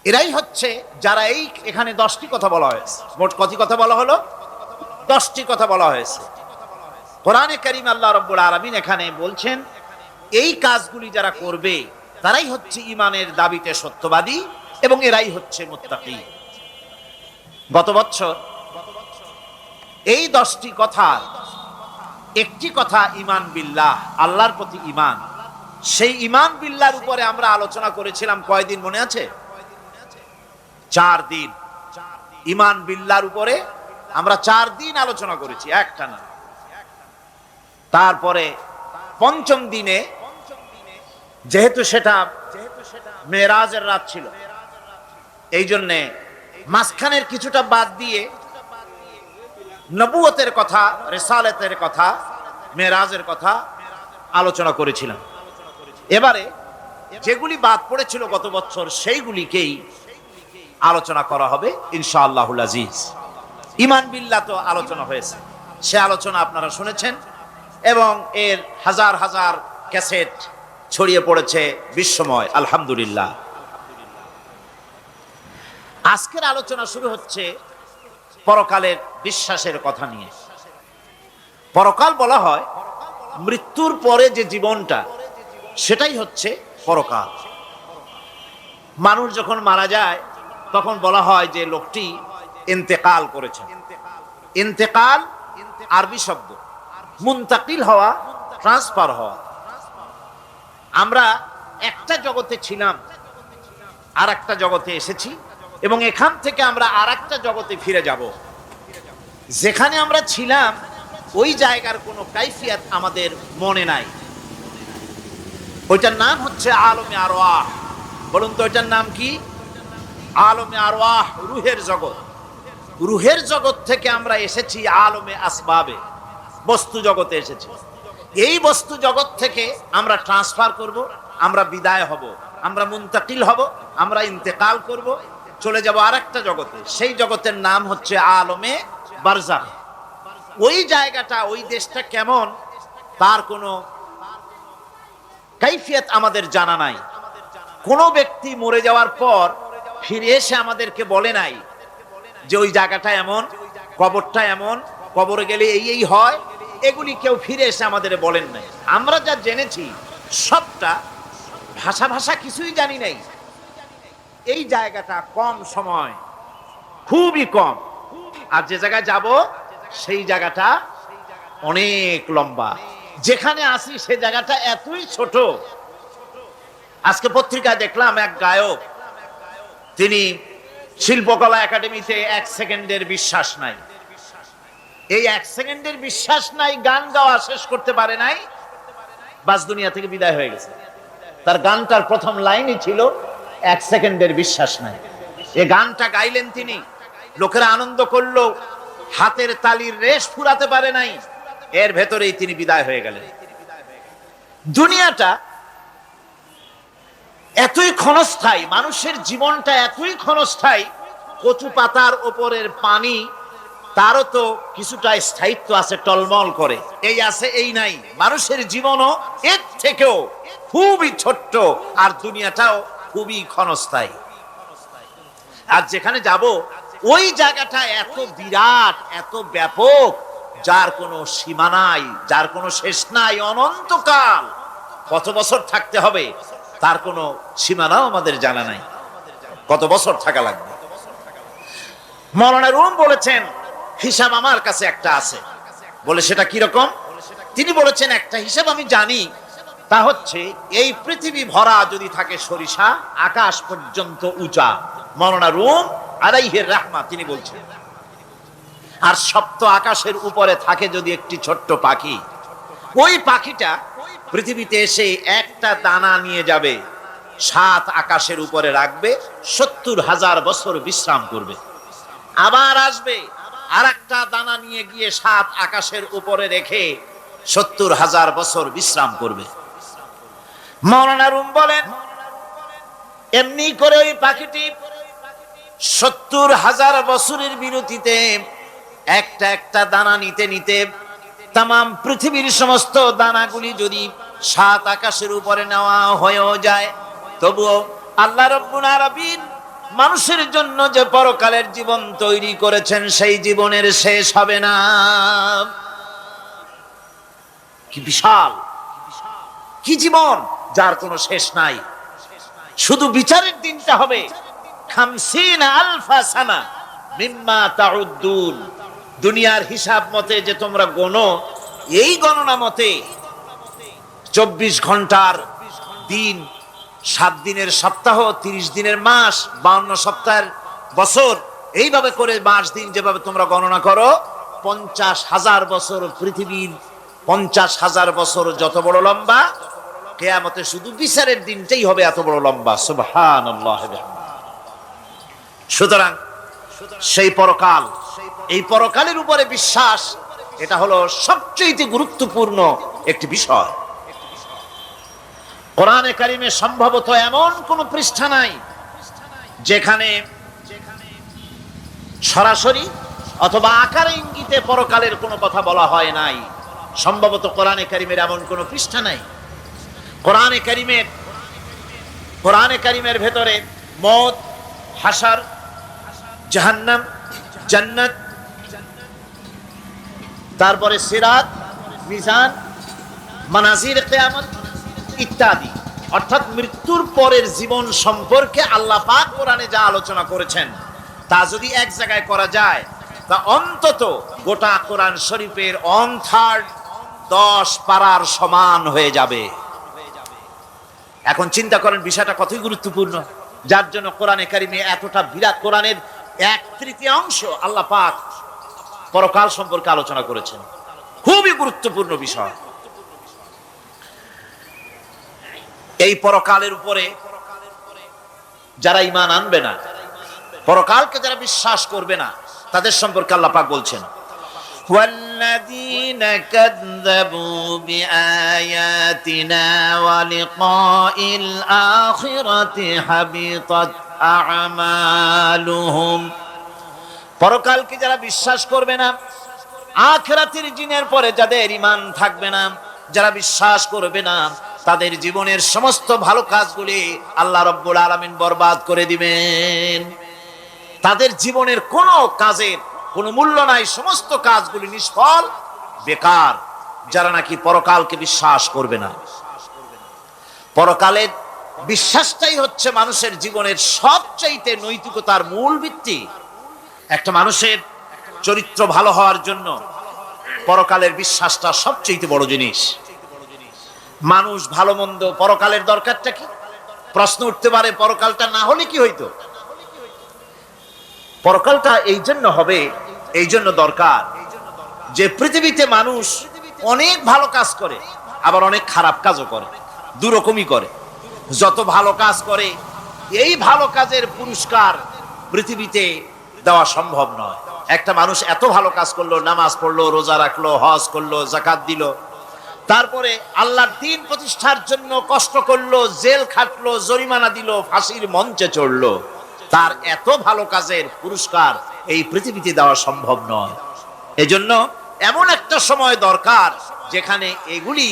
এরাই হচ্ছে যারা এখানে 10টি কথা বলা হয়েছে। মোট কত কথা বলা হলো? 10টি কথা বলা হয়েছে। কোরআনে কারীম আল্লাহ রাব্বুল আলামিন এখানে বলছেন এই কাজগুলি যারা করবে তারাই হচ্ছে ঈমানের দাবিতে সত্যবাদী এবং এরাই হচ্ছে মুত্তাকী। গত বছর এই 10টি কথার একটি কথা ঈমান বিল্লাহ, আল্লাহর প্রতি ঈমান। সেই ঈমান বিল্লাহর উপরে আমরা আলোচনা করেছিলাম কয়দিন মনে আছে? 4 দিন। ঈমান বিল্লাহর উপরে আমরা 4 দিন আলোচনা করেছি একটানা। তারপরে পঞ্চম দিনে যেহেতু সেটা মেরাজের রাত ছিল, এই জন্যে মাঝখানের কিছুটা বাদ দিয়ে নবুয়তের কথা, রিসালাতের কথা, মেরাজের কথা আলোচনা করেছিলাম। এবারে যেগুলি বাদ পড়েছিল গত বছর সেইগুলিকেই আলোচনা করা হবে ইনশাআল্লাহুল আজিজ। ঈমান বিল্লাহ তো আলোচনা হয়েছে, সে আলোচনা আপনারা শুনেছেন এবং এর হাজার হাজার ক্যাসেট ছড়িয়ে পড়েছে বিশ্বময়, আলহামদুলিল্লাহ। আজকের আলোচনা শুরু হচ্ছে পরকালের বিশ্বাসের কথা নিয়ে। পরকাল বলা হয় মৃত্যুর পরে যে জীবনটা, সেটাই হচ্ছে পরকাল। মানুষ যখন মারা যায় তখন বলা হয় যে লোকটি ইন্তেকাল করেছে। ইন্তেকাল আরবি শব্দ, মুনতাকিল হওয়া, ট্রান্সফার হওয়া। আমরা একটা জগতে ছিলাম, আর একটা জগতে এসেছি এবং এখান থেকে আমরা আর একটা জগতে ফিরে যাব। যেখানে আমরা ছিলাম ওই জায়গার কোনো কাইফিয়াত আমাদের মনে নাই। ওইটার নাম হচ্ছে আলমে আরওয়াহ। বলুন তো ওইটার নাম কি? আলমে আরওয়াহ, রুহের জগৎ। রুহের জগৎ থেকে আমরা এসেছি আলমে আসবাবে, বস্তু জগতে এসেছি। এই বস্তু জগৎ থেকে আমরা ট্রান্সফার করব, আমরা বিদায় হব, আমরা মুনতাকিল হব, আমরা ইন্তেকাল করব, চলে যাব আর একটা জগতে। সেই জগতের নাম হচ্ছে আলমে বারজাখ। ওই জায়গাটা, ওই দেশটা কেমন তার কোনো কাইফিয়ত আমাদের জানা নাই। কোনো ব্যক্তি মরে যাওয়ার পর ফিরে এসে আমাদেরকে বলে নাই যে ওই জায়গাটা এমন, কবরটা এমন, কবরে গেলে এই এই হয়। এগুলি কেউ ফিরে এসে আমাদের বলেন নাই। আমরা যা জেনেছি সবটা ভাষা ভাষা কিছুই জানি নাই। এই জায়গাটা কম সময়, খুবই কম, আর যে জায়গায় যাব সেই জায়গাটা অনেক লম্বা। যেখানে আসি সে জায়গাটা এতই ছোট। আজকে পত্রিকায় দেখলাম এক গায়ক, তিনি শিল্পকলা একাডেমিতে 1 সেকেন্ডের বিশ্বাস নাই। এই 1 সেকেন্ডের বিশ্বাস নাই, গান গাওয়া শেষ করতে পারে নাই, বাস দুনিয়া থেকে বিদায় হয়ে গেছে। তার গানটার প্রথম লাইনই ছিল 1 সেকেন্ডের বিশ্বাস নাই। এই গানটা গাইলেন তিনি, লোকেরা আনন্দ করলো, হাতের তালির রেশ ফুরাতে পারে নাই, এর ভেতরেই তিনি বিদায় হয়ে গেলেন। দুনিয়াটা এতই ক্ষণস্থায়ী, মানুষের জীবনটা এতই ক্ষণস্থায়ী। কচু পাতার ওপরের পানি, তারও তো কিছুটা স্থায়িত্ব আছে, টলমল করে, এই আছে এই নাই। মানুষের জীবনও এর থেকেও খুবই ছোট্ট, আর দুনিয়াটাও খুবই ক্ষণস্থায়ী। আর যেখানে যাব ওই জায়গাটা এত বিরাট, এত ব্যাপক, যার কোনো সীমা নাই, যার কোনো শেষ নাই, অনন্তকাল। কত বছর থাকতে হবে তার কোনো সীমানাও আমাদের জানা নাই, কত বছর থাকা লাগবে। মাওলানা রুম বলেছেন হিসাব আমার কাছে একটা আছে। বলে সেটা কি রকম? তিনি বলেছেন একটা হিসাব আমি জানি, তা হচ্ছে এই পৃথিবী ভরা যদি থাকে সরিষা, আকাশ পর্যন্ত উঁচা। মাওলানা রুম আলাইহির রাহমা তিনি বলছেন, আর সপ্ত আকাশের উপরে থাকে যদি একটি ছোট্ট পাখি, ওই পাখিটা পৃথিবীতে এসে একটা দানা নিয়ে যাবে, 7 আকাশের উপরে রাখবে, 70,000 বছর বিশ্রাম করবে, আবার আসবে আর একটা দানা নিয়ে গিয়ে 7 আকাশের উপরে রেখে 70,000 বছর বিশ্রাম করবে। মাওলানা রুম বলেন এমনি করে ওই পাখিটি 70,000 বছরের বিরতিতে একটা একটা দানা নিতে নিতে তাম পৃথিবীর সমস্ত দানাগুলি যদি 7 আকাশের উপরে নেওয়া হয়েও যায়, তবুও আল্লাহ রাব্বুল আলামিন মানুষের জন্য যে পরকালের জীবন তৈরি করেছেন সেই জীবনের শেষ হবে না। কি বিশাল, কি জীবন যার কোনো শেষ নাই। শুধু বিচারের দিনটা হবে 50 আলফা সানা মিম্মা তাউদ্দুন। দুনিয়ার হিসাব মতে যে তোমরা গণো, এই গণনা মতে 24 ঘন্টার দিন, 7 দিনের সপ্তাহ, 30 দিনের মাস, 52 সপ্তাহের বছর, এইভাবে করে মাস দিন যেভাবে তোমরা গণনা করো, 50,000 বছর পৃথিবীর 50,000 বছর যত বড় লম্বা, কিয়ামতে শুধু বিচারের দিনটাই হবে এত বড় লম্বা। সুবহানাল্লাহ। সুতরাং সেই পরকাল, এই পরকালের উপরে বিশ্বাস, এটা হলো সবচেয়ে গুরুত্বপূর্ণ একটি বিষয়। কোরআনে কারিমে সম্ভবত এমন কোন পৃষ্ঠা নাই যেখানে সরাসরি অথবা আকারে ইঙ্গিতে পরকালের কোনো কথা বলা হয় নাই। সম্ভবত কোরআনে কারিমের এমন কোন পৃষ্ঠা নাই। কোরআনে কারিমের ভেতরে মওত, হাশর, জাহান্নাম, জান্নাত, তারপরে সিরাত, মিজান, মানাজির কিয়ামত ইত্যাদি, অর্থাৎ মৃত্যুর পরের জীবন সম্পর্কে আল্লাহ পাক কোরআনে যা আলোচনা করেছেন তা যদি এক জায়গায় করা যায় তা অন্তত গোটা কোরআন শরীফের 1/3 10 পারার সমান হয়ে যাবে। এখন চিন্তা করেন বিষয়টা কতই গুরুত্বপূর্ণ, যার জন্য কোরআনে কারিমে এতটা বিরাট, কোরআনের 1/3 আল্লাহ পাক পরকাল সম্পর্কে আলোচনা করেছেন। খুবই গুরুত্বপূর্ণ বিষয়। এই পরকালের উপরে যারা ঈমান আনবে না, পরকালকে যারা বিশ্বাস করবে না, তাদের সম্পর্কে আল্লাহ পাক বলছেন, ওয়াল্লাযীনা কাযযাবু বিআয়াতিনা ওয়া লিকাইল আখিরাতি হাবিতাত আমালুহুম। পরকালকে যারা বিশ্বাস করবে না, আখিরাতের দিনের পরে যাদের ঈমান থাকবে না, যারা বিশ্বাস করবে না, তাদের জীবনের সমস্ত ভালো কাজগুলি আল্লাহ রাব্বুল আলামিন বরবাদ করে দিবেন। তাদের জীবনের কোনো কাজের কোনো মূল্য নাই, সমস্ত কাজগুলি নিষ্ফল, বেকার, যারা নাকি পরকালকে বিশ্বাস করবে না। পরকালের বিশ্বাসটাই হচ্ছে মানুষের জীবনের সবচাইতে নৈতিকতার মূল ভিত্তি। একটা মানুষের চরিত্র ভালো হওয়ার জন্য পরকালের বিশ্বাসটা সবচেয়ে বড় জিনিস। মানুষ ভালো মন্দ, পরকালের দরকারটা কি? প্রশ্ন উঠতে পারে, পরকালটা না হলে কি হইতো? পরকালটা এই জন্য হবে, এই জন্য দরকার যে পৃথিবীতে মানুষ অনেক ভালো কাজ করে, আবার অনেক খারাপ কাজও করে, দুরকমই করে। যত ভালো কাজ করে, এই ভালো কাজের পুরস্কার পৃথিবীতে দেওয়া সম্ভব নয়। একটা মানুষ এত ভালো কাজ করলো, নামাজ পড়লো, রোজা রাখলো, হজ করলো, যাকাত দিল, তারপরে আল্লাহর দ্বীন প্রতিষ্ঠার জন্য কষ্ট করলো, জেল খাটলো, জরিমানা দিল, ফাঁসির মঞ্চে চড়লো, তার এত ভালো কাজের পুরস্কার এই পৃথিবীতে দেওয়া সম্ভব নয়। এজন্য এমন একটা সময় দরকার যেখানে এগুলি,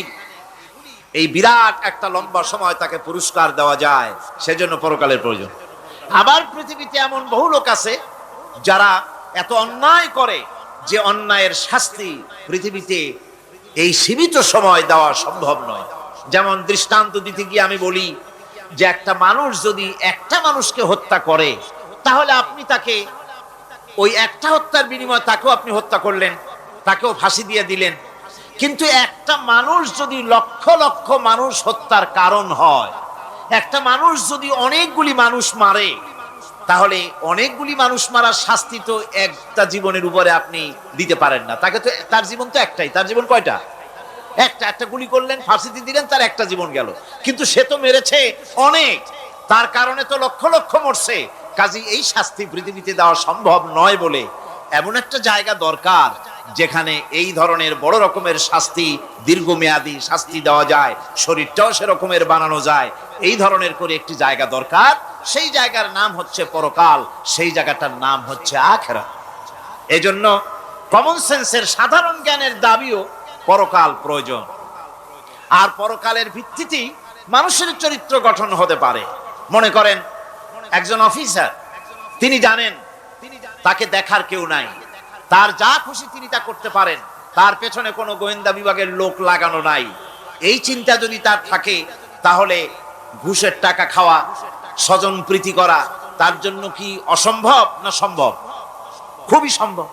এই বিরাট একটা লম্বা সময় তাকে পুরস্কার দেওয়া যায়, সেজন্য পরকালের প্রয়োজন। আবার পৃথিবীতে এমন বহু লোক আছে যারা এত অন্যায় করে যে অন্যায়ের শাস্তি পৃথিবীতে এই সীমিত সময় দেওয়া সম্ভব নয়। যেমন দৃষ্টান্ত দিতে গিয়ে আমি বলি যে একটা মানুষ যদি একটা মানুষকে হত্যা করে, তাহলে আপনি তাকে ওই একটা হত্যার বিনিময়ে তাকেও আপনি হত্যা করলেন, তাকেও ফাঁসি দিয়ে দিলেন। কিন্তু একটা মানুষ যদি লক্ষ লক্ষ মানুষ হত্যার কারণ হয়, একটা মানুষ যদি অনেকগুলি মানুষ মারে, তাহলে অনেকগুলি মানুষ মারার শাস্তি তো একটা জীবনের উপরে আপনি দিতে পারেন না। তাকে তো, তার জীবন তো একটাই, তার জীবন কয়টা? একটা গুলি করলেন, ফাঁসিতে দিলেন, তার একটা জীবন গেল। কিন্তু সে তো মেরেছে অনেক, তার কারণে তো লক্ষ লক্ষ মরছে। কাজী এই শাস্তি পৃথিবীতে দেওয়া সম্ভব নয় বলে এমন একটা জায়গা দরকার যেখানে এই ধরনের বড় রকমের শাস্তি, দীর্ঘমেয়াদী শাস্তি দেওয়া যায়, শরীরটাও সেরকমের বানানো যায়, এই ধরনের করে একটি জায়গা দরকার। সেই জায়গার নাম হচ্ছে পরকাল, সেই জায়গাটার নাম হচ্ছে আখিরাত। এজন্য কমন সেন্সের, সাধারণ জ্ঞানের দাবিও পরকাল প্রয়োজন। আর পরকালের ভিত্তিতেই মানুষের চরিত্র গঠন হতে পারে। মনে করেন একজন অফিসার তিনি জানেন তাকে দেখার কেউ নাই, তার যা খুশি তিনি তা করতে পারেন, তার পেছনে কোনো গোয়েন্দা বিভাগের লোক লাগানো নাই। এই চিন্তা যদি তার থাকে তাহলে ঘুষের টাকা খাওয়া, স্বজন প্রীতি করা তার জন্য কি অসম্ভব না সম্ভব? খুবই সম্ভব।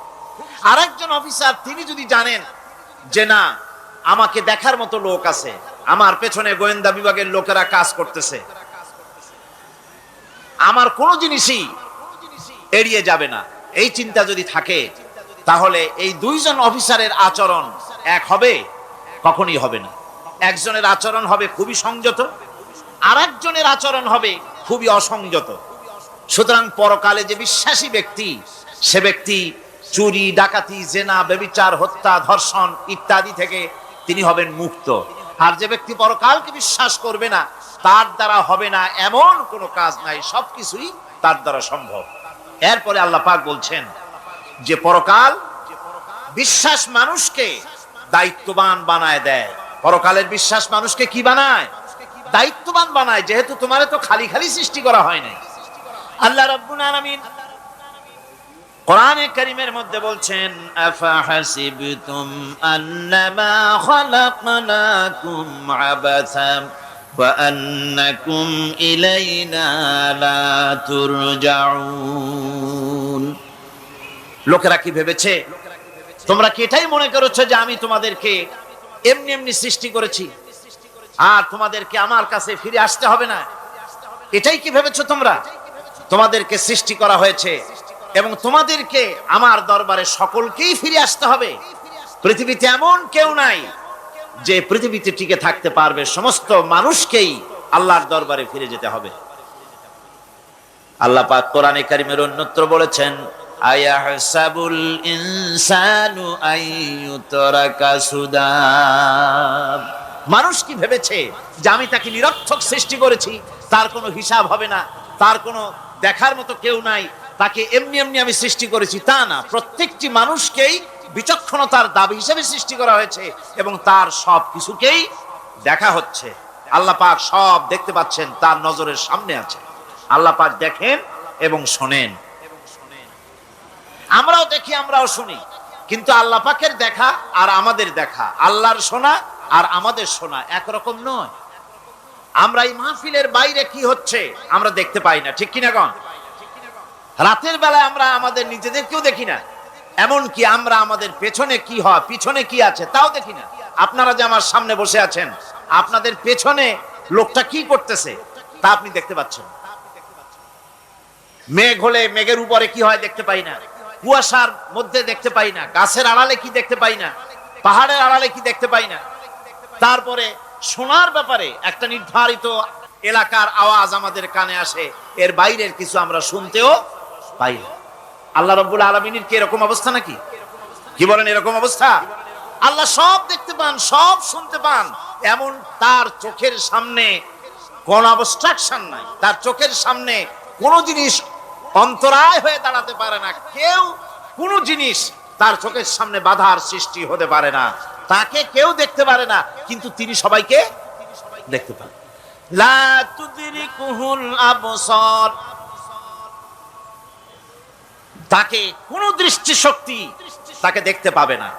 আরেকজন অফিসার তিনি যদি জানেন যে না, আমাকে দেখার মতো লোক আছে, আমার পেছনে গোয়েন্দা বিভাগের লোকেরা কাজ করতেছে, আমার কোনো জিনিসই এড়িয়ে যাবে না, এই চিন্তা যদি থাকে তাহলে এই দুইজন অফিসারের আচরণ এক হবে? কখনই হবে না। একজনের আচরণ হবে খুবই সংযত, আরেকজনের আচরণ হবে খুবই অসংযত। সুতরাং পরকালে যে বিশ্বাসী ব্যক্তি, সে ব্যক্তি চুরি, ডাকাতি, জেনা, ব্যভিচার, হত্যা, ধর্ষণ ইত্যাদি থেকে তিনি হবেন মুক্ত। আর যে ব্যক্তি পরকালকে বিশ্বাস করবে না, তার দ্বারা হবে না এমন কোনো কাজ নাই, সবকিছুই তার দ্বারা সম্ভব। এরপরে আল্লাহ পাক বলছেন যে পরকাল বিশ্বাস মানুষকে দায়িত্ববান বানায় দেয়। পরকালের বিশ্বাস মানুষকে কি বানায়? দায়িত্ববান বানায়, যেহেতু তোমারে তো খালি খালি সৃষ্টি করা হয় নাই। আল্লাহ রাব্বুল আলামিন কোরআনে কারীমের মধ্যে বলছেন, আফাহাসিবতুম আন্নামা খালাকনাকুম আবাসা ওয়া আন্নাকুম ইলাইনা লা তুরজাউন। লোকেরা কি ভেবেছে? তোমরা কি এটাই মনে করেছো যে আমি তোমাদেরকে এমনি এমনি সৃষ্টি করেছি আর তোমাদেরকে আমার কাছে ফিরে আসতে হবে না? এটাই কি ভেবেছো তোমরা? তোমাদেরকে সৃষ্টি করা হয়েছে এবং তোমাদেরকে আমার দরবারে সকলকেই ফিরে আসতে হবে। পৃথিবীতে এমন কেউ নাই যে পৃথিবীতে টিকে থাকতে পারবে, সমস্ত মানুষকেই আল্লাহর দরবারে ফিরে যেতে হবে। আল্লাহ পাক কোরআনে কারীমের অন্যত্র বলেছেন, আয়াহসাবুল ইনসানু আইয়ুতরাকা সুদা। মানুষ কি ভেবেছে যে আমি তাকে নিরর্থক সৃষ্টি করেছি, তার কোনো হিসাব হবে না, তার কোনো দেখার মতো কেউ নাই, তাকে এমনি এমনি আমি সৃষ্টি করেছি? তা না, প্রত্যেকটি মানুষকেই বিচক্ষণতার দাবি হিসেবে সৃষ্টি করা হয়েছে এবং তার সব কিছুকেই দেখা হচ্ছে। আল্লাহ পাক সব দেখতে পাচ্ছেন, তার নজরের সামনে আছে। আল্লাহ পাক দেখেন এবং শোনেন। আমরাও দেখি, আমরাও শুনি, কিন্তু আল্লাহ পাকের দেখা আর আমাদের দেখা, আল্লাহর শোনা আর আমাদের শোনা একরকম নয়। আমরা এই মাহফিলের বাইরে কি হচ্ছে আমরা দেখতে পাই না, ঠিক কিনা গণ? রাতের বেলায় আমরা আমাদের নিজেদেরকেও দেখি না, এমনকি আমরা আমাদের পেছনে কি হয়, পিছনে কি আছে তাও দেখি না। আপনারা যে আমার সামনে বসে আছেন, আপনাদের পেছনে লোকটা কি করতেছে তা আপনি দেখতে পাচ্ছেন। মেঘ হলে মেঘের উপরে কি হয় দেখতে পাই না, কুয়াশার মধ্যে দেখতে পাই না, গাছের আড়ালে কি দেখতে পাই না, পাহাড়ের আড়ালে কি দেখতে পাই না। তারপরে শোনার ব্যাপারে একটা নির্ধারিত এলাকার আওয়াজ আমাদের কানে আসে, এর বাইরের কিছু আমরা শুনতেও পাই না। আল্লাহ রাব্বুল আলামিনের কি এরকম অবস্থা নাকি? কি বলেন, এরকম অবস্থা? আল্লাহ সব দেখতে পান, সব শুনতে পান, এমন তার চোখের সামনে কোন অবস্ট্রাকশন নাই, তার চোখের সামনে কোনো জিনিস অন্তরায় হয়ে দাঁড়াতে পারে না। কেউ কোনো জিনিস তার চোখের সামনে বাধার সৃষ্টি হতে পারে না। তাকে কেউ দেখতে পারে না, কিন্তু তিনি সবাইকে দেখতে পান। লা তুদরিকুহুল আবসার, তাকে কোন দৃষ্টি শক্তি তাকে দেখতে পাবে না।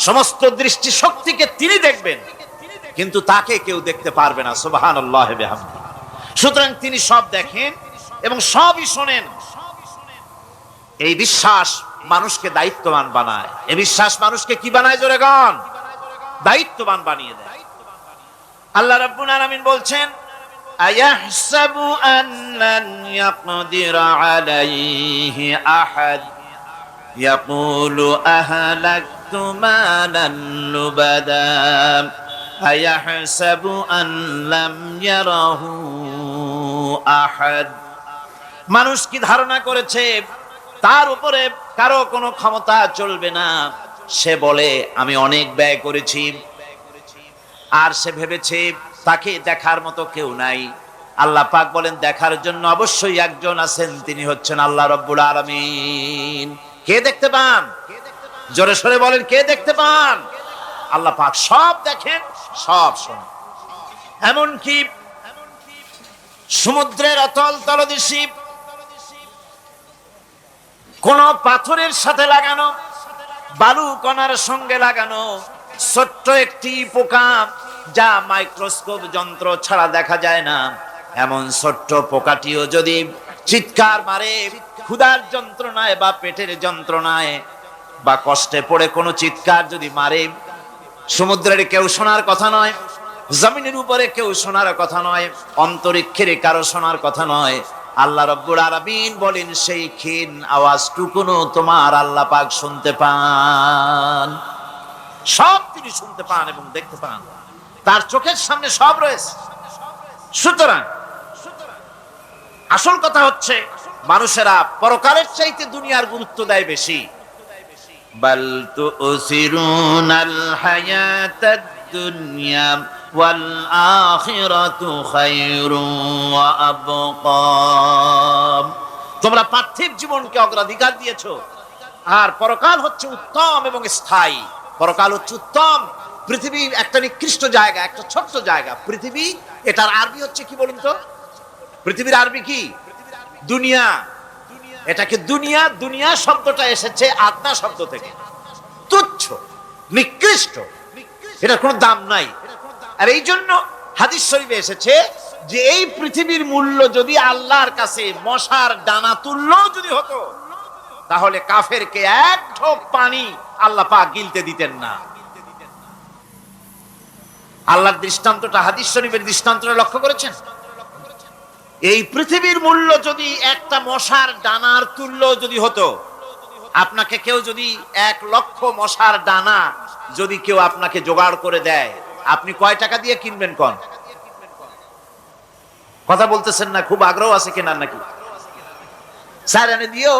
সমস্ত দৃষ্টি শক্তিকে তিনি দেখবেন, কিন্তু তাকে কেউ দেখতে পারবে না। সুবহানাল্লাহি ওয়া বিহামদিহি। সুতরাং তিনি সব দেখেন এবং সবই শোনেন। এই বিশ্বাস মানুষকে দায়িত্ববান বানায়। এই বিশ্বাস মানুষকে কি বানায় জোরে গান? দায়িত্ববান বানিয়ে দেয়। আল্লাহ রাব্বুল আলামিন বলছেন, আয়াহসাবু আল্লান ইয়াকদিরা আলাইহি আহাদ ইয়াকুলু আহলাকতু মালান লুবাদা আয়াহসাবু আন লাম ইয়ারাহু আহাদ। মানুষ কি ধারণা করেছে তার উপরে কারো কোনো ক্ষমতা চলবে না? সে বলে আমি অনেক ব্যয় করেছি, আর সে ভেবেছে তাকে দেখার মতো কেউ নাই। আল্লাহ পাক বলেন, দেখার জন্য অবশ্যই একজন আছেন, তিনি হচ্ছেন আল্লাহ রাব্বুল আলামিন। কে দেখতে পান? জোরে সরে বলেন, কে দেখতে পান? আল্লাহ পাক সব দেখেন, সব শোনেন। এমনকি সমুদ্রের অতল তলদেশে কোন পাথরের সাথে লাগানো, বালু কণার সঙ্গে লাগানো ছোট্ট একটি পোকা, যা মাইক্রোস্কোপ যন্ত্র ছাড়া দেখা যায় না, এমন ছোট্ট পোকাটিও যদি চিৎকার মারে ক্ষুধার যন্ত্রণায় বা পেটের যন্ত্রণায় বা কষ্টে পড়ে কোনো চিৎকার যদি মারে, সমুদ্রের কেউ শোনার কথা নয়, জমিনের উপরে কেউ শোনার কথা নয়, অন্তরিক্ষের কারো শোনার কথা নয়, আল্লাহ রাব্বুল আলামিন বলেন সেই ক্ষীণ আওয়াজটুকুনো তোমার আল্লাহ পাক শুনতে পান। সব তিনি শুনতে পান এবং দেখতে পান, তার চোখের সামনে সব রয়েছে। সুতরাং আসল কথা হচ্ছে মানুষেরা পরকালের চাইতে দুনিয়ার গুরুত্ব দেয় বেশি। বাল তুসিরুনাল হায়াতাদ দুনিয়া ওয়াল আখিরাতু খায়রুন ওয়া আবকা। তোমরা পার্থিব জীবনকে অগ্রাধিকার দিয়েছো, আর পরকাল হচ্ছে উত্তম এবং স্থায়ী। পরকাল হচ্ছে উত্তম। পৃথিবী একটা নিকৃষ্ট জায়গা, একটা ছোট্ট জায়গা পৃথিবী। এটার আরবি হচ্ছে কি বলুন তো? পৃথিবীর আরবি কি? দুনিয়া। এটাকে দুনিয়া, দুনিয়া শব্দটা এসেছে আদনা শব্দ থেকে, তুচ্ছ, নিকৃষ্ট, এটার কোনো দাম নাই। আর এই জন্য হাদিস শরীফে এসেছে যে এই পৃথিবীর মূল্য যদি আল্লাহর কাছে মশার ডানা তুল্য যদি হতো, তাহলে কাফেরকে এক ঢোক পানি আল্লাহ পাক গিলতে দিতেন না। আল্লাহর দৃষ্টান্তটা, হাদিস শরীফের দৃষ্টান্তটা লক্ষ্য করেছেন? এই পৃথিবীর মূল্য যদি একটা মশার ডানার তুল্য যদি হতো, আপনাকে কেউ যদি 1,00,000 মশার ডানা যদি কেউ আপনাকে জোগাড় করে দেয়, আপনি কয় টাকা দিয়ে কিনবেন? কোন কথা বলতেছেন না? খুব আগ্রহ আছে কেনার নাকি? 4 আনা দিয়েও,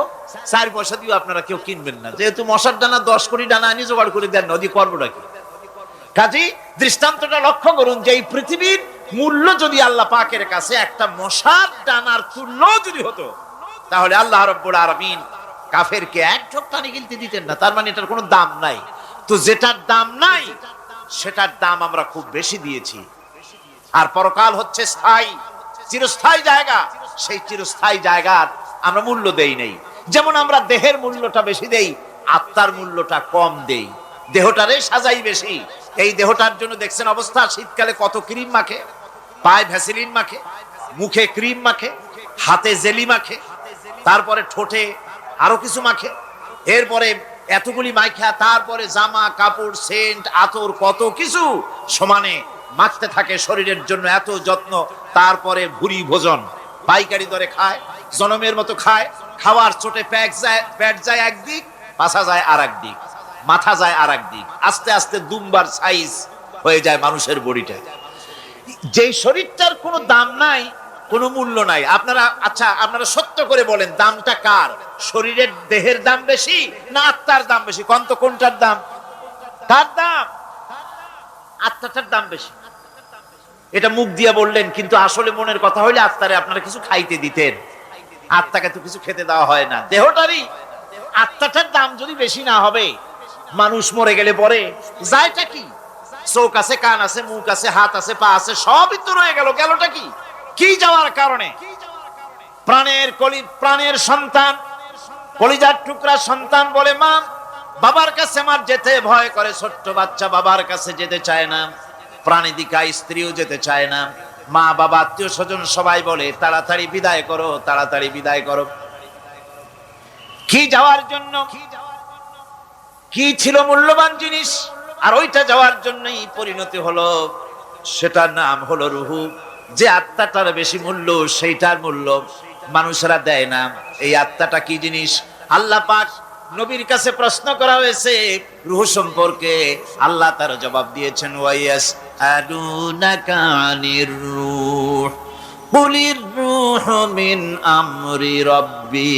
4 পয়সা দিয়েও আপনারা কেউ কিনবেন না, যেহেতু মশার ডানা 10 কোটি ডানা আনি জোগাড় করে দেন, নদী করবোটা কি? কাজী দৃষ্টান্তটা লক্ষ্য করুন যে এই পৃথিবীর মূল্য যদি আল্লাহ পাকের কাছে একটা মশার ডানার তুল্য যদি হতো, তাহলে আল্লাহ রাব্বুল আলামিন কাফেরকে এক ঢোক পানি গিলতে দিতেন না। তার মানে এটার কোনো দাম নাই। তো যেটার দাম নাই সেটার দাম আমরা খুব বেশি দিয়েছি। আর পরকাল হচ্ছে স্থায়ী, চিরস্থায়ী জায়গা। সেই চিরস্থায়ী জায়গার আমরা মূল্য দেই নাই। যেমন আমরা দেহের মূল্যটা বেশি দেই, আত্মার মূল্যটা কম দেই। দেহটারে সাজাই বেশি। এই দেহটার জন্য দেখছেন অবস্থা, শীতকালে কত ক্রিম মাখে, পায়ে ভ্যাসলিন মাখে, মুখে ক্রিম মাখে, হাতে জেলি মাখে, তারপরে ঠোঁটে আরো কিছু মাখে, এরপরে এতগুলি মাইখা তারপরে জামা কাপড় সেন্ট আতর কত কিছু সমানে মাখতে থাকে শরীরের জন্য, এত যত্ন। তারপরে ভুরি ভোজন পাইকারি দরে খায়, জনমের মতো খায়। খাওয়ার চোটে পেট যায় একদিক, পাছা যায় আর একদিক, মাথা যায় আর একদিক, আস্তে আস্তে দুমবার সাইজ হয়ে যায় মানুষের বডিটা। যেই শরীরটার কোনো দাম নাই, কোনো মূল্য নাই। আপনারা আচ্ছা, আপনারা সত্য করে বলেন, দামটা কার? শরীরের দেহের দাম বেশি না আত্মার দাম বেশি? কোনটা, কোনটার দাম? তার দাম, আত্মাটার দাম বেশি। এটা মুখ দিয়ে বললেন, কিন্তু আসলে মনের কথা হইলে আত্মারে আপনারা কিছু খাইতে দিতেন। আত্মাকে তো কিছু খেতে দেওয়া হয় না। দেহটারই, আত্মাটার দাম যদি বেশি না হবে, মানুষ মরে গেলে পরে যায়টা কি? চোখ আছে, কান আছে, মুখ আছে, হাত আছে, পা আছে, সবই তো রয়ে গেল। গেলটা কি? কি যাওয়ার কারণে? প্রাণের সন্তান, কলিজার টুকরা সন্তান বলে, মা বাবার কাছে আমার যেতে ভয় করে। ছোট্ট বাচ্চা বাবার কাছে যেতে চায় না, প্রাণীদিকা স্ত্রীও যেতে চায় না। মা বাবা আত্মীয় স্বজন সবাই বলে তাড়াতাড়ি বিদায় করো, তাড়াতাড়ি বিদায় করো। কি যাওয়ার জন্য? কি ছিল মূল্যবান জিনিস, আর ওইটা যাওয়ার জন্যই পরিণতি হলো। সেটার নাম হলো রুহু। যে আত্মাটার বেশি মূল্য, সেইটার মূল্য মানুষেরা দেয় না। এই আত্মাটা কি জিনিস? আল্লাহ পাক নবীর কাছে প্রশ্ন করা হয়েছে রূহ সম্পর্কে, আল্লাহ তার জবাব দিয়েছেন, ওয়াইয়াস আদুনাকা আনির রূহ কুলির রূহু মিন আমরি রাব্বি।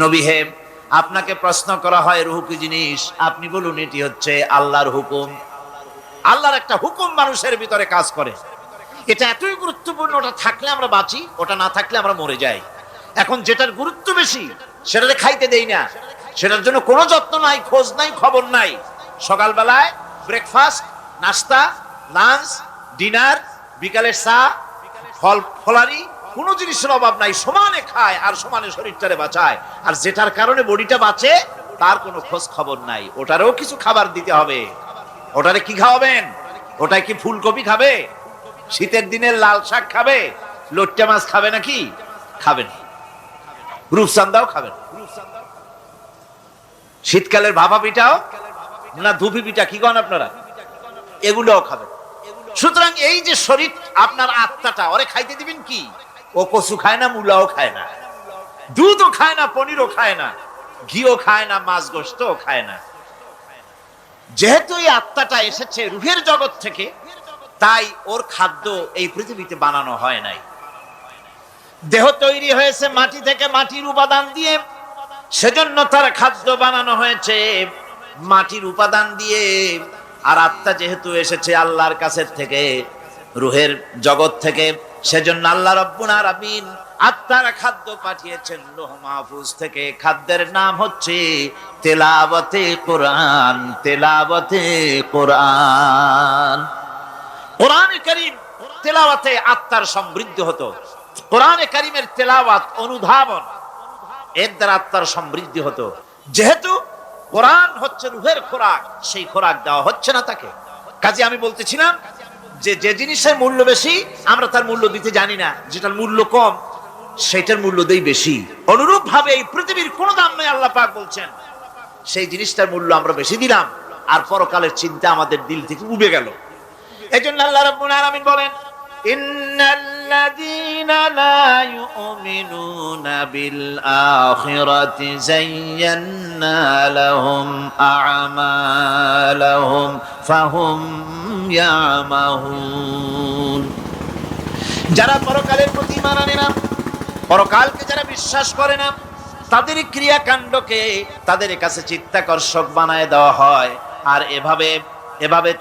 নবী হে, আপনাকে প্রশ্ন করা হয় রূহ কি জিনিস, আপনি বলুন এটি হচ্ছে আল্লাহর হুকুম। আল্লাহর একটা হুকুম মানুষের ভিতরে কাজ করে। এটা এতই গুরুত্বপূর্ণ, ওটা থাকলে আমরা বাঁচি, ওটা না থাকলে আমরা মরে যাই। এখন যেটার গুরুত্ব বেশি সেটাতে খাইতে দেই না, সেটার জন্য কোনো যত্ন নাই, খোঁজ নাই, খবর নাই। সকালবেলায় ব্রেকফাস্ট, নাস্তা, লাঞ্চ, ডিনার, বিকালের চা, ফলারি, কোনো জিনিসের অভাব নাই, সমানে খায় আর সমানে শরীরটারে বাঁচায়। আর যেটার কারণে বডিটা বাঁচে তার কোনো খোঁজ খবর নাই, ওটারও কিছু খাবার দিতে হবে। ওটারে কি খাওয়াবেন? ওটাই কি ফুলকপি খাবে? শীতের দিনে লাল শাক খাবে? লট্টা মাছ খাবে নাকি? খাবেন। রূপচান্দাও খাবেন। শীতকালের ভাপা পিঠাও না ধুপি পিঠা কি কন আপনারা, এগুলোও খাবেন। সুতরাং এই যে শরীর আপনার আত্মাটা, ওরে খাইতে দিবেন কি? ও কচু খায় না, মূলাও খায় না, দুধও খায় না, পনিরও খায় না, ঘিও খায় না, মাছ গোশতও খায় না। যেহেতু এই আত্মাটা এসেছে রূহের জগৎ থেকে, তাই ওর খাদ্য এই পৃথিবীতে বানানো হয় নাই। দেহ তৈরি হয়েছে মাটি থেকে, মাটির উপাদান দিয়ে, সেজন্য তার খাদ্য বানানো হয়েছে মাটির উপাদান দিয়ে। আর আত্মা যেহেতু এসেছে আল্লাহর কাছে থেকে, রূহের জগৎ থেকে, সেজন্য আল্লাহ রাব্বুল আলামিন আত্মার খাদ্য পাঠিয়েছেন লৌহ মাহফুজ থেকে। খাদ্যের নাম হচ্ছে তেলাওয়াতে কোরআন। তেলাওয়াতে কোরআন। কোরআনে কারীম তেলাওয়াতে আত্মার সমৃদ্ধি হতো। কোরআনে কারীমের তেলাওয়াত, অনুধাবন, এর দ্বারা আত্মার সমৃদ্ধি হতো। যেহেতু কোরআন হচ্ছে রূহের খোরাক, সেই খোরাক দেওয়া হচ্ছে না তাকে। কাজে আমি বলতেছিলাম যে যে জিনিসের মূল্য বেশি আমরা তার মূল্য দিতে জানি না, যেটার মূল্য কম সেটার মূল্য দেই বেশি। অনুরূপ ভাবে এই পৃথিবীর কোনো দাম নেই, আল্লাহ পাক বলছেন, সেই জিনিসটার মূল্য আমরা বেশি দিলাম, আর পরকালের চিন্তা আমাদের দিল থেকে উবে গেল। এজন্য আল্লাহ রাব্বুল আলামিন বলেন, ইন্নাল্লাযীনা লা ইউমিনুনা বিল আখিরাতি যায়্যান্না লাহুম আ'মালাহুম ফাহুম ইয়ামাহুন। যারা পরকালের প্রতি ঈমান আনে না, পরকালকে যারা বিশ্বাস করে না, তাদের ক্রিয়াকাণ্ডকে তাদের কাছে চিত্তাকর্ষক বানায় দেওয়া হয়। আর এভাবে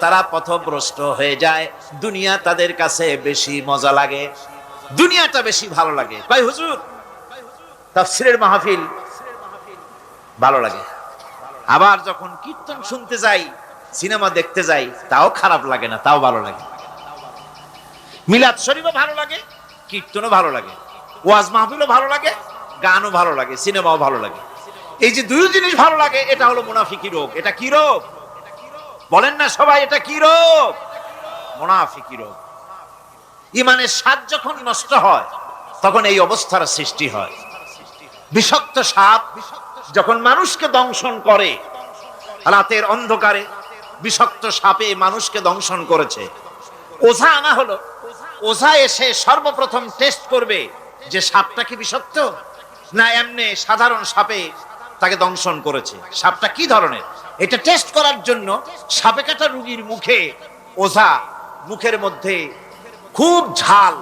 তারা পথভ্রষ্ট হয়ে যায়। দুনিয়া তাদের কাছে বেশি মজা লাগে, দুনিয়াটা বেশি ভালো লাগে। ভাই হুজুর, তাফসীরের মাহফিল ভালো লাগে, আবার যখন কীর্তন শুনতে যাই, সিনেমা দেখতে যাই, তাও খারাপ লাগে না, তাও ভালো লাগে। মিলাদ শরীফও ভালো লাগে, কীর্তনও ভালো লাগে, ওয়াজ মাহফিলও ভালো লাগে, গানও ভালো লাগে, সিনেমাও ভালো লাগে। এই যে দুই জিনিস ভালো লাগে, এটা হলো মুনাফিকি রোগ। এটা কি রোগ বলেন না সবাই? এটা কি রোগ? মুনাফিকি রোগ। ঈমানের স্বাদ যখন নষ্ট হয় তখন এই অবস্থার সৃষ্টি হয়। বিষাক্ত সাপ যখন মানুষকে দংশন করে, রাতের অন্ধকারে বিষাক্ত সাপে মানুষকে দংশন করেছে, ওঝা আনা হলো। ওঝা এসে সর্বপ্রথম টেস্ট করবে যে সাপটা কি বিষাক্ত না এমনি সাধারণ সাপে তাকে দংশন করেছে, সাপটা কি ধরনের। এটা টেস্ট করার জন্য সাপে কাটা রোগীর মুখে ওঝা মুখের মধ্যে খুব ঝাল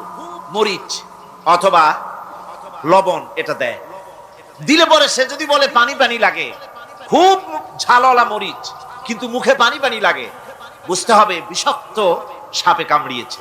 মরিচ অথবা লবণ এটা দেয়। দিলে পরে সে যদি বলে পানি পানি লাগে, খুব ঝালওয়ালা মরিচ কিন্তু মুখে পানি পানি লাগে, বুঝতে হবে বিষাক্ত সাপে কামড়িয়েছে।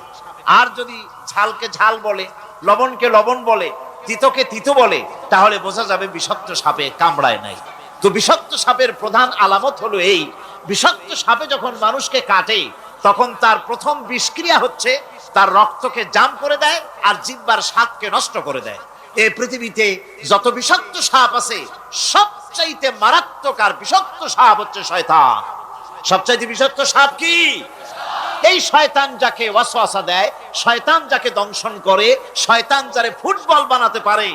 আর যদি ঝালকে ঝাল বলে, লবণকে লবণ বলে, তিতকে তিতো বলে, তাহলে বোঝা যাবে বিষাক্ত সাপে কামড়ায় নাই। তো বিষাক্ত সাপের প্রধান আলামত হলো এই, বিষাক্ত সাপে যখন মানুষকে কাটে তখন তার প্রথম বিষক্রিয়া হচ্ছে তার রক্তকে জাম করে দেয় আর জিহ্বার স্বাদকে নষ্ট করে দেয়। এই পৃথিবীতে যত বিষাক্ত সাপ আছে সবচাইতে মারাত্মক আর বিষাক্ত সাপ হচ্ছে শয়তান। সবচাইতে বিষাক্ত সাপ কি? এই শয়তান যাকে ওয়াসওয়াসা দেয়, শয়তান যাকে দংশন করে, শয়তান যারে ফুটবল বানাতে পারে,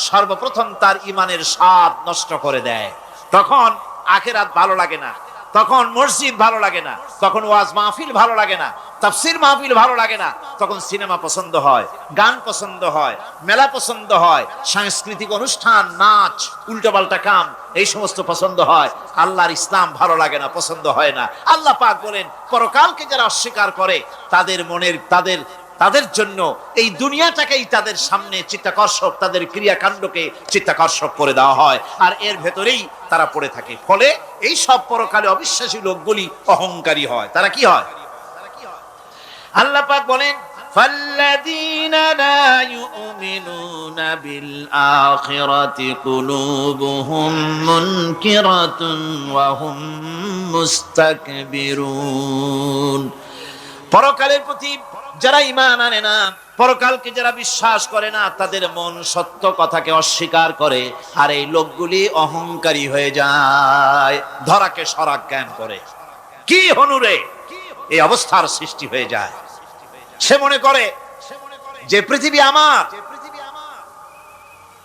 সর্বপ্রথম তার ঈমানের স্বাদ নষ্ট করে দেয়। তখন আখিরাত ভালো লাগে না, তখন মসজিদ ভালো লাগে না, তখন ওয়াজ মাহফিল ভালো লাগে না, তাফসীর মাহফিল ভালো লাগে না, তখন সিনেমা পছন্দ হয়, গান পছন্দ হয়, মেলা পছন্দ হয়, সাংস্কৃতিক অনুষ্ঠান, নাচ, উল্টোপাল্টা কাম, এই সমস্ত পছন্দ হয়। আল্লাহর ইসলাম ভালো লাগে না, পছন্দ হয় না। আল্লাহ পাক বলেন, পরকালকে যারা অস্বীকার করে তাদের মনের তাদের জন্য এই দুনিয়াটাকেই তাদের সামনে চিত্তাকর্ষক, তাদের ক্রিয়াকাণ্ডকে চিত্তাকর্ষক করে দেওয়া হয়, আর এর ভেতরেই তারা পড়ে থাকে। ফলে এই সব পরকালে অবিশ্বাসী লোকগুলি অহংকারী হয়। তারা কি হয়? আল্লাহ পাক বলেন, ফাল্লাযীনা লা ইউমিনুনা বিল আখিরাতি কুলুবুহুম মুনকিরাতুন ওয়া হুম মুস্তাকবিরুন। পরকালের প্রতি যারা ঈমান আনে না পরকালকে যারা বিশ্বাস করে না তাদের মন সত্য কথাকে অস্বীকার করে, আর এই লোকগুলি অহংকারী হয়ে যায়, ধরাকে সরাক জ্ঞান করে। কি হনুরে এই অবস্থার সৃষ্টি হয়ে যায়। সে মনে করে যে পৃথিবী আমার,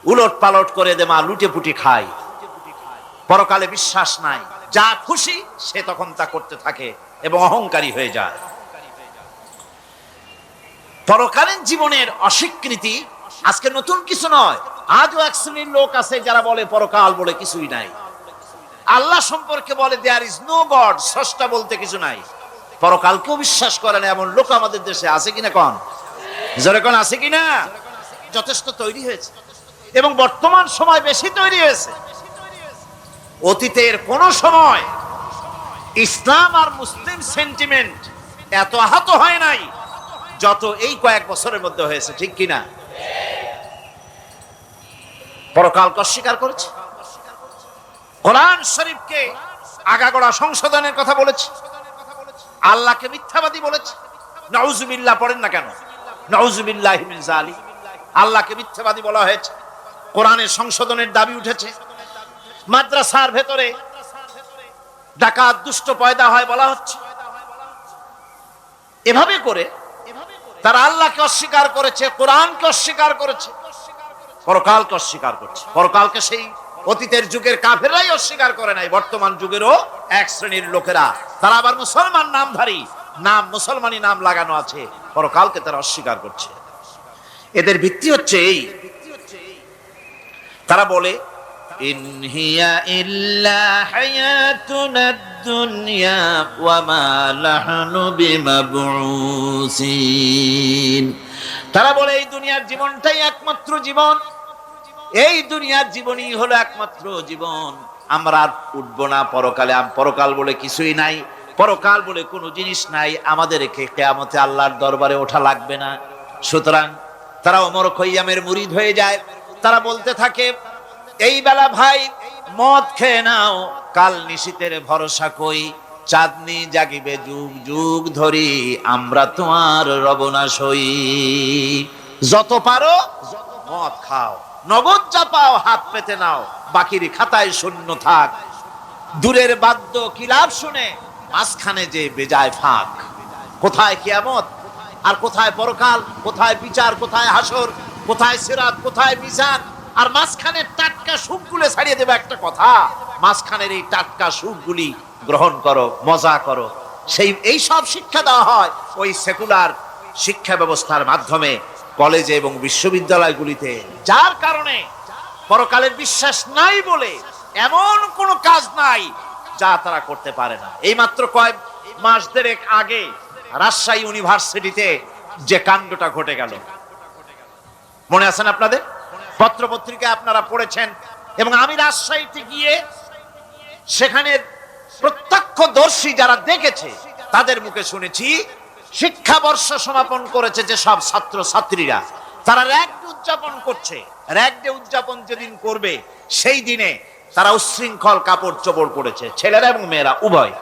উলট পালট করে দে মা, লুটে পুটি খায়, পরকালে বিশ্বাস নাই, যা খুশি সে তখন তা করতে থাকে এবং অহংকারী হয়ে যায়। পরকালীন জীবনের অস্বীকৃতি আজকে নতুন কিছু নয়। আজও এক শ্রেণীর লোক আছে যারা বলে পরকাল বলে কিছুই নাই, আল্লাহ সম্পর্কে বলে দেয়ার ইজ নো গড, স্রষ্টা বলতে কিছু নাই, পরকালকেও বিশ্বাস করে না এমন লোক আমাদের দেশে আছে কিনা কোন? জোরে কোন আছে কিনা? যথেষ্ট তৈরি হয়েছে এবং বর্তমান সময় বেশি তৈরি হয়েছে। অতীতের কোন সময় ইসলাম আর মুসলিম সেন্টিমেন্ট এত আহত হয় নাই যত এই কয়েক বছরের মধ্যে হয়েছে, ঠিক কিনা? পরকালকে অস্বীকার করেছে, কোরআন শরীফকে আগাগোড়া সংশোধনের কথা বলেছে, আল্লাহকে মিথ্যাবাদী বলেছে। নাউজুবিল্লাহ পড়েন না কেন? নাউজুবিল্লাহি মিন যালিক। আল্লাহকে মিথ্যাবাদী বলা হয়েছে, কোরআনের সংশোধনের দাবি উঠেছে, মাদ্রাসার ভেতরে ডাকাত দুষ্ট পয়দা হয় বলা হচ্ছে। এভাবে করে তারা আল্লাহকে অস্বীকার করেছে, কোরআনকে অস্বীকার করেছে, পরকালকে অস্বীকার করছে। পরকালকে সেই অতীতের যুগের কাফেররাই অস্বীকার করে নাই, বর্তমান যুগেরও এক শ্রেণীর লোকেরা, তারা আবার মুসলমান নামধারী, নাম মুসলমানি নাম লাগানো আছে, পরকালকে তারা অস্বীকার করছে। এদের ভিত্তি হচ্ছে এই, তারা বলে ইন হিয়া ইল্লা হায়াতুনাদ দুনিয়া ওয়া মা নাহনু বিমাবউসিন। তারা বলে এই দুনিয়ার জীবনটাই একমাত্র জীবন, এই দুনিয়ার জীবনই হলো একমাত্র জীবন, আমরা আর উঠবো না পরকালে, পরকাল বলে কিছুই নাই, পরকাল বলে কোনো জিনিস নাই, আমাদেরকে কিয়ামতে আল্লাহর দরবারে ওঠা লাগবে না। সুতরাং তারা ওমর খৈয়ামের মুরিদ হয়ে যায়। তারা বলতে থাকে এই বেলা ভাই মদ খেয়ে নাও, কাল নিশীতের ভরসা কই, চাঁদনি জাগিবে যুগ যুগ ধরি, আমরা তোমার রবনাশ হই। যত পারো মদ খাও, নগদ যা পাও হাত পেতে নাও, বাকির খাতায় শূন্য থাক। দূরের বাদ্য কি লাভ শুনে, মাঝখানে যে বেজায় ফাঁক। কোথায় কিয়ামত আর কোথায় পরকাল, কোথায় বিচার, কোথায় হাসর, কোথায় সিরাত, কোথায় মিজান, আর মাঝখানের টাটকা সুখগুলো ছাড়িয়ে দেবে একটা কথা, মাঝখানের এই টাটকা সুখগুলি গ্রহণ করো, মজা করো। এই সব শিক্ষা দেওয়া হয় ওই সেকুলার শিক্ষা ব্যবস্থার মাধ্যমে কলেজে এবং বিশ্ববিদ্যালয়গুলিতে, যার কারণে পরকালের বিশ্বাস নাই বলে এমন কোনো কাজ নাই যা তারা করতে পারে না। এই মাত্র কয়েক মাস দেড়েক আগে রাজশাহী ইউনিভার্সিটিতে যে কাণ্ডটা ঘটে গেল, মনে আছেন আপনাদের? পত্র পত্রিকায় আপনারা পড়েছেন, এবং আমি রাজশাহীতে গিয়ে সেখানে প্রত্যক্ষদর্শী যারা দেখেছে তাদের মুখে শুনেছি, শিক্ষাবর্ষ সমাপন করেছে যে সব ছাত্র ছাত্রীরা, তারা র‍্যাগ ডে উদযাপন করছে। র‍্যাগ ডে উদযাপন যেদিন করবে সেই দিনে তারা উচ্ছৃঙ্খল কাপড় চোপড় পরেছে, ছেলেরা এবং মেয়েরা উভয়,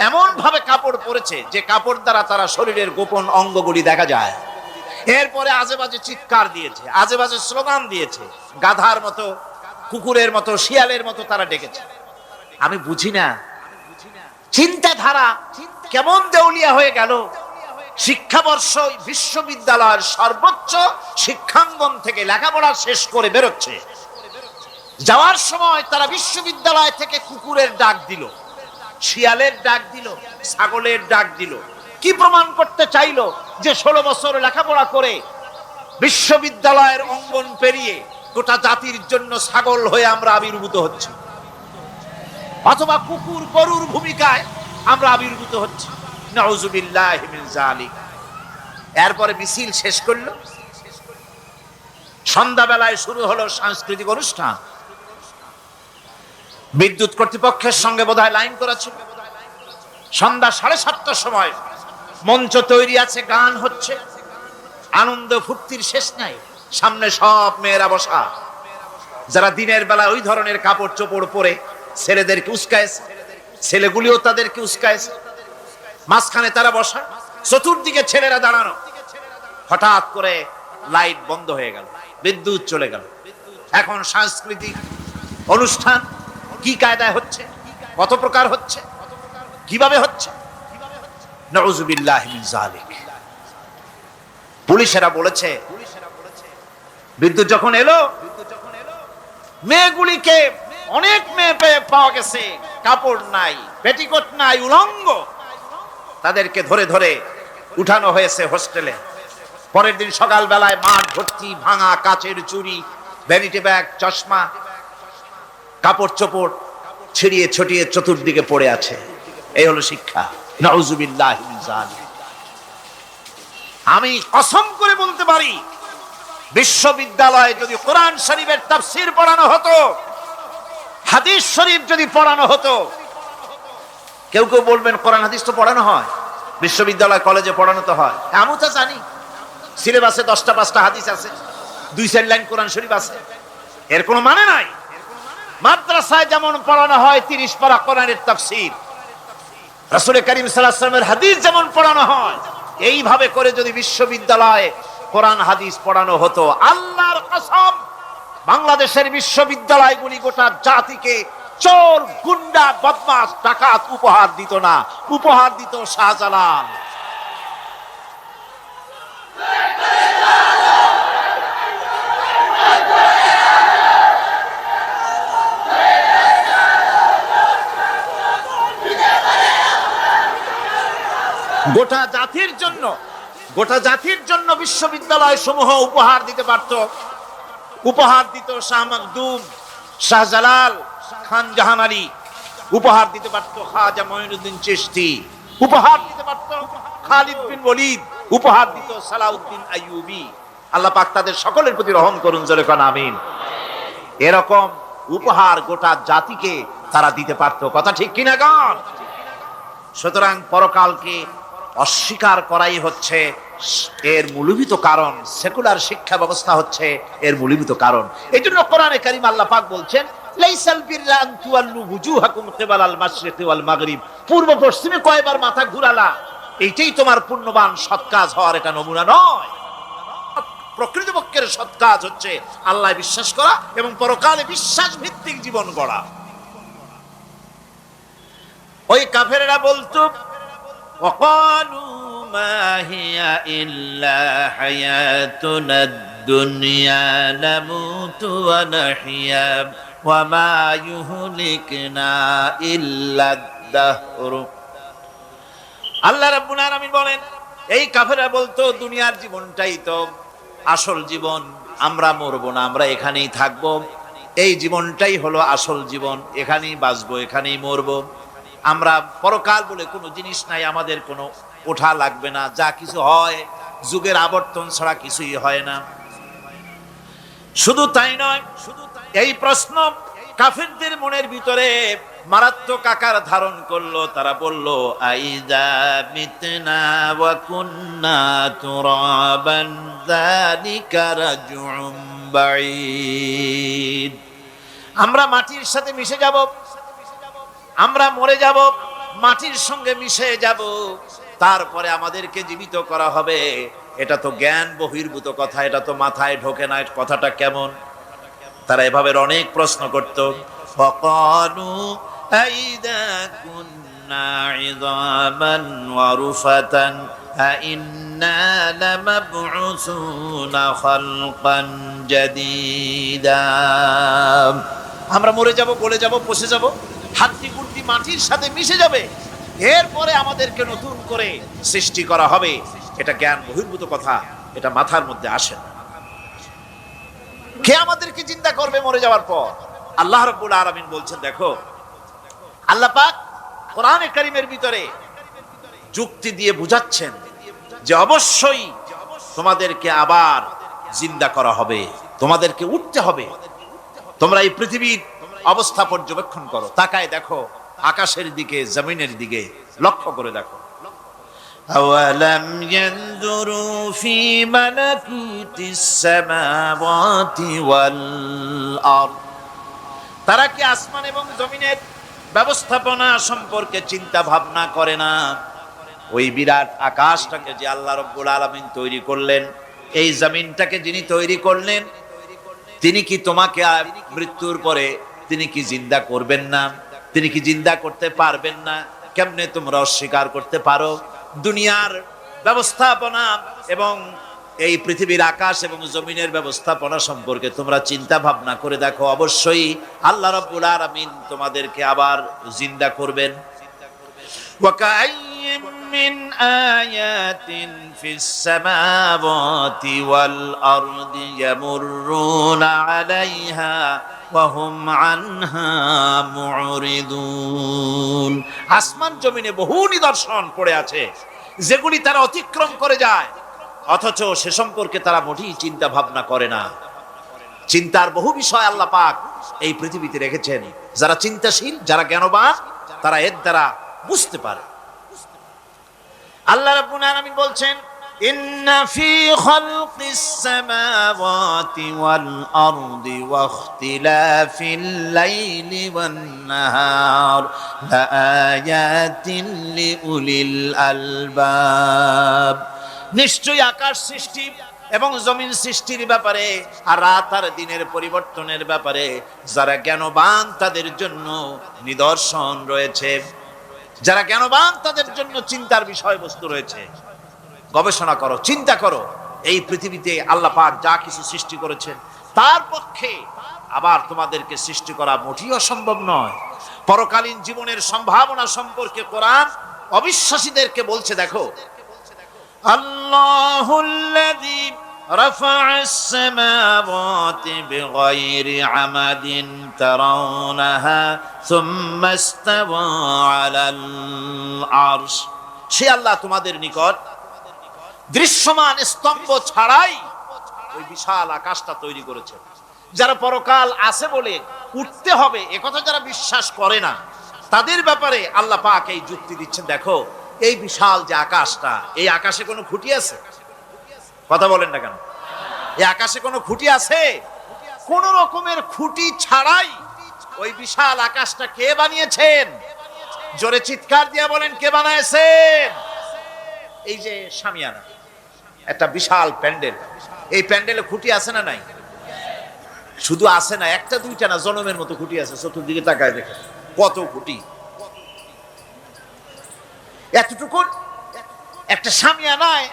এমন ভাবে কাপড় পরেছে যে কাপড় দ্বারা তারা শরীরের গোপন অঙ্গগুলি দেখা যায়। এরপরে আজেবাজে চিৎকার দিয়েছে, আজেবাজে স্লোগান দিয়েছে, গাধার মতো, কুকুরের মতো, শিয়ালের মতো তারা ডেকেছে। আমি বুঝি না চিন্তাধারা কেমন দেউলিয়া হয়ে গেল। শিক্ষাবর্ষ বিশ্ববিদ্যালয়ের সর্বোচ্চ শিক্ষাঙ্গন থেকে লেখাপড়া শেষ করে বেরোচ্ছে, যাওয়ার সময় তারা বিশ্ববিদ্যালয় থেকে কুকুরের ডাক দিল, শিয়ালের ডাক দিল, ছাগলের ডাক দিল। কি প্রমাণ করতে চাইলো? যে 16 বছর লেখাপড়া করে বিশ্ববিদ্যালয়ের অঙ্গন পেরিয়ে গোটা জাতির জন্য ছাগল হয়ে আমরা আবির্ভূত হচ্ছি, অথবা কুকুর গরুর ভূমিকায় আমরা আবির্ভূত হচ্ছি। নাউজুবিল্লাহি মিন যালিক। এরপরে মিছিল শেষ করলো, সন্ধ্যাবেলায় শুরু হলো সাংস্কৃতিক অনুষ্ঠান। বিদ্যুৎ কর্তৃপক্ষের সঙ্গে বোধহয় লাইন করেছে। সন্ধ্যা 7:30টার সময় মঞ্চ তৈরি আছে, গান হচ্ছে, আনন্দ ফুর্তির শেষ নাই। সামনে সব মেয়েরা বসা, যারা দিনের বেলা ওই ধরনের কাপড় চোপড় পরে ছেলেদেরকে উস্কায়েছে, ছেলেগুলিও তাদেরকে উস্কায়েছে। মাঝখানে তারা বসা, চতুর্দিকে ছেলেরা দাঁড়ানো। হঠাৎ করে লাইট বন্ধ হয়ে গেল, বিদ্যুৎ চলে গেল। এখন সাংস্কৃতিক অনুষ্ঠান কি কায়দায় হচ্ছে, কত প্রকার হচ্ছে, কিভাবে হচ্ছে, নাউযুবিল্লাহি মিন যালিক। পুলিশেরা বলেছে বিদ্যুৎ যখন এলো, মেয়েগুলিকে অনেক মেয়ে পাওয়া গেছে, কাপড় নাই, পেটিকোট নাই, উলঙ্গ, তাদেরকে ধরে ধরে উঠানো হয়েছে হোস্টেলে। পরের দিন সকাল বেলায় মাঠ ভর্তি ভাঙা কাচের চুড়ি, ভ্যানিটি ব্যাগ, চশমা, কাপড় চোপড় ছিড়িয়ে ছটিয়ে চতুর্দিকে পড়ে আছে। এই হলো শিক্ষা। নাউযুবিল্লাহি মিন যালিক। আমি কসম করে বলতে পারি, বিশ্ববিদ্যালয়ে যদি কোরআন শরীফের তাফসীর পড়ানো হতো, হাদিস শরীফ যদি পড়ানো হতো, কেউ কেউ বলবেন কোরআন হাদিস তো পড়ানো হয়, বিশ্ববিদ্যালয় কলেজে পড়ানো তো হয়। আমি তো জানি সিলেবাসে 10টা 5টা হাদিস আছে, 2-4 লাইন কোরআন শরীফ আছে, এর কোনো মানে নাই। মাদ্রাসায় যেমন পড়ানো হয় 30 পারা কোরআনের তাফসীর, রাসূল করিম সাল্লাল্লাহু আলাইহি ওয়াসাল্লামের হাদিস যেমন পড়ানো হয়, এইভাবে করে যদি বিশ্ববিদ্যালয়ে কোরআন হাদিস পড়ানো হতো, আল্লাহর কসম বাংলাদেশের বিশ্ববিদ্যালয়গুলি গোটা জাতিকে চোর, গুন্ডা, বদমাশ, ডাকাত উপহার দিত না, উপহার দিত শাহজালাল। গোটা জাতির জন্য বিশ্ববিদ্যালয় সমূহ উপহার দিতে পারত। উপহার দিত শাহ মখদুম, শাহজালাল, খান জাহান আলী, উপহার দিতে পারত খাজা মঈনুদ্দিন চিশতি, উপহার দিতে পারত খালিদ বিন ওলীদ, উপহার দিত সালাউদ্দিন আইয়ুবী। আল্লাহ পাক তাদের সকলের প্রতি রহম করুন, জোরে কোন আমিন। এরকম উপহার গোটা জাতিকে তারা দিতে পারত, কথা ঠিক কিনা গান? সুতরাং পরকালকে অস্বীকার করাই হচ্ছে এর মূলভূত কারণ। সেকুলার শিক্ষা ব্যবস্থা হচ্ছে এর মূলভূত কারণ। এই জন্য কোরআনে কারীম আল্লাহ পাক বলছেন, লাইসাল বিররা আন তুওয়াল্লু বুজুহাকুম কিবালাল মাশরিকি ওয়াল মাগরিব, পূর্ব পশ্চিমে কয়বার মাথা ঘুরালা, এইটাই তোমার পুণ্যবান সৎ কাজ হওয়ার এটা নমুনা নয়। প্রকৃতপক্ষের সৎ কাজ হচ্ছে আল্লাহ বিশ্বাস করা এবং পরকালে বিশ্বাস ভিত্তিক জীবন গড়া। ওই কাফেররা বলতো, وقالوا ما هي إلا حياتنا الدنيا نموت ونحيا وما يهلكنا إلا الدهر। আল্লাহ রাব্বুল আলামিন বলেন, এই কাফেররা বলতো দুনিয়ার জীবনটাই তো আসল জীবন, আমরা মরবো না, আমরা এখানেই থাকবো, এই জীবনটাই হলো আসল জীবন, এখানেই বাঁচবো, এখানেই মরবো, আমরা পরকাল বলে কোনো জিনিস নাই, আমাদের কোনো ওঠা লাগবে না, যা কিছু হয় যুগের আবর্তন ছাড়া কিছুই হয় না। শুধু তাই নয়, এই প্রশ্ন কাফেরদের মনের ভিতরে মারাত্মক আকার ধারণ করলো। তারা বলল, আইযা মিতনা ওয়া কুন্না তুরাবান যালিকা রাজউম বাঈদ। আমরা মাটির সাথে মিশে যাব, আমরা মরে যাব, মাটির সঙ্গে মিশে যাব, তারপরে আমাদেরকে জীবিত করা হবে, এটা তো জ্ঞান বহির্ভূত কথা, এটা তো মাথায় ঢোকে না, কথাটা কেমন? তারা এভাবে অনেক প্রশ্ন করত। ফাকালু আইদা কুন্না ইযামান ওয়া রুফাতান আইন্না লামাবউসুনা খালকান জাদীদা। আমরা মরে যাব, গলে যাব, পচে যাব, হাড্ডি গুড্ডি মাটির সাথে মিশে যাবে, এরপরে আমাদেরকে নতুন করে সৃষ্টি করা হবে, এটা জ্ঞান বহির্ভূত কথা, এটা মাথার মধ্যে আসে না। কে আমাদেরকে চিন্তা করবে মরে যাওয়ার পর? আল্লাহ রাব্বুল আলামিন বলছেন, দেখো আল্লাহ পাক কোরআনে কারীমের ভিতরে যুক্তি দিয়ে বুঝাচ্ছেন যে অবশ্যই তোমাদেরকে আবার জিন্দা করা হবে, তোমাদেরকে উঠতে হবে। তোমরা এই পৃথিবীর অবস্থা পর্যবেক্ষণ করো, তাকায় দেখো আকাশের দিকে, জমিনের দিকে লক্ষ্য করে দেখো। আওয়ালাম ইয়ানজুরু ফি মালাকুতিস সামাওয়াতি ওয়াল আরদ। তারা কি আসমান এবং জমিনের ব্যবস্থাপনা সম্পর্কে চিন্তা ভাবনা করে না? ওই বিরাট আকাশটাকে যে আল্লাহ রাব্বুল আলামিন তৈরি করলেন, এই জমিনটাকে যিনি তৈরি করলেন তিনি কি তোমাকে মৃত্যুর পরে তিনি কি জিন্দা করবেন না? তিনি কি জিন্দা করতে পারবেন না? কেমনে তোমরা অস্বীকার করতে পারো? দুনিয়ার ব্যবস্থাপনা এবং এই পৃথিবীর আকাশ এবং জমিনের ব্যবস্থাপনা সম্পর্কে তোমরা চিন্তা ভাবনা করে দেখো, অবশ্যই আল্লাহ রাব্বুল আলামিন তোমাদেরকে আবার জিন্দা করবেন। وكأين من آيات في السماوات والأرض يمرون عليها وهم عنها معرضون। আসমান জমিনে বহু নিদর্শন পড়ে আছে যেগুলি তারা অতিক্রম করে যায়, অথচ সে সম্পর্কে তারা মোটেই চিন্তা ভাবনা করে না। চিন্তার বহু বিষয় আল্লাহ পাক এই পৃথিবীতে রেখেছেন। যারা চিন্তাশীল, যারা জ্ঞানবান, তারা এর দ্বারা বুঝতে পারে। আল্লাহ রাব্বুল আলামিন বলছেন, ইন্না ফি খালকিস সামাওয়াতি ওয়াল আরদি ওয়া ইখতিলাফিল লাইলি ওয়ান নাহার লাআয়াতিন লিউলিল আলবাব। নিশ্চয়ই আকাশ সৃষ্টি এবং জমিন সৃষ্টির ব্যাপারে আর রাত আর দিনের পরিবর্তনের ব্যাপারে যারা জ্ঞানবান তাদের জন্য নিদর্শন রয়েছে। যারা জ্ঞানবান তাদের জন্য চিন্তার বিষয়বস্তু রয়েছে। গবেষণা করো, চিন্তা করো, এই পৃথিবীতে আল্লাহ পাক যা কিছু সৃষ্টি করেছেন তার পক্ষে আবার তোমাদেরকে সৃষ্টি করা মোটেই অসম্ভব নয়। পরকালীন জীবনের সম্ভাবনা সম্পর্কে কোরআন অবিশ্বাসীদেরকে বলছে, দেখো, আল্লাহুল্লাযী রাফা'আস সামাওয়াতি বিগাইরি আমাদিন তারাউনাহা সুম্মা ইসতাওয়া আলাল আরশ। সে আল্লাহ তোমাদের নিকট দৃশ্যমান স্তম্ভ ছাড়াই ওই বিশাল আকাশটা তৈরি করেছেন। যারা পরকাল আছে বলে উঠতে হবে একথা যারা বিশ্বাস করে না, তাদের ব্যাপারে আল্লাহ পাক এই যুক্তি দিচ্ছেন, দেখো, এই বিশাল যে আকাশটা, এই আকাশে কোনো খুঁটি আছে? কথা বলেন না কেন? এই আকাশে কোনো খুঁটি আছে? কোন রকমের খুঁটি ছাড়াই ওই বিশাল আকাশটা কে বানিয়েছেন? জোরে চিৎকার দিয়ে বলেন, কে বানাইছেন? এই যে শামিয়ানা, একটা বিশাল প্যান্ডেল, এই প্যান্ডেলে খুঁটি আছে না নাই? শুধু আছে না, একটা দুইটা না, জনমের মতো খুঁটি আছে। চতুর্দিকে তাকায় দেখে কত খুঁটি। এতটুকু একটা শামিয়ানায়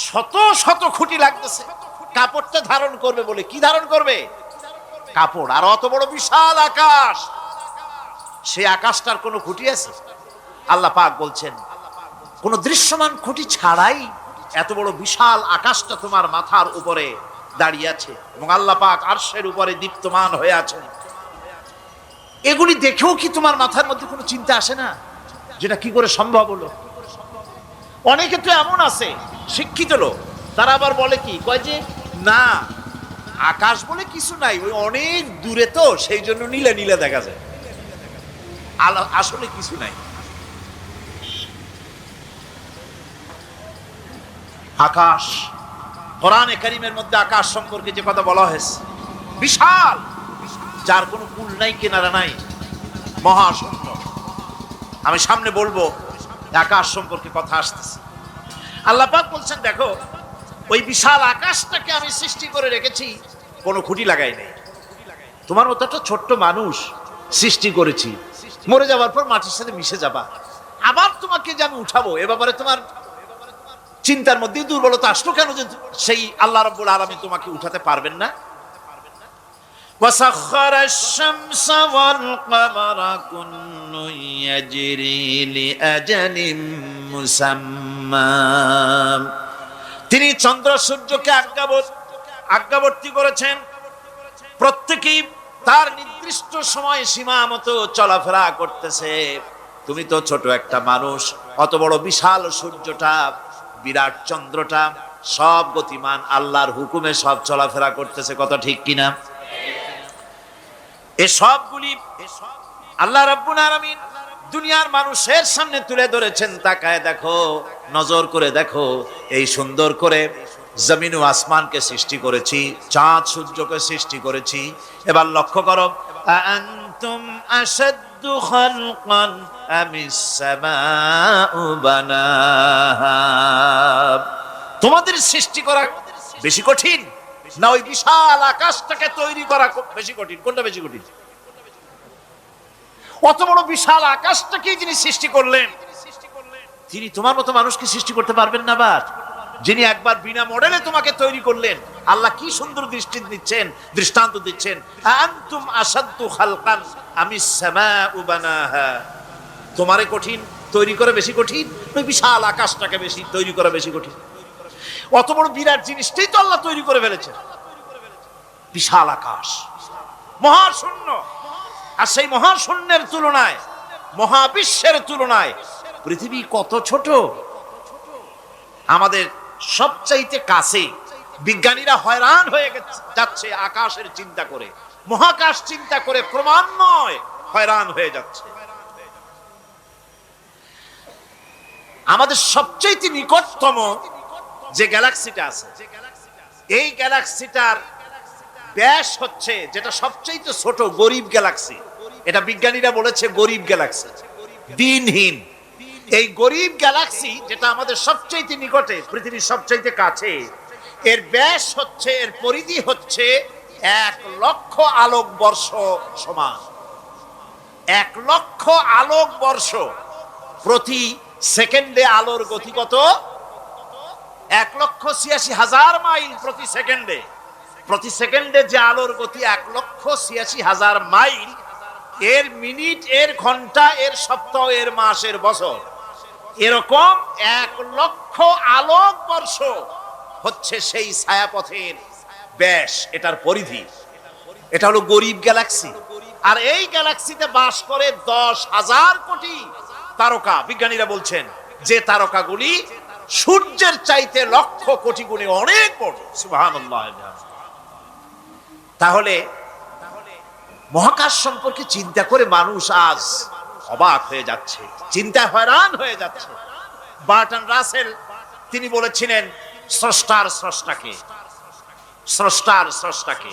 শত শত খুঁটি লাগতেছে। কাপড়টা ধারণ করবে বলে, কি ধারণ করবে? কাপড়। আর অত বড় বিশাল আকাশ, সেই আকাশটার কোনো খুঁটি আছে? আল্লাহ পাক বলছেন, কোন দৃশ্যমান খুঁটি ছাড়াই এত বড় বিশাল আকাশটা তোমার মাথার উপরে দাঁড়িয়ে আছে এবং আল্লাহ পাক আরশের উপরে দীপ্তমান হয়ে আছেন। এগুলি দেখেও কি তোমার মাথার মধ্যে কোনো চিন্তা আসে না যেটা কি করে সম্ভব হলো? অনেকে তো এমন আছে শিক্ষিত লোক, তারা আবার বলে কি, কয় যে না, আকাশ বলে কিছু নাই, ওই অনেক দূরে তো সেই জন্য নীলে নীলে দেখা যায়, আসলে কিছু নাই। আকাশ, কোরআনে কারীমের মধ্যে আকাশ সম্পর্কে যে কথা বলা হয়েছে, বিশাল, যার কোনো কূল নাই, কিনারা নাই, মহাশূন্য। আমি সামনে বলবো আকাশ সম্পর্কে কথা আসতেছে। আল্লাহ পাক বলছেন, দেখো, ওই বিশাল আকাশটাকে আমি সৃষ্টি করে রেখেছি, কোনো খুঁটি লাগাই নাই। তোমার মতো একটা ছোট্ট মানুষ সৃষ্টি করেছি, মরে যাওয়ার পর মাটির সাথে মিশে যাবা, আবার তোমাকে যে আমি উঠাবো, এ ব্যাপারে তোমার চিন্তার মধ্যে দুর্বলতা আসলো কেন যে সেই আল্লাহ রাব্বুল আলামিন তোমাকে উঠাতে পারবেন না? وسخر الشمس والقمر كل يجري لأجل مسمى। তিনি চন্দ্র সূর্যকে আজ্ঞাবর্তী করেছেন, প্রত্যেকেই তার নির্দিষ্ট সময় সীমা মতো চলাফেরা করতেছে। তুমি তো ছোট একটা মানুষ, অত বড় বিশাল সূর্যটা, বিরাট চন্দ্রটা, সব গতিমান, আল্লাহর হুকুমে সব চলাফেরা করতেছে, কথা ঠিক কিনা? এই সবগুলি আল্লাহ রাব্বুল আলামিন দুনিয়ার মানুষের সামনে তুলে ধরেছেন। তাকায় দেখো, নজর করে দেখো, এই সুন্দর করে জমিন ও আসমানকে সৃষ্টি করেছি, চাঁদ সূর্যকে সৃষ্টি করেছি। এবার লক্ষ্য করো, আনতুম আশাদ্দু খালকান আমিস সামাউ বানাহা। তোমাদের সৃষ্টি করা বেশি কঠিন, না ওই বিশাল আকাশটাকে তৈরি করা বেশি কঠিন? কোনটা বেশি কঠিন? অত বড় বিশাল আকাশটাকেই যিনি সৃষ্টি করলেন, তিনি তোমার মতো মানুষকে সৃষ্টি করতে পারবেন না? যিনি একবার বিনা মডেলে তোমাকে তৈরি করলেন, আল্লাহ কি সুন্দর দৃষ্টান্ত দিচ্ছেন, আনতুম আসাদ্দু খালকান আমিস সামাউ বানাহা। তোমারে কঠিন তৈরি করা বেশি কঠিন, ওই বিশাল আকাশটাকে বেশি তৈরি করা বেশি কঠিন? অত বড় বিরাট জিনিসটাই তো আল্লাহ তৈরি করে ফেলেছেন, বিশাল আকাশ, মহাশূন্য। আর সেই মহাশূন্যের তুলনায়, মহাবিশ্বের তুলনায় পৃথিবী কত ছোট। আমাদের সবচাইতে কাছে। বিজ্ঞানীরা হয়রান হয়ে যাচ্ছে আকাশের চিন্তা করে, মহাকাশ চিন্তা করে ক্রমান্বয়ে হয়রান হয়ে যাচ্ছে। আমাদের সবচাইতে নিকটতম যে গ্যালাক্সিটা আছে, এই গ্যালাক্সিটার ব্যাস হচ্ছে, যেটা সবচাইতে ছোট, গরিব গ্যালাক্সি। এটা বিজ্ঞানীরা বলেছে গরিব গ্যালাক্সি, দিনহীন। এই গরিব গ্যালাক্সি যেটা আমাদের সবচাইতে নিকটে, পৃথিবীর সবচাইতে কাছে, এর ব্যাস হচ্ছে, এর পরিধি হচ্ছে 1,00,000 আলোক বর্ষ সমান। 1,00,000 আলোক বর্ষ। প্রতি সেকেন্ডে আলোর গতি কত? 1,86,000 মাইল প্রতি সেকেন্ডে। প্রতি সেকেন্ডে যে আলোর গতি 1,86,000 মাইল, এর মিনিট, এর ঘন্টা, এর সপ্তাহ, এর মাস, এর বছর, এরকম 1,00,000 আলোক বর্ষ হচ্ছে সেই ছায়াপথের ব্যাস, এটার পরিধি। এটা হলো গরিব গ্যালাক্সি। আর এই গ্যালাক্সিতে বাস করে 10,000 কোটি তারকা। বিজ্ঞানীরা বলছেন যে তারকাগুলি সূর্যের চাইতে লক্ষ কোটি গুণে অনেক বড়। সুবহানাল্লাহ। তাহলে মহাকাশ সম্পর্কে চিন্তা করে মানুষ আজ অবাক হয়ে যাচ্ছে, চিন্তায় হয়রান হয়ে যাচ্ছে। বার্ট্রান্ড রাসেল তিনি বলেছিলেন স্রষ্টার স্রষ্টাকে, স্রষ্টার স্রষ্টাকে।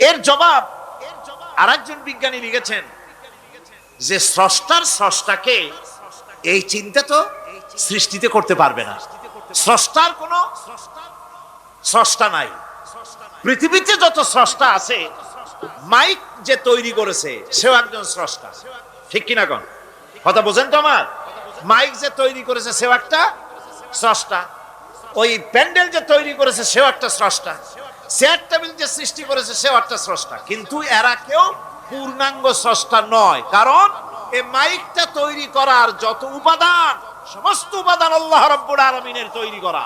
এর জবাব আরেকজন বিজ্ঞানী লিখেছেন যে স্রষ্টার স্রষ্টাকে এই চিন্তা তো সৃষ্টিতে করতে পারবে না। স্রষ্টার কোনো স্রষ্টা নাই। পৃথিবীতে যত স্রষ্টা আছে, মাইক যে তৈরি করেছে সেও একজন স্রষ্টা, ঠিক কিনা কোন কথা বোঝেন তো আমার? মাইক যে তৈরি করেছে সেও একটা স্রষ্টা, ওই প্যান্ডেল যে তৈরি করেছে সেও একটা স্রষ্টা, চেয়ার টেবিল যে সৃষ্টি করেছে সেও একটা স্রষ্টা। কিন্তু এরা কেউ পূর্ণাঙ্গ স্রষ্টা নয়, কারণ এই মাইকটা তৈরি করার যত উপাদান, সমস্ত উপাদান আল্লাহ রাব্বুল আলামিনের তৈরি করা।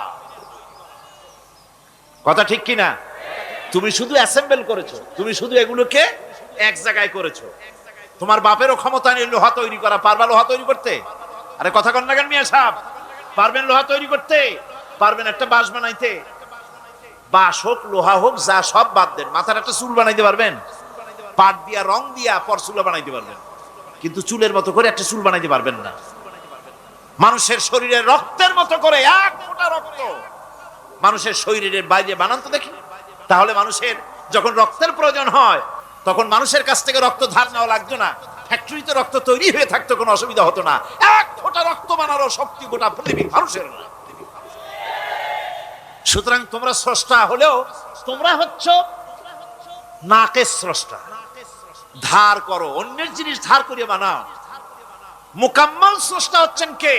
কথা ঠিক কিনা? তুমি শুধু অ্যাসেম্বল করেছো, তুমি শুধু এগুলোকে এক জায়গায় করেছো। তোমার বাপেরও ক্ষমতা নেই লোহা তৈরি করা। পারবা লোহা তৈরি করতে? আরে কথা কন না কেন মিয়া সাহেব? পারবেন লোহা তৈরি করতে? পারবেন একটা বাঁশ বানাইতে? বাঁশ হোক, লোহা হোক, যা সব বাদ দেন, মাথার একটা চুল বানাইতে পারবেন? পাট দিয়া, রং দিয়া পরচুলা বানাইতে পারবেন, কিন্তু চুলের মতো করে একটা চুল বানাইতে পারবেন না। মানুষের শরীরের রক্তের মতো করে এক ফোঁটা রক্ত মানুষের শরীরের বাইরে বানান তো দেখি। তাহলে মানুষের যখন রক্তের প্রয়োজন হয়, তখন মানুষের কাছ থেকে রক্ত ধার নেওয়া লাগতো না, ফ্যাক্টরিতে রক্ত তৈরি হয়ে থাকতো, কোনো অসুবিধা হতো না। এক ফোঁটা রক্ত বানানোর শক্তি গোটা পৃথিবীর মানুষের না। সুতরাং তোমরা স্রষ্টা হলেও তোমরা হচ্ছ নাকের স্রষ্টা। ধার করো, অন্যের জিনিস ধার করিয়ে বানাও। মুকাম্মাল স্রষ্টা হচ্ছেন কে?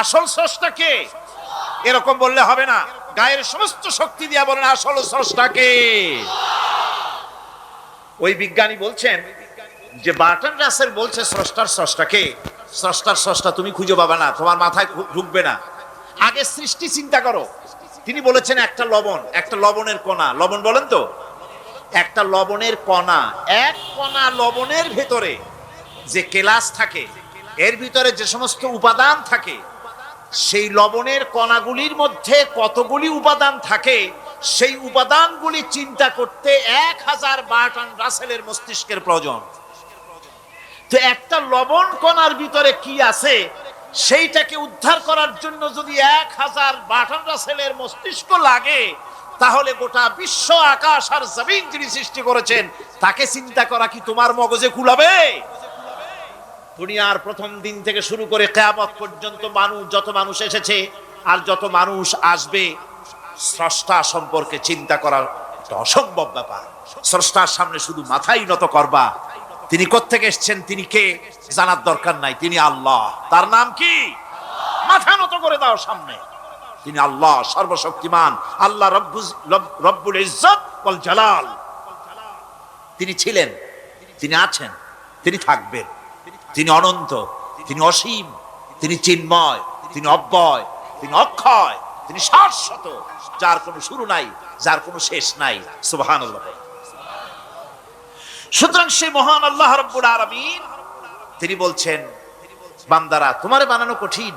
আসল স্রষ্টা কে? এরকম বললে হবে না, গায়ের সমস্ত শক্তি দিয়া বলেন আসল স্রষ্টা কে? ওই বিজ্ঞানী বলছেন যে বার্ট্রান্ড রাসেল বলছে স্রষ্টার স্রষ্টা কে? স্রষ্টার স্রষ্টা তুমি খুঁজে পাবে না, তোমার মাথায় ঢুকবে না। আগে সৃষ্টি চিন্তা করো। তিনি বলেছেন একটা লবণ, একটা লবণের কণা, লবণ বলেন তো, একটা লবণের কণা, এক কণা লবণের ভেতরে যে কেলাস থাকে, এর ভিতরে যে সমস্ত উপাদান থাকে, সেই লবণের কণাগুলির মধ্যে কতগুলি উপাদান থাকে, সেই উপাদানগুলি চিন্তা করতে 1000 বার্ট্রান্ড রাসেলের মস্তিষ্কের প্রয়োজন। তো একটা লবণ কণার ভিতরে কি আছে সেইটাকে উদ্ধার করার জন্য যদি 1000 বার্ট্রান্ড রাসেলের মস্তিষ্ক লাগে, তাহলে গোটা বিশ্ব, আকাশ আর জমিন যিনি সৃষ্টি করেছেন তাকে চিন্তা করা কি তোমার মগজে কুলাবে? দুনিয়ার প্রথম দিন থেকে শুরু করে কিয়ামত পর্যন্ত মানুষ, যত মানুষ এসেছে, আর যত মানুষ আসবে স্রষ্টা সম্পর্কে চিন্তা করার একটা অসম্ভব ব্যাপার। স্রষ্টার সামনে শুধু মাথাই নত করবা, তিনি কোত্থেকে এসেছেন, তিনি কে জানার দরকার নাই, তিনি আল্লাহ। তার নাম কি? মাথা নত করে দাও সামনে, তিনি আল্লাহ সর্বশক্তিমান, আল্লাহ রব্বুল ইজ্জত ওয়াল জালাল। তিনি ছিলেন, তিনি আছেন, তিনি থাকবেন, তিনি অনন্ত, তিনি অসীম, তিনি চিন্ময়, তিনি অব্যয়, তিনি অক্ষয়, তিনি শাশ্বত, যার কোনো শুরু নাই, যার কোনো শেষ নাই। সুবহানাল্লাহ। সুতরাং সেই মহান আল্লাহ রাব্বুল আলামিন তিনি বলছেন, বান্দারা তোমারে বানানো কঠিন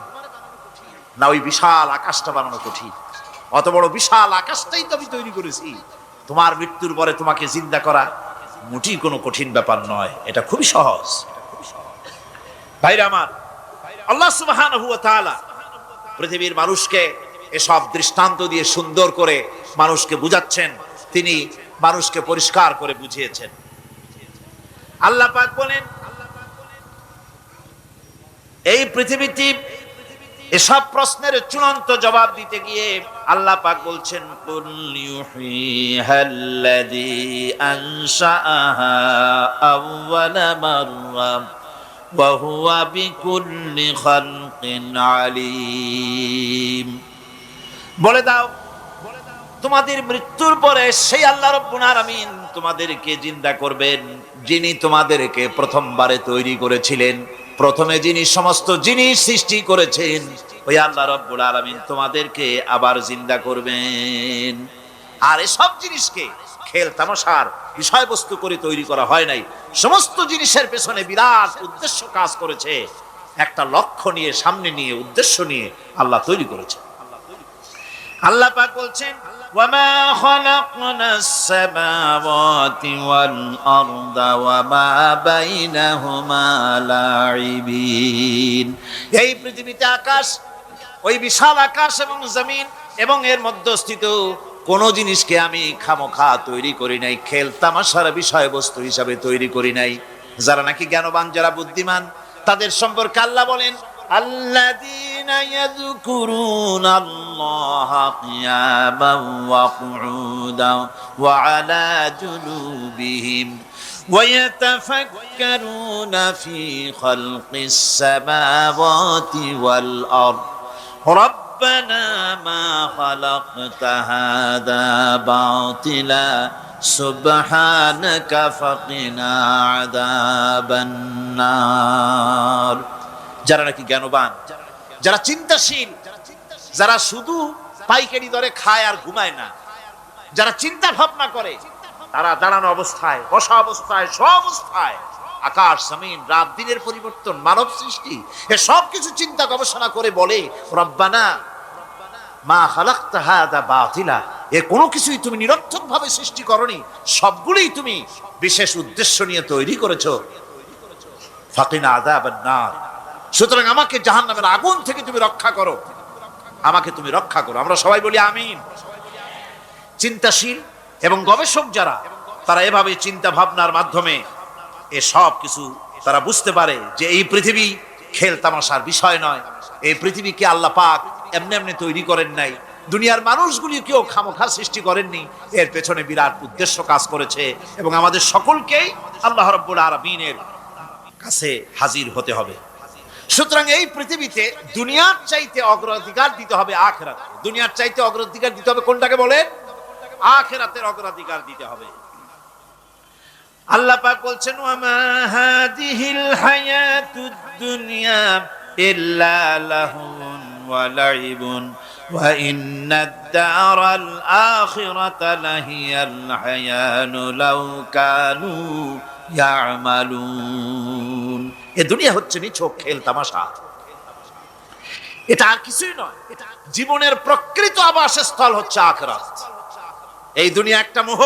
না ওই বিশাল আকাশটা বানানো কঠিন? অত বড় বিশাল আকাশটাই তো আমি তৈরি করেছি। তোমার মৃত্যুর পরে তোমাকে জিন্দা করা মোটেই কোনো কঠিন ব্যাপার নয়, এটা খুবই সহজ। ভাইরা আমার, আল্লাহ সুবহানাহু ওয়া তাআলা পৃথিবীর মানুষকে এসব দৃষ্টান্ত দিয়ে সুন্দর করে মানুষকে বুঝাচ্ছেন, তিনি মানুষকে পরিষ্কার করে বুঝিয়েছেন। আল্লাহ পাক বলেন, এই পৃথিবীতে এসব প্রশ্নের চূড়ান্ত জবাব দিতে গিয়ে আল্লাহ পাক বলছেন, কুল ইউহিহাল্লাযী আনশাআহা আউওয়ালা মাররা ওয়া হুয়া বিকুল্লি খালকিন আলীম। বলে দাও, তোমাদের মৃত্যুর পরে সেই আল্লাহ রাব্বুল আলামিন তোমাদেরকে জিন্দা করবেন, যিনি তোমাদেরকে প্রথমবারে তৈরি করেছিলেন। প্রথমে যিনি সমস্ত জিনিস সৃষ্টি করেছেন, ওই আল্লাহ রাব্বুল আলামিন তোমাদেরকে আবার জিন্দা করবেন। আর এসব জিনিসকে খেল তামাশার বিষয়বস্তু করে তৈরি করা হয় নাই। সমস্ত জিনিসের পেছনে বিরাট উদ্দেশ্য কাজ করেছে, একটা লক্ষ্য নিয়ে, সামনে নিয়ে, উদ্দেশ্য নিয়ে আল্লাহ তৈরি করেছে। আল্লাহ পাক বলছেন, ওয়ামা খালাকনাস সামাওয়াতি ওয়াল আরদা ওয়ামা বাইনাহুমা লাইবিন। এই পৃথিবীতে আকাশ, ওই বিশাল আকাশ এবং জমিন এবং এর মধ্যস্থিত কোন জিনিসকে আমি খামোখা তৈরি করি নাই, খেল তামাশার বিষয়বস্তু হিসাবে তৈরি করি নাই। যারা নাকি জ্ঞানবান, যারা বুদ্ধিমান, তাদের সম্পর্কে আল্লাহ বলেন, الذين يذكرون الله قياما وقعودا وعلى جنوبهم ويتفكرون في خلق السماوات والأرض ربنا ما خلقت هذا باطلا سبحانك فقنا عذاب النار। যারা নাকি জ্ঞানবান, যারা চিন্তাশীল, যারা শুধু পাইকারি দরে খায় আর ঘুমায় না, যারা চিন্তা ভাবনা করে, তারা দাঁড়ানো অবস্থায়, বসা অবস্থায়, সব অবস্থায়, আকাশ জমিন, রাত দিনের পরিবর্তন, মানব সৃষ্টি, এ সব কিছু চিন্তা গবেষণা করে বলে, রব্বানা মা খালাকতা হাযা বাতিলা, এ কোনো কিছুই তুমি নিরর্থক ভাবে সৃষ্টি করনি, সবগুলোই তুমি বিশেষ উদ্দেশ্য নিয়ে তৈরি করেছো। ফাকিনা আযাবান নার, সুতরাং আমাকে জাহান্নামের আগুন থেকে তুমি রক্ষা করো, আমাকে তুমি রক্ষা করো। আমরা সবাই বলি আমিন। চিন্তাশীল এবং গবেষক যারা, তারা এভাবে চিন্তা ভাবনার মাধ্যমে এ সব কিছু তারা বুঝতে পারে যে এই পৃথিবী খেল তামাশার বিষয় নয়। এই পৃথিবীকে আল্লাহ পাক এমনি এমনি তৈরি করেন নাই, দুনিয়ার মানুষগুলিকেও খামোখা সৃষ্টি করেননি, এর পেছনে বিরাট উদ্দেশ্য কাজ করেছে এবং আমাদের সকলকেই আল্লাহ রাব্বুল আলামিনের কাছে হাজির হতে হবে। সুতরাং এই পৃথিবীতে দুনিয়ার চাইতে অগ্রাধিকার দিতে হবে আখিরাত। দুনিয়ার চাইতে অগ্রাধিকার দিতে হবে কোনটাকে বলেন? আখিরাতের অগ্রাধিকার দিতে হবে। আল্লাহ পাক বলছেন, ওয়ামা হাদিহিল হায়াতুদ দুনিয়া ইল্লা লাহুন ওয়া লাইবুন ওয়া ইন্নাদ দারাল আখিরাতা লাহিয়াল হায়ানু লাউ কানু ইয়ামালুন। এ দুনিয়া হচ্ছে নিছক খেল তামাশা, এটা আর কিছুই নয়। জীবনের প্রকৃত আবাসস্থল হচ্ছে আখিরাত। এই দুনিয়া একটা মোহ,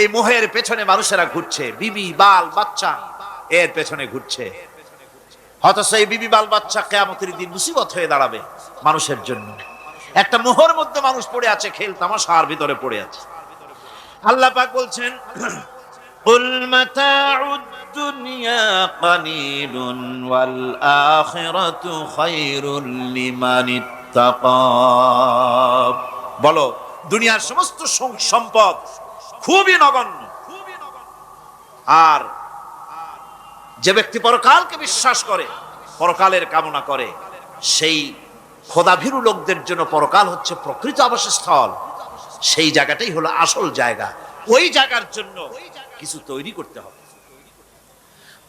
এই মোহের পেছনে মানুষেরা ঘুরছে, বিবি বাল বাচ্চা এর পেছনে ঘুরছে। অথচ এই বিবি বাল বাচ্চা কিয়ামতের দিন মুসিবত হয়ে দাঁড়াবে মানুষের জন্য। একটা মোহর মধ্যে মানুষ পড়ে আছে, খেল তামাশার ভিতরে পড়ে আছে। আল্লাহ পাক বলছেন, কুল মাতাউদ দুনিয়া কালিলুন ওয়াল আখিরাতু খায়রুল লিমান মুত্তাকা। বলো, দুনিয়ার সমস্ত সম্পদ খুবই নগণ্য, আর যে ব্যক্তি পরকালকে বিশ্বাস করে, পরকালের কামনা করে, সেই খোদাভীরু লোকদের জন্য পরকাল হচ্ছে প্রকৃত আবাসস্থল। সেই জায়গাটাই হলো আসল জায়গা। ওই জায়গার জন্য কিছু তৈরি করতে হবে।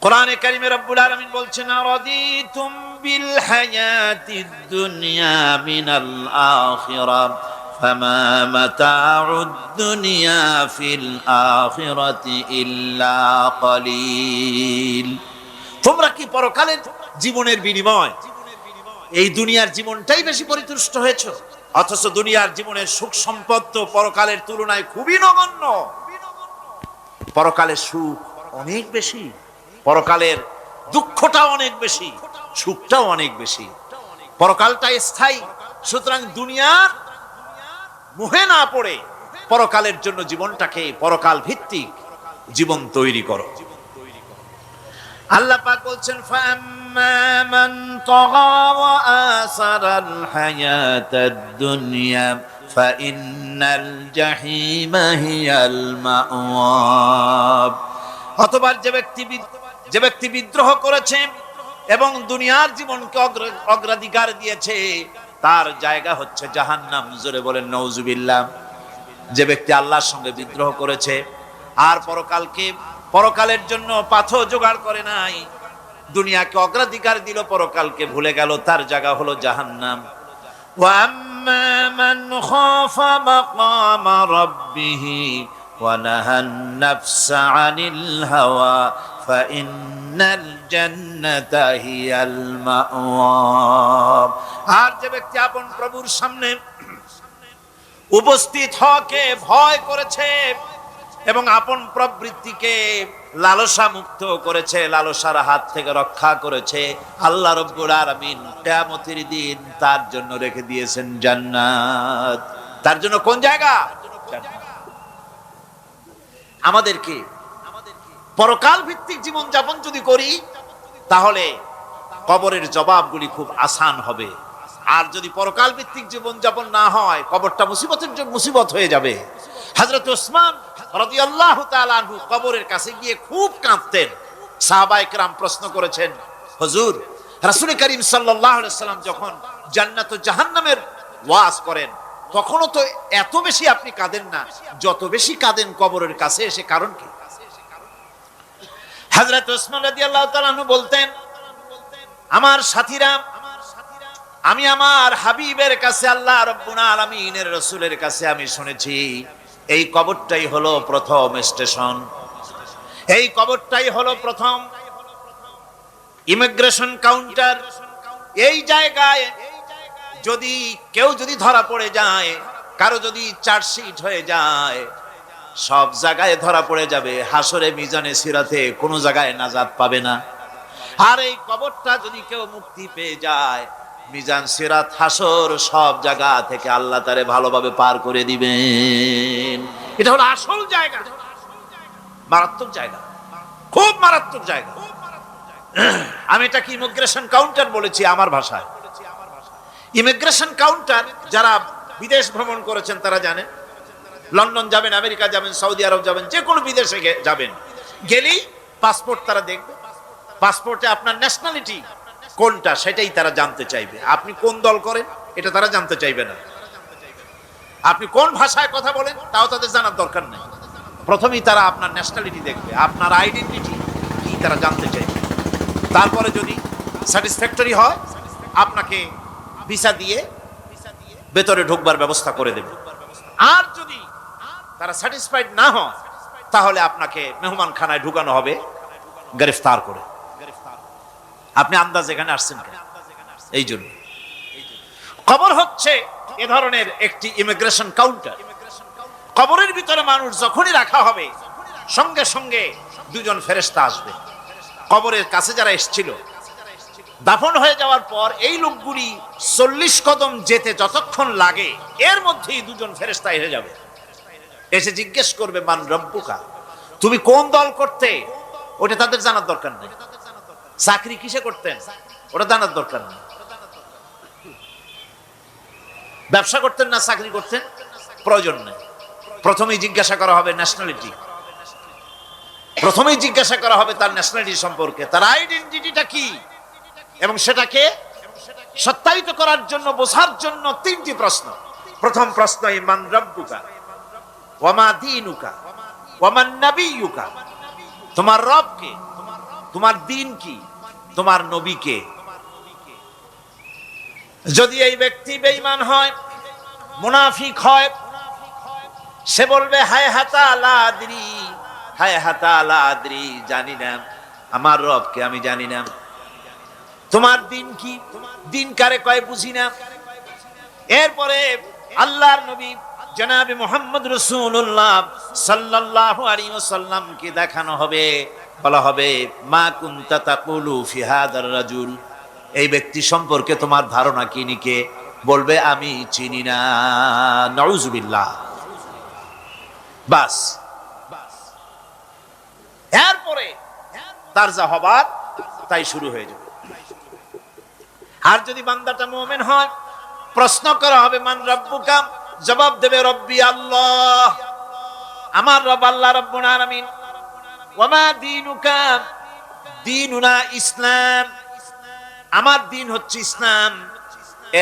কোরআনে কারিমে রব্বুল আলামিন বলছেন, রাদিতুম বিল হায়াতিদ দুনিয়া মিনাল আখিরাহ ফামা মাতাউদ দুনিয়া ফিল আখিরাতি ইল্লা কলিল। তোমরা কি পরকালের জীবনের বিনিময় এই দুনিয়ার জীবনটাই বেশি পরিতুষ্ট হয়েছো? অথচ দুনিয়ার জীবনের সুখ সম্পদ তো পরকালের তুলনায় খুবই নগণ্য। পরকালের সুখ অনেক বেশি, পরকালের দুঃখটাও অনেক বেশি, সুখটাও অনেক বেশি। পরকালটা স্থায়ী, সুতরাং দুনিয়ার মোহে না পড়ে পরকালের জন্য জীবনটাকে পরকাল ভিত্তিক জীবন তৈরি করো। আল্লাহ পাক বলছেন, ফাম্মা মান তাগা ওয়া আসারাল হায়াতাদ দুনিয়া ফাইন্নাল জাহিমা হিয়াল মাওয়া। অতঃপর যে ব্যক্তি বিদ্রোহ করেছে এবং দুনিয়ার জীবনকে অগ্রাধিকার দিয়েছে, তার জায়গা হচ্ছে জাহান্নাম। জোরে বলেন নাউজুবিল্লাহ। যে ব্যক্তি আল্লাহর সঙ্গে বিদ্রোহ করেছে আর পরকালের জন্য পাথর জোগাড় করে নাই, দুনিয়াকে অগ্রাধিকার দিল, পরকালকে ভুলে গেল, তার জায়গা হলো জাহান্নাম। ওয়া আম্মা মান খাফা মাকামা রাব্বিহি ওয়া নাহান নাফসা আনিল হাওয়া ফাইন্নাল জান্নাতা হিয়াল মাওয়া। আর যে ব্যক্তি আপন প্রভুর সামনে উপস্থিত হওয়াকে ভয় করেছে এবং আপন প্রবৃত্তিকে লালসা মুক্ত করেছে, লালসার হাত থেকে রক্ষা করেছে, আল্লাহ রাব্বুল আলামিন কিয়ামতের দিন তার জন্য রেখে দিয়েছেন জান্নাত। তার জন্য কোন জায়গা? আমাদেরকে পরকাল ভিত্তিক জীবন যাপন যদি করি, তাহলে কবরের জবাবগুলি খুব আসান হবে। আর যদি পরকাল ভিত্তিক জীবন যাপন না হয়, কবরটা মুসিবত হয়ে যাবে। হযরত ওসমান রাদিয়াল্লাহু তাআলা আনহু কবরের কাছে গিয়ে খুব কাঁদতেন। সাহাবায়ে কেরাম প্রশ্ন করেছেন, হুজুর, রাসূল করিম সাল্লাল্লাহু আলাইহি ওয়াসাল্লাম যখন জান্নাত ও জাহান্নামের ওয়াজ করেন, তখনও তো এত বেশি আপনি কাঁদেন না, যত বেশি কাঁদেন কবরের কাছে এসে, কারণ কি? হযরত ওসমান রাদিয়াল্লাহু তাআলা আনহু বলতেন, আমার সাথীরা, আমি আমার হাবিবের কাছে, আল্লাহ রাব্বুল আলামিনের রাসূলের কাছে আমি শুনেছি, এই কবরটাই হলো প্রথম স্টেশন, এই কবরটাই হলো প্রথম ইমিগ্রেশন কাউন্টার। এই জায়গায় যদি কেউ ধরা পড়ে যায়, কারো যদি চার্জশিট হয়ে যায়, সব জায়গায় ধরা পড়ে যাবে। হাসরে মিজানে সিরাতে কোনো জায়গায় নাজাত পাবে না। আর এই কবরটা যদি কেউ মুক্তি পেয়ে যায়, মিজান সিরাত হাসর সব জায়গা থেকে আল্লাহ তারে ভালোভাবে পার করে দিবেন। এটা হলো আসল জায়গা, মারাত্মক জায়গা, খুব মারাত্মক জায়গা। আমি এটাকে ইমিগ্রেশন কাউন্টার বলেছি আমার ভাষায়। ইমিগ্রেশন কাউন্টার, যারা বিদেশ ভ্রমণ করেছেন তারা জানেন। লন্ডন যাবেন, আমেরিকা যাবেন, সৌদি আরব যাবেন, যে কোনো বিদেশে যাবেন, গেলেই পাসপোর্ট তারা দেখবে। পাসপোর্টে আপনার ন্যাশনালিটি কোনটা সেটাই তারা জানতে চাইবে। আপনি কোন দল করেন এটা তারা জানতে চাইবে না। আপনি কোন ভাষায় কথা বলেন তাও তাদের জানার দরকার নেই। প্রথমেই তারা আপনার ন্যাশনালিটি দেখবে, আপনার আইডেন্টিটি কি তারা জানতে চাইবে। তারপরে যদি স্যাটিসফ্যাক্টরি হয়, আপনাকে ভিসা দিয়ে ভেতরে ঢোকবার ব্যবস্থা করে দেবে। আর যদি তারা স্যাটিসফাইড না হয়, তাহলে আপনাকে মেহমানখানায় ঢুকানো হবে গ্রেফতার করে। আপনি আন্দাজ এখানে আসছেন কেন? এই জন্য কবর হচ্ছে এ ধরনের একটি ইমিগ্রেশন কাউন্টার। কবরের ভিতরে মানুষ যখনই রাখা হবে, সঙ্গে সঙ্গে দুজন ফেরেশতা আসবে। কবরের কাছে যারা এসেছিল, দাফন হয়ে যাওয়ার পর এই লোকগুলি 40 কদম যেতে যতক্ষণ লাগে, এর মধ্যেই দুজন ফেরেশতা এসে যাবে। এসে জিজ্ঞেস করবে, মান রব্বুকা, তুমি কোন দল করতে? ওটা তাদের জানার দরকার নেই। চাকরি কিসে করতেন ওটা জানার দরকার নেই। ব্যবসা করতেন না চাকরি করতেন, প্রয়োজন নেই। প্রথমেই জিজ্ঞাসা করা হবে ন্যাশনালিটি, প্রথমেই জিজ্ঞাসা করা হবে তার ন্যাশনালিটি সম্পর্কে, তার আইডেন্টিটিটা কি, এবং সেটাকে সত্যায়িত করার জন্য, বোঝার জন্য তিনটি প্রশ্ন। প্রথম প্রশ্ন, মান রাব্বুকা ওয়া মা দীনুকা ওয়া মান নাবিয়্যুকা, তোমার রব কে, তোমার দ্বীন কি, তোমার নবী কে। যদি এই ব্যক্তি বেঈমান হয়, মুনাফিক হয়, সে বলবে হায় হাতা লা আদরি, হায় হাতা লা আদরি, জানি না আমার রবকে, আমি জানি না। তোমার দিন কি, দিন কারে কয় বুঝি না। এরপরে আল্লাহর নবী জনাবে মুহাম্মদ রাসূলুল্লাহ সাল্লাল্লাহু আলাইহি ওয়াসাল্লামকে দেখানো হবে, বলা হবে মা কুনতা তাকুলু ফি হাদার রাজুল, এই ব্যক্তি সম্পর্কে তোমার ধারণা কি নিকে, বলবে আমি চিনি না। নাউযুবিল্লাহ। বাস, এরপরে তার যা হবার তাই শুরু হয়ে যাবে। আর যদি বান্দাটা মুমিন হয়, প্রশ্ন করা হবে মান রাব্বুকা, জবাব দেবে রব্বি আল্লাহ, আমার রব আল্লাহ রাব্বুল আলামিন। ওয়া মা দীনুকা, দীনুনা ইসলাম, আমার দিন হচ্ছে ইসলাম।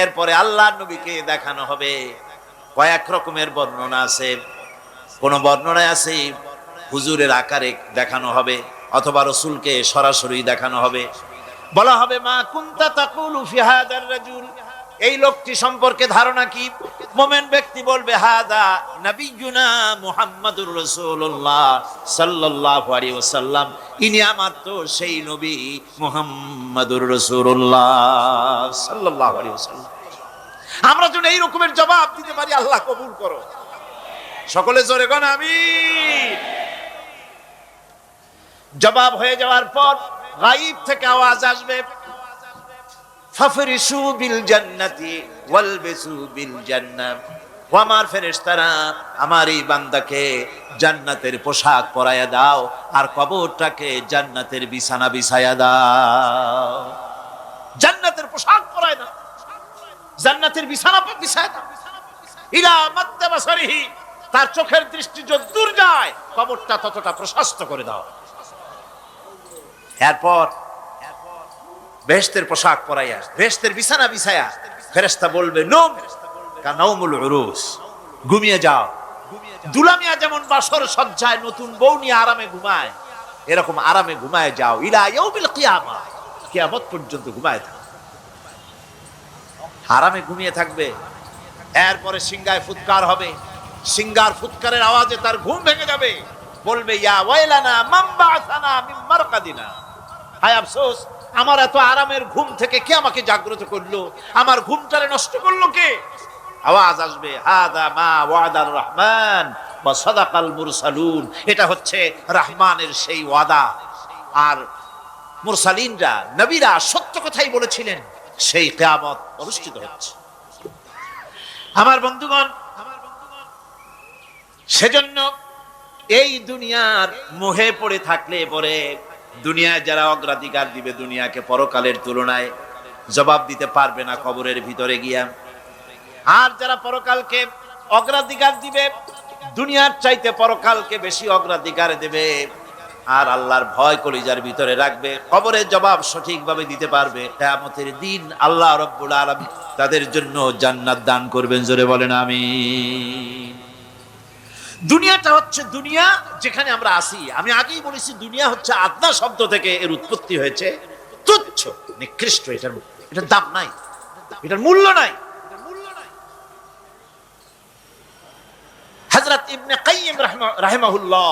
এরপরে আল্লাহর নবীকে দেখানো হবে। কয়েক রকমের বর্ণনা আছে, কোন বর্ণনায় আছে হুজুরের আকারে দেখানো হবে, অথবা রাসূলকে সরাসরি দেখানো হবে। বলা হবে মা কুনতা তাকুলু ফি হাদার রাজুল, এই লোকটি সম্পর্কে ধারণা কি। মুমিন ব্যক্তি বলবে হাদা নবিয়ুনা মুহাম্মাদুর রাসূলুল্লাহ সাল্লাল্লাহু আলাইহি ওয়াসাল্লাম, ইনি আমার তো সেই নবী মুহাম্মাদুর রাসূলুল্লাহ সাল্লাল্লাহু আলাইহি ওয়াসাল্লাম। আমরা যেন এই রকমের জবাব দিতে পারি, আল্লাহ কবুল করো। সকলে জোরে কোন আমিন। জবাব হয়ে যাওয়ার পর গায়ব থেকে আওয়াজ আসবে ফাফরিশু বিল জান্নাতি ওয়ালবিসু বিল জান্নাহ, ও আমার ফেরেশতারা আমার এই বান্দাকে জান্নাতের পোশাক পরায়া দাও, আর কবরটাকে জান্নাতের বিছানা বিছায়া দাও। জান্নাতের পোশাক পরায় দাও, জান্নাতের বিছানা বিছায়া দাও। ইলা মাদ্দা বাসারিহি, তার চোখের দৃষ্টি যত দূর যায় কবরটা ততটা প্রশস্ত করে দাও। এরপর বেহেশতের পোশাক পরাইয়া, বেহেশতের বিছানা বিছায়া ফেরেশতা বলবে নূম কানাউমুল উরুস, ঘুমিয়ে যাও। দুলামিয়া যেমন বাসর সজ্জায় নতুন বউ নিয়ে আরামে ঘুমায়, এরকম আরামে ঘুমায় যাও। ইলা ইয়াউমিল কিয়ামা, কিয়ামত পর্যন্ত ঘুমায় থাকো, আরামে ঘুমিয়ে থাকবে। এরপরে সিংহায় ফুৎকার হবে, সিংহার ফুৎকারের আওয়াজে তার ঘুম ভেঙে যাবে। বলবে ইয়া ওয়াইলানা মান বা'সানা মিন মারকাদিনা, হায় আফসোস, আমার এত আরামের ঘুম থেকে কে আমাকে জাগ্রত করলো, আমার ঘুমটারে নষ্ট করলো কে। আওয়াজ আসবে হাদা মা ওয়াদার রহমান ওয়া সাদাকাল মুরসালুন, এটা হচ্ছে রহমানের সেই ওয়াদা, আর মুরসালিনরা নবীরা সত্য কথাই বলেছিলেন, সেই কিয়ামত অনুষ্ঠিত হচ্ছে। আমার বন্ধুগণ, সেজন্য এই দুনিয়ার মোহে পড়ে থাকলে পরে দুনিয়ায় যারা অগ্রাধিকার দিবে দুনিয়াকে পরকালের তুলনায়, জবাব দিতে পারবে না কবরের ভিতরে গিয়া। আর যারা পরকালকে অগ্রাধিকার দিবে, দুনিয়ার চাইতে পরকালকে বেশি অগ্রাধিকার দেবে, আর আল্লাহর ভয় কলিজার ভিতরে রাখবে, কবরের জবাব সঠিকভাবে দিতে পারবে, কিয়ামতের দিন আল্লাহ রাব্বুল আলামিন তাদের জন্য জান্নাত দান করবেন। জোরে বলেন আমিন। দুনিয়াটা হচ্ছে দুনিয়া যেখানে আমরা আসি। আমি আগেই বলেছি দুনিয়া হচ্ছে আদনা শব্দ থেকে এর উৎপত্তি হয়েছে, তুচ্ছ নিকৃষ্ট, এটার দাম নাই, এটার মূল্য নাই। হযরত ইবনে কাইয়িম রাহিমাহুল্লাহ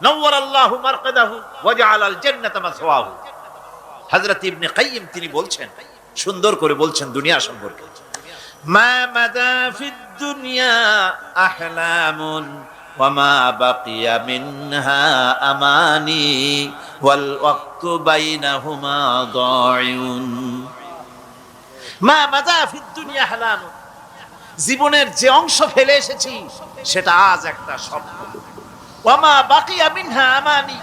নওয়ারাল্লাহু মারকাদাহু ওয়া জাআলাল জান্নাতা মাসওয়াহু, হযরত ইবনে কাইয়িম তিনি বলছেন, সুন্দর করে বলছেন দুনিয়া সম্পর্কে, মা মাদা ফিদ দুনিয়া আহলামুন ওয়া মা বাকিয়া মিনহা আমানি ওয়াল ওয়াক্তু বাইনাহুমা দাইউন। মা মাদা ফিদ দুনিয়া আহলামুন, জীবনের যে অংশ ফেলে এসেছি সেটা আজ একটা স্বপ্ন। ওয়া মা বাকিয়া মিনহা আমানি,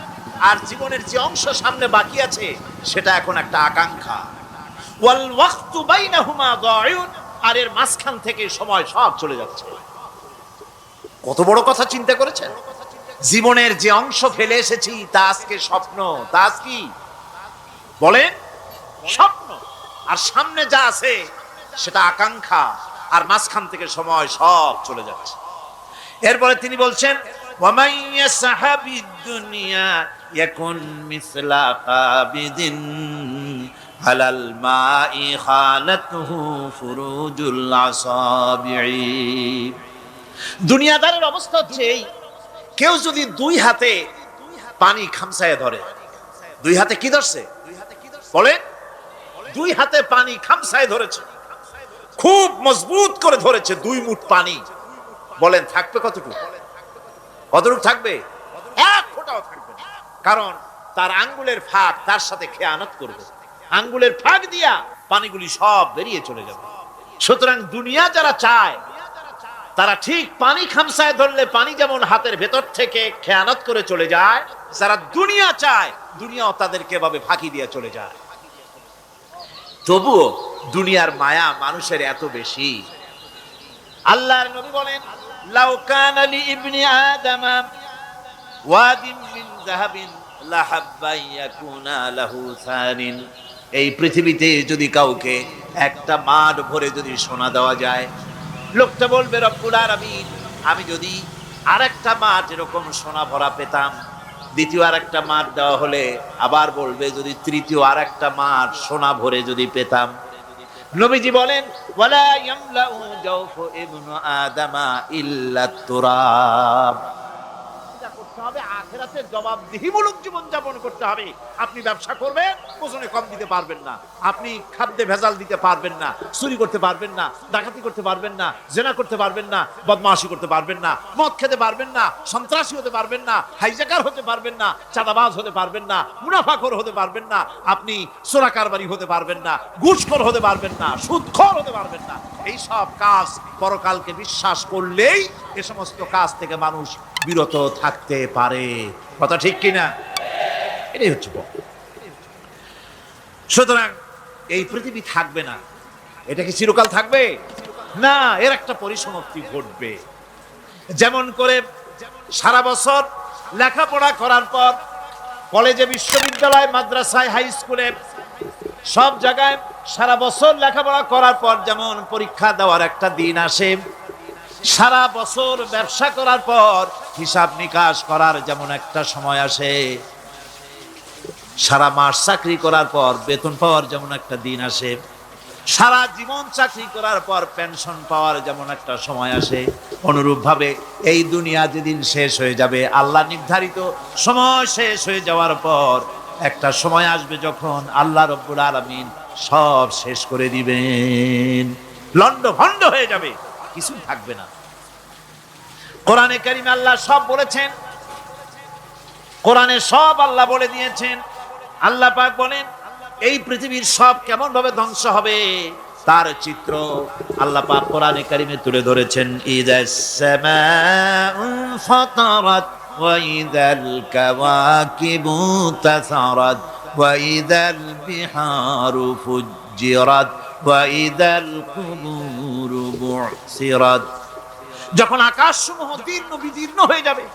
আর জীবনের যে অংশ সামনে বাকি আছে সেটা এখন একটা আকাঙ্ক্ষা। ওয়াল ওয়াক্তু বাইনাহুমা দাইউন, আর এর মাঝখান থেকে সময় সব চলে যাচ্ছে। কত বড় কথা চিন্তা করেছেন? জীবনের যে অংশ ফেলে এসেছি তা আজকে স্বপ্ন, তা আজ কি বলেন? স্বপ্ন। আর সামনে যা আছে সেটা আকাঙ্ক্ষা, আর মাঝখান থেকে সময় সব চলে যাচ্ছে। এরপরে তিনি বলছেন ওয়ামান ইয়াসহাবিদ দুনিয়া ইয়াকুন মিসলা কাবিদিন আলাল মাই খালাতুহু ফুরুজুল আসাবিঈ। দুনিয়াদারের অবস্থা হচ্ছে এই, কেউ যদি দুই হাতে পানি খামসায় ধরে, দুই হাতে কি ধরছে বলে? দুই হাতে পানি খামসায় ধরেছে, খুব মজবুত করে ধরেছে, 2 মুঠ পানি। বলেন থাকবে কতটুকু? কতটুকু থাকবে? 1 ফোঁটাও থাকবে না। কারণ তার আঙ্গুলের ফাঁক তার সাথে খেয়ানত করবে, আঙ্গুলের ফাঁক দিয়া পানিগুলি সব বেরিয়ে চলে যাবে। সুতরাং দুনিয়া যারা চায় তারা ঠিক পানি খামসায় ধরলে পানি যেমন হাতের ভেতর থেকে খেয়ানত করে চলে যায়, যারা দুনিয়া চায় দুনিয়াও তাদেরকে এভাবে ফাঁকি দিয়ে চলে যায়। তবুও দুনিয়ার মায়া মানুষের এত বেশি। আল্লাহর নবী বলেন লাউ কানা লি ইবনি আদম ওয়াদিন মিন যাহাবিন লাহাব্বা ইয়াকুনা লাহু সানিন। এই পৃথিবীতে যদি কাউকে একটা মাঠ ভরে যদি সোনা দেওয়া যায়, লোকটা বলবে রব্বুল আলামিন আমি যদি আরেকটা মাঠ এরকম সোনা ভরা পেতাম। দ্বিতীয় আরেকটা মাঠ দেওয়া হলে আবার বলবে যদি তৃতীয় আরেকটা মাঠ সোনা ভরে যদি পেতাম। নবীজি বলেন ওয়ালা ইয়ামলাউ জাওফু ইবনু আদামা ইল্লা তুরাব। করতে হবে আখিরাতের জবাবদিহিমূলক জীবন যাপন করতে হবে। আপনি ব্যবসা করবেন, ওজনে কম দিতে পারবেন না, আপনি খাদ্যে ভেজাল দিতে পারবেন না, চুরি করতে পারবেন না, ডাকাতি করতে পারবেন না, জেনা করতে পারবেন না, বদমাশি করতে পারবেন না, মদ খেতে পারবেন না, সন্ত্রাসী হতে পারবেন না, হাইজ্যাকার হতে পারবেন না, চাঁদাবাজ হতে পারবেন না, মুনাফাখোর হতে পারবেন না, আপনি চোরা কারবারি হতে পারবেন না, ঘুষখোর হতে পারবেন না, সুদখোর হতে পারবেন না। এই সব কাজ পরকালকে বিশ্বাস করলেই এ সমস্ত কাজ থেকে মানুষ বিরত থাকতে পারে। কথা ঠিক কিনা? এটাই হচ্ছে। সুতরাং এই পৃথিবী থাকবে না, এটা কি চিরকাল থাকবে না, এর একটা পরিসমাপ্তি ঘটবে। যেমন করে সারা বছর লেখাপড়া করার পর কলেজে, বিশ্ববিদ্যালয়, মাদ্রাসায়, হাই স্কুলে সব জায়গায় সারা বছর লেখাপড়া করার পর যেমন পরীক্ষা দেওয়ার একটা দিন আসে, সারা বছর ব্যবসা করার পর হিসাব নিকাশ করার যেমন একটা সময় আসে, সারা মাস চাকরি করার পর বেতন পাওয়ার যেমন একটা দিন আসে, সারা জীবন চাকরি করার পর পেনশন পাওয়ার যেমন একটা সময় আসে, অনুরূপ ভাবে এই দুনিয়া যেদিন শেষ হয়ে যাবে, আল্লাহ নির্ধারিত সময় শেষ হয়ে যাওয়ার পর একটা সময় আসবে যখন আল্লাহ রব্বুল আলামিন সব শেষ করে দিবেন, লন্ডভন্ড হয়ে যাবে, কিছু থাকবে না। কোরআনে কারিমে আল্লাহ সব বলেছেন, কোরআনে সব আল্লাহ বলে দিয়েছেন। আল্লাহ পাক বলেন এই পৃথিবীর সব কেমন ভাবে ধ্বংস হবে তার চিত্র আল্লাহ পাক কোরআনে কারিমে তুলে ধরেছেন। ইযাস সামাউ ফাতারাত ওয়া ইযাল কাওয়াকিবু তাসারাত ওয়া ইযাল বিহারু ফুজ্জিরাত ওয়া ইযাল কুবুরু বু'সিরাত। যখন আকাশসমূহ দীর্ণ বিদীর্ণ হয়ে যাবে,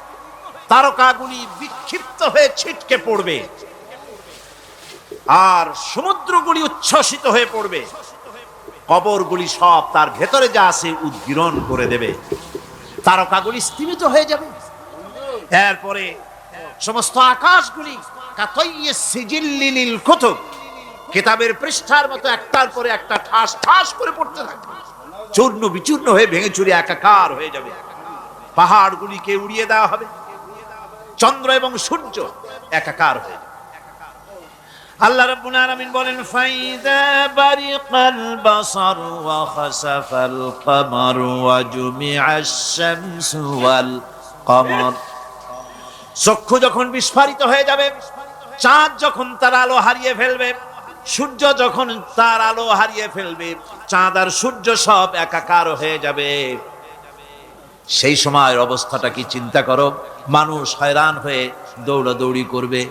তারকাগুলি বিক্ষিপ্ত হয়ে ছিটকে পড়বে, আর সমুদ্রগুলি উচ্ছ্বসিত হয়ে পড়বে, কবরগুলি সব তার ভেতরে যা আছে উদ্গীরণ করে দেবে, তারকাগুলি স্থিমিত হয়ে যাবে। এরপরে সমস্ত আকাশগুলি কাতাইয়িস সিজিল্লিল কুতুব, কিতাবের পৃষ্ঠার মতো একটার পরে একটা ঠাস ঠাস করে পড়তে থাকবে, চূর্ণ বিচূর্ণ হয়ে ভেঙে চুরে একাকার হয়ে যাবে। পাহাড়গুলিকে উড়িয়ে দেওয়া হবে, চন্দ্র এবং সূর্য একাকার হয়ে যাবে। আল্লাহ রাব্বুল আলামিন বলেন ফাইদা বারিকাল বাসার ওয়া খাসাফাল কমার ওয়া জুমিআশ শামসু ওয়াল কমর। চক্ষু যখন বিস্ফারিত হয়ে যাবে, চাঁদ যখন তার আলো হারিয়ে ফেলবে, সূর্য যখন তার আলো হারিয়ে ফেলবে, চাঁদ আর সূর্য সব একাকার হয়ে যাবে, সেই সময়ের অবস্থাটা কি চিন্তা করো। মানুষ হয়রান হয়ে দৌড়াদৌড়ি করবে।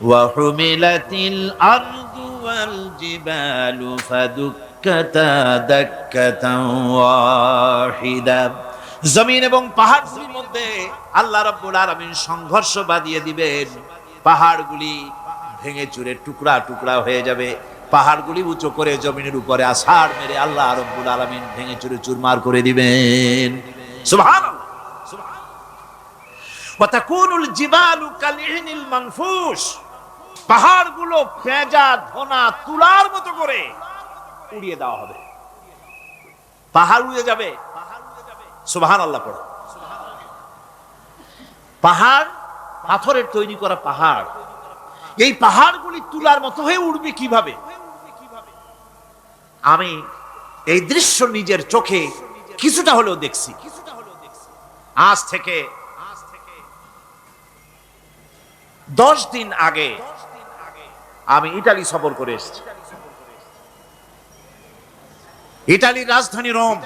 ওয়া হুমিলাতিল আরদু ওয়াল জিবালু ফাদুক দাক্কাতা দাক্কাতান ওয়াহিদা। জমিন এবং পাহাড়গুলির মধ্যে আল্লাহ রাব্বুল আলামিন সংঘর্ষ বাঁধিয়ে দিবেন, পাহাড়গুলি ভেঙে চুরে টুকরা টুকরা হয়ে যাবে, পাহাড়গুলি উঁচু করে জমিনের উপরে আছাড় মেরে আল্লাহ রাব্বুল আলামিন ভেঙে চুরে চুরমার করে দিবেন। সুবহানাল্লাহ। ওয়া তাকুনুল জিবালু কালইহনিল মানফুশ, পাহাড়গুলো পেঁজা ধোনা তুলার মতো করে উড়িয়ে দেওয়া হবে, পাহাড় উড়ে যাবে। সুবহানাল্লাহ পড়ো। পাহাড় পাথরের তৈরি করা পাহাড়, এই পাহাড়গুলি তুলার মতো হয়ে উড়বে কিভাবে? আমি এই দৃশ্য নিজের চোখে কিছুটা হলেও দেখছি। আজ থেকে 10 দিন আগে আমি ইতালি সফর করে এসেছি। ইতালির রাজধানী রোম।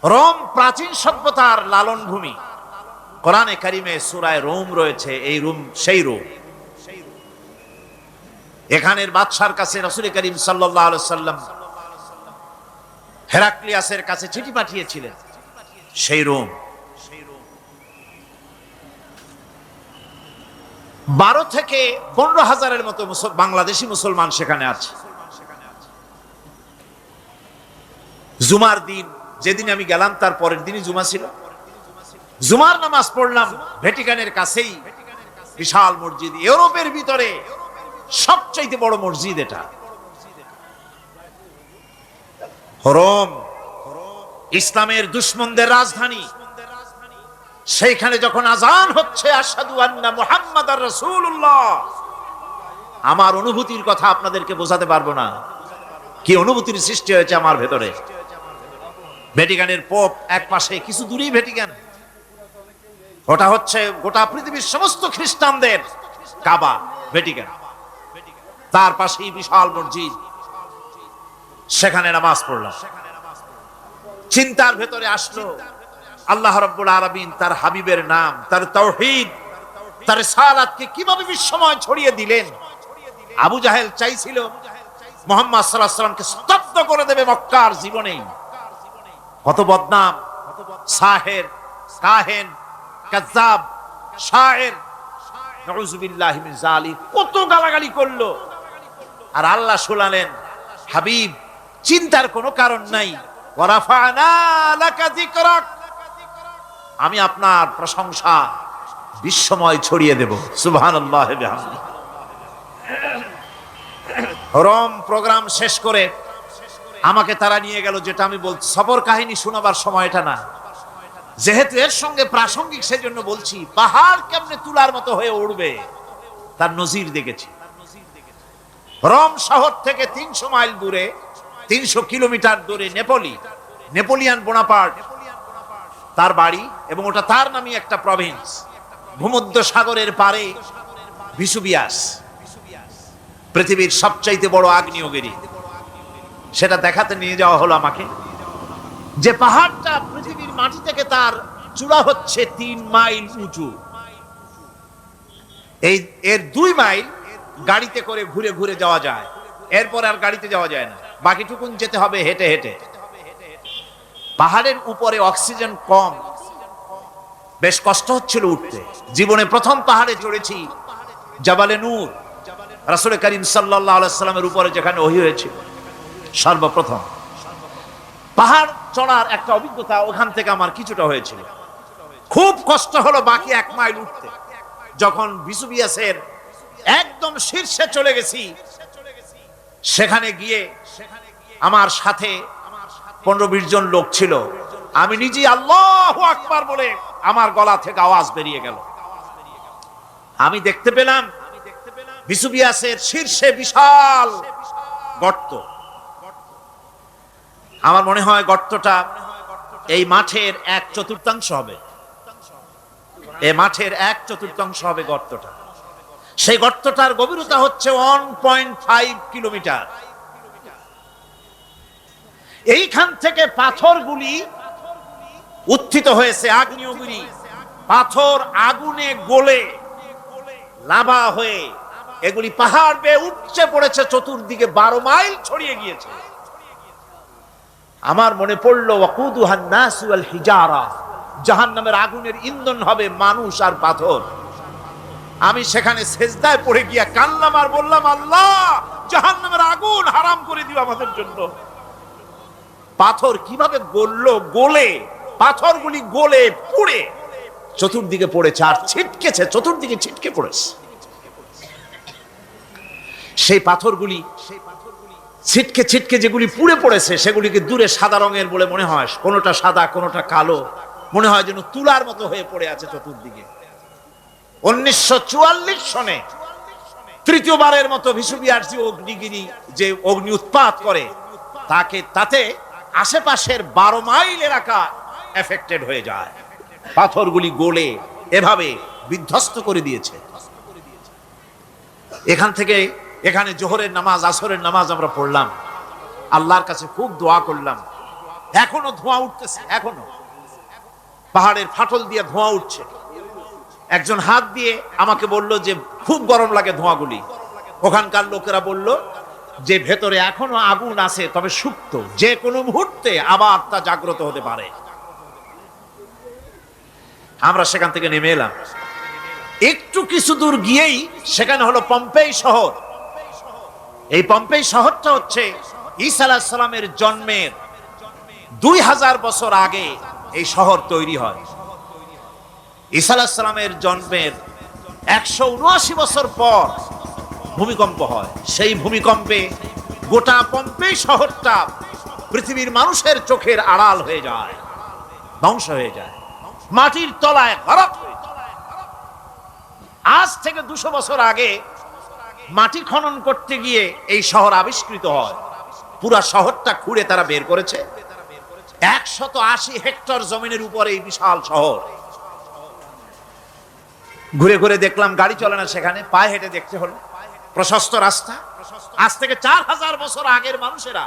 রোম প্রাচীন সভ্যতার লালন ভূমি। কোরআনে কারিমে সূরায়ে রোম রয়েছে। এই রোম সেই রোম। এখানের বাদশার কাছে রাসূল করিম সাল্লাল্লাহু আলাইহি সাল্লাম হেরাক্লিয়াসের কাছে চিঠি পাঠিয়েছিলেন। সেই রোম 12 থেকে 15,000-এর মতো বাংলাদেশি মুসলমান সেখানে আছে। জুমার দিন, যেদিন আমি গেলাম তার পরের দিনই জুমা ছিল। জুমার নামাজ পড়লাম ভ্যাটিকানের কাছেই বিশাল মসজিদ, ইউরোপের ভিতরে সবচাইতে বড় মসজিদ এটা। রোম ইসলামের দুশমনদের রাজধানী। সেইখানে যখন আজান হচ্ছে আশহাদু আন্না মুহাম্মাদার রাসূলুল্লাহ, আমার অনুভূতির কথা আপনাদেরকে বোঝাতে পারবো না, কি অনুভূতির সৃষ্টি হয়েছে আমার ভেতরে। ভ্যাটিকানের পোপ এক পাশে, কিছু দূরেই ভ্যাটিকান, ওটা হচ্ছে গোটা পৃথিবীর সমস্ত খ্রিস্টানদের কাবা ভ্যাটিকান। তার পাশেই বিশাল মসজিদ, সেখানে নামাজ পড়লাম। চিন্তার ভেতরে আসলো আল্লাহ রাব্বুল আলামিন তার হাবিবের নাম, তার তাওহীদ, তার রিসালাতকে কিভাবে বিশ্বময় ছড়িয়ে দিলেন। আবু জাহেল চাইছিল মুহাম্মদ সাল্লাল্লাহু আলাইহি ওয়াসাল্লামকে স্তব্ধ করে দেবে মক্কার জীবনেই। কত বদনাম, সাহের, কাহেন, কাযযাব, শায়ের, নাউযুবিল্লাহি মিন যালিক, কত গালাগালি করলো। আর আল্লাহ শুনালেন, হাবিব চিন্তার কোনো কারণ নাই, ওয়া রাফা'না লাকা যিকরাক, আমি আপনার প্রশংসা বিশ্বময় ছড়িয়ে দেব। সুবহানাল্লাহি ওয়া বিহামদিহি। রোম প্রোগ্রাম শেষ করে আমাকে তারা নিয়ে গেল, যেটা আমি বলছি সফর কাহিনী শোনাবার সময় এটা না, যেহেতু এর সঙ্গে প্রাসঙ্গিক সেজন্য বলছি। পাহাড় কেমনে তুলার মতো হয়ে উড়বে তার নজির দেখেছি। রোম শহর থেকে 300 মাইল দূরে, 300 কিলোমিটার দূরে নেপোলিয়ান বোনাপার্ট তার বাড়ি, এবং ওটা তার নামই একটা প্রভিন্স। ভূমধ্য সাগরের পারে ভিসুভিয়াস, পৃথিবীর সবচাইতে বড় আগ্নেয়গিরি। সেটা দেখাতে নিয়ে যাওয়া হলো আমাকে, যে পাহাড়টা পৃথিবীর মাটি থেকে তার চূড়া হচ্ছে 3 মাইল উঁচু। এর 2 মাইল গাড়িতে করে ঘুরে ঘুরে যাওয়া যায়, এরপর আর গাড়িতে যাওয়া যায় না, বাকিটুকুন যেতে হবে হেঁটে হেঁটে। পাহাড়ের উপরে অক্সিজেন কম, বেশ কষ্ট হচ্ছিল উঠতে। জীবনে প্রথম পাহাড়ে চড়েছি, জাবালে নূর, রাসূল করিম সাল্লাল্লাহু আলাইহি সাল্লামের উপরে যেখানে ওহী হয়েছিল সর্বপ্রথম। পাহাড় চড়ার একটা অভিজ্ঞতা ওখান থেকে আমার কিছুটা হয়েছিল। খুব কষ্ট হলো বাকি 1 মাইল উঠতে। যখন ভিসুভিয়াসের একদম শীর্ষে চলে গেছি, সেখানে গিয়ে আমার সাথে 15-20 জন লোক ছিল। আমি নিজে আল্লাহু আকবার বলে আমার গলা থেকে আওয়াজ বেরিয়ে গেল। আমি দেখতে পেলাম ভিসুভিয়াসের শীর্ষে বিশাল গর্ত। আমার মনে হয় গর্তটা এই মাঠের 1/4 হবে। এই মাঠের 1/4 হবে গর্তটা। সেই গর্তটার গভীরতা হচ্ছে 1.5 কিলোমিটার। এইখান থেকে পাথরগুলি উত্থিত হয়েছে, আগ্নেয়গিরি। পাথর আগুনে গলে লাভা হয়ে এগুলি পাহাড় বেয়ে উঠছে পড়েছে, চতুর্দিকে 12 মাইল ছড়িয়ে গিয়েছে। আমার মনে পড়লো ওয়াকুদুহান নাস ওয়াল হিজারা, জাহান্নামের আগুনের ইন্ধন হবে মানুষ আর পাথর। আমি সেখানে সেজদায় পড়ে গিয়া কান্নাম আর বললাম, আল্লাহ জাহান্নামের আগুন হারাম করে দিও আমাদের জন্য। পাথর কিভাবে গললো, গলে পাথরগুলি গলে পুড়ে চতুর্দিকে পড়েছে আর ছিটকেছে, চতুর্দিকে ছিটকে পড়েছে। সেই পাথরগুলি ছিটকে ছিটকে যেগুলি পুড়ে পড়েছে সেগুলিকে দূরে সাদা রঙের বলে মনে হয়, কোনোটা সাদা কোনোটা কালো, মনে হয় যেন তুলার মতো হয়ে পড়ে আছে চতুর্দিকে। 1944 সনে তৃতীয়বারের মতো ভিসুবিয়ার্সি অগ্নিগিরি যে অগ্নি উৎপাত করে তাতে আশেপাশের 12 মাইল এলাকা এফেক্টেড হয়ে যায়। পাথরগুলি গলে এভাবে বিধ্বস্ত করে দিয়েছে। এখান থেকে এখানে জোহরের নামাজ, আসরের নামাজ আমরা পড়লাম, আল্লাহর কাছে খুব দোয়া করলাম। এখনো ধোঁয়া উঠতেছে, এখনো পাহাড়ের ফাটল দিয়ে ধোঁয়া উঠছে। একজন হাত দিয়ে আমাকে বলল যে খুব গরম লাগে ধোঁয়াগুলি। ওখানকার লোকেরা বলল যে ভেতরে এখনো আগুন আছে, তবে সুপ্ত, যে কোনো মুহূর্তে আবার তা জাগ্রত হতে পারে। আমরা সেখান থেকে নেমে এলাম। একটু কিছু দূর গিয়েই সেখানে হলো পম্পেই শহর। এই পম্পেই শহরটা হচ্ছে ঈসা আলাইহিস সালামের জন্মের 2000 বছর আগে এই শহর তৈরি হয়। ঈসা আলাইহিস সালামের জন্মের 179 বছর পর ভূমিকম্প হয়। সেই ভূমিকম্পে গোটা পম্পেই শহরটা পৃথিবীর মানুষের চোখের আড়াল হয়ে যায়, ধ্বংস হয়ে যায়, মাটির তলায় গরক হয়ে যায়। আজ থেকে 200 বছর আগে মাটি খনন করতে গিয়ে এই শহর আবিষ্কৃত হয়। পুরা শহরটা খুঁড়ে তারা বের করেছে। 180 হেক্টর জমিনের উপরে এই বিশাল শহর। ঘুরে ঘুরে দেখলাম, গাড়ি চলে না সেখানে, পায়ে হেঁটে দেখতে হলো। প্রশস্ত রাস্তা। আজ থেকে 4000 বছর আগের মানুষেরা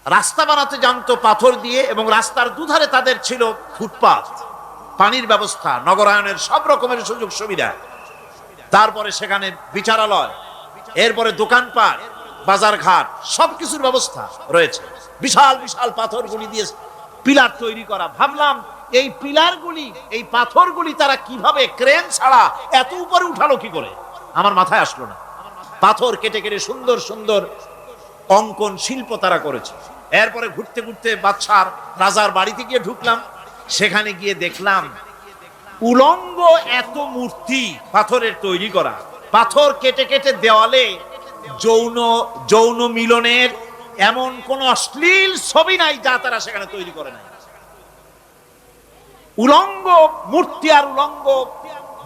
রাস্তা বানাতে জানতো পাথর দিয়ে, এবং রাস্তার দুধারে তাদের ছিল ফুটপাত, পানির ব্যবস্থা, নগরায়নের সব রকমের সুযোগ সুবিধা। তারপরে সেখানে বিচারালয়, এরপরে দোকানপাট, বাজার ঘাট, সবকিছুর ব্যবস্থা রয়েছে। বিশাল বিশাল পাথরগুলি দিয়ে পিলার তৈরি করা। ভাবলাম এই পিলারগুলি, এই পাথরগুলি তারা কিভাবে ক্রেন ছাড়া এত উপরে উঠালো কি করে, আমার মাথায় আসলো না। পাথর কেটে কেটে সুন্দর সুন্দর অঙ্কন শিল্প তারা করেছে। এরপরে ঘুরতে ঘুরতে বাদশার রাজার বাড়িতে গিয়ে ঢুকলাম। সেখানে গিয়ে দেখলাম উলঙ্গ এত মূর্তি পাথরের তৈরি করা। পাথর কেটে কেটে দেওয়ালে যৌন মিলনের এমন কোন অশ্লীল ছবি নাই যা তারা সেখানে তৈরি করে নাই। উলঙ্গ মূর্তি আর উলঙ্গ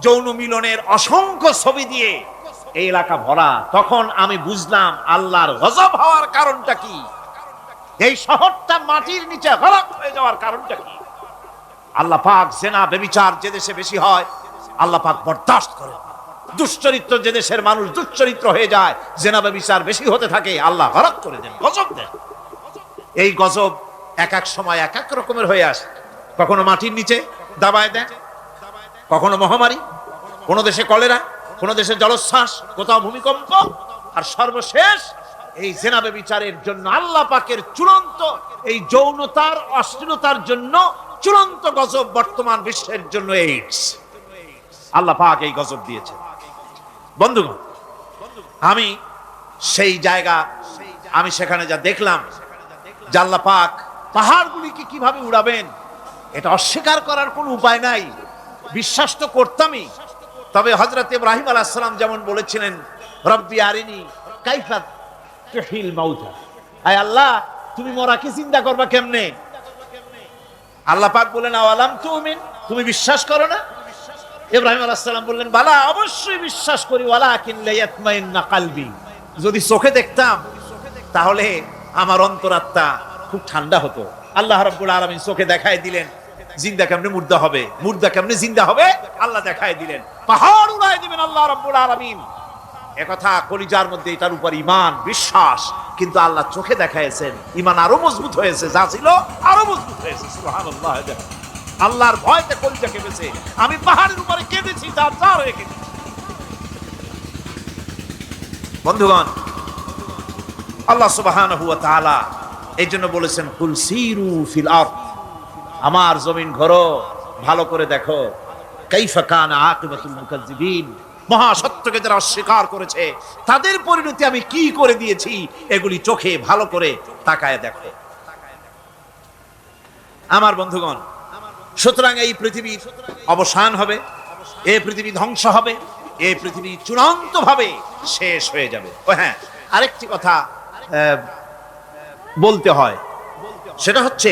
যৌন মিলনের অসংখ্য ছবি দিয়ে এই এলাকা ভরা। তখন আমি বুঝলাম আল্লাহর গজব হওয়ার কারণটা কি, এই শহরটা মাটির নিচে গরক হয়ে যাওয়ার কারণটা কি। আল্লাহ পাক জেনা ব্যভিচার যে দেশে বেশি হয় আল্লাহ পাক বরদাস্ত করে। দুশ্চরিত্র যে দেশের মানুষ দুশ্চরিত্র হয়ে যায়, জেনা ব্যভিচার বেশি হতে থাকে, আল্লাহ গরক করে দেন, গজব দেন। এই গজব এক এক সময় এক এক রকমের হয়ে আসে। কখনো মাটির নিচে দাবায় দেয়, কখনো মহামারী, কোন দেশে কলেরা, কোন দেশে জলোচ্ছ্বাস, কোথাও ভূমিকম্প, আর সর্বশেষ এই জেনা ব্যভিচারের জন্য আল্লাহ পাকের চূড়ান্ত এই যৌনতার অশ্লীলতার জন্য চূড়ান্ত গজব বর্তমান বিশ্বের জন্য এইডস। আল্লাহ পাক এই গজব দিয়েছে। বন্ধুগণ, আমি সেই জায়গা, আমি সেখানে যা দেখলাম যে আল্লাহ পাক পাহাড়গুলিকে কিভাবে উড়াবেন, এটা অস্বীকার করার কোনো উপায় নাই। বিশ্বাস তো করতামই। তবে হযরত ইব্রাহিম আলাইহিস সালাম যেমন বলেছিলেন, রব্বি আরিনি কাইফা তুহিল মাউতা, আয় আল্লাহ তুমি মরাকে চিন্তা করবা কেমনে। আল্লাহ পাক বলেন, আওয়ালাম তুমিন, তুমি বিশ্বাস করো না? ইব্রাহিম আলাইহিস সালাম বললেন, বালা, অবশ্যই বিশ্বাস করি, ওয়ালাকিন লায়াতমাইন্না কলবি, যদি চোখে দেখতাম তাহলে আমার অন্তরাত্মা খুব ঠান্ডা হতো। আল্লাহ রাব্বুল আলামিন চোখে দেখায় দিলেন জিন্দা কেমনে মুর্দা হবে, মুর্দা কেমনে জিন্দা হবে, আল্লাহ দেখায় দিলেন। পাহাড় উড়ায় দিবেন আল্লাহ রাব্বুল আলামিন। একথা কলিজার মধ্যে এটার উপর ঈমান বিশ্বাস, কিন্তু আল্লাহ চোখে দেখাইছেন, ঈমান আরো মজবুত হয়েছে, যা ছিল আরো মজবুত হয়েছে। সুবহানাল্লাহ। আল্লাহর ভয়তে কলিজা কেঁপেছে। আমি পাহাড়ের উপরে কেঁদেছি, যার যার হয়ে কেঁদেছি। বন্ধুগণ, আল্লাহ সুবহানাহু ওয়া তাআলা এই জন্য বলেছেন কুল সিরু ফিল আরদ, আমার জমিন ঘোরো, ভালো করে দেখো, কাইফা কানা আকিবাতুল মুকাজ্জিবিন, মহা সত্যকে যারা অস্বীকার করেছে তাদের পরিণতি আমি কি করে দিয়েছি, এগুলি চোখে ভালো করে তাকায় দেখো। আমার বন্ধুগণ, সুতরাং এই পৃথিবীর অবসান হবে, এই পৃথিবী ধ্বংস হবে, এই পৃথিবী চূড়ান্তভাবে শেষ হয়ে যাবে। ও হ্যাঁ, আরেকটি কথা বলতে হয়, সেটা হচ্ছে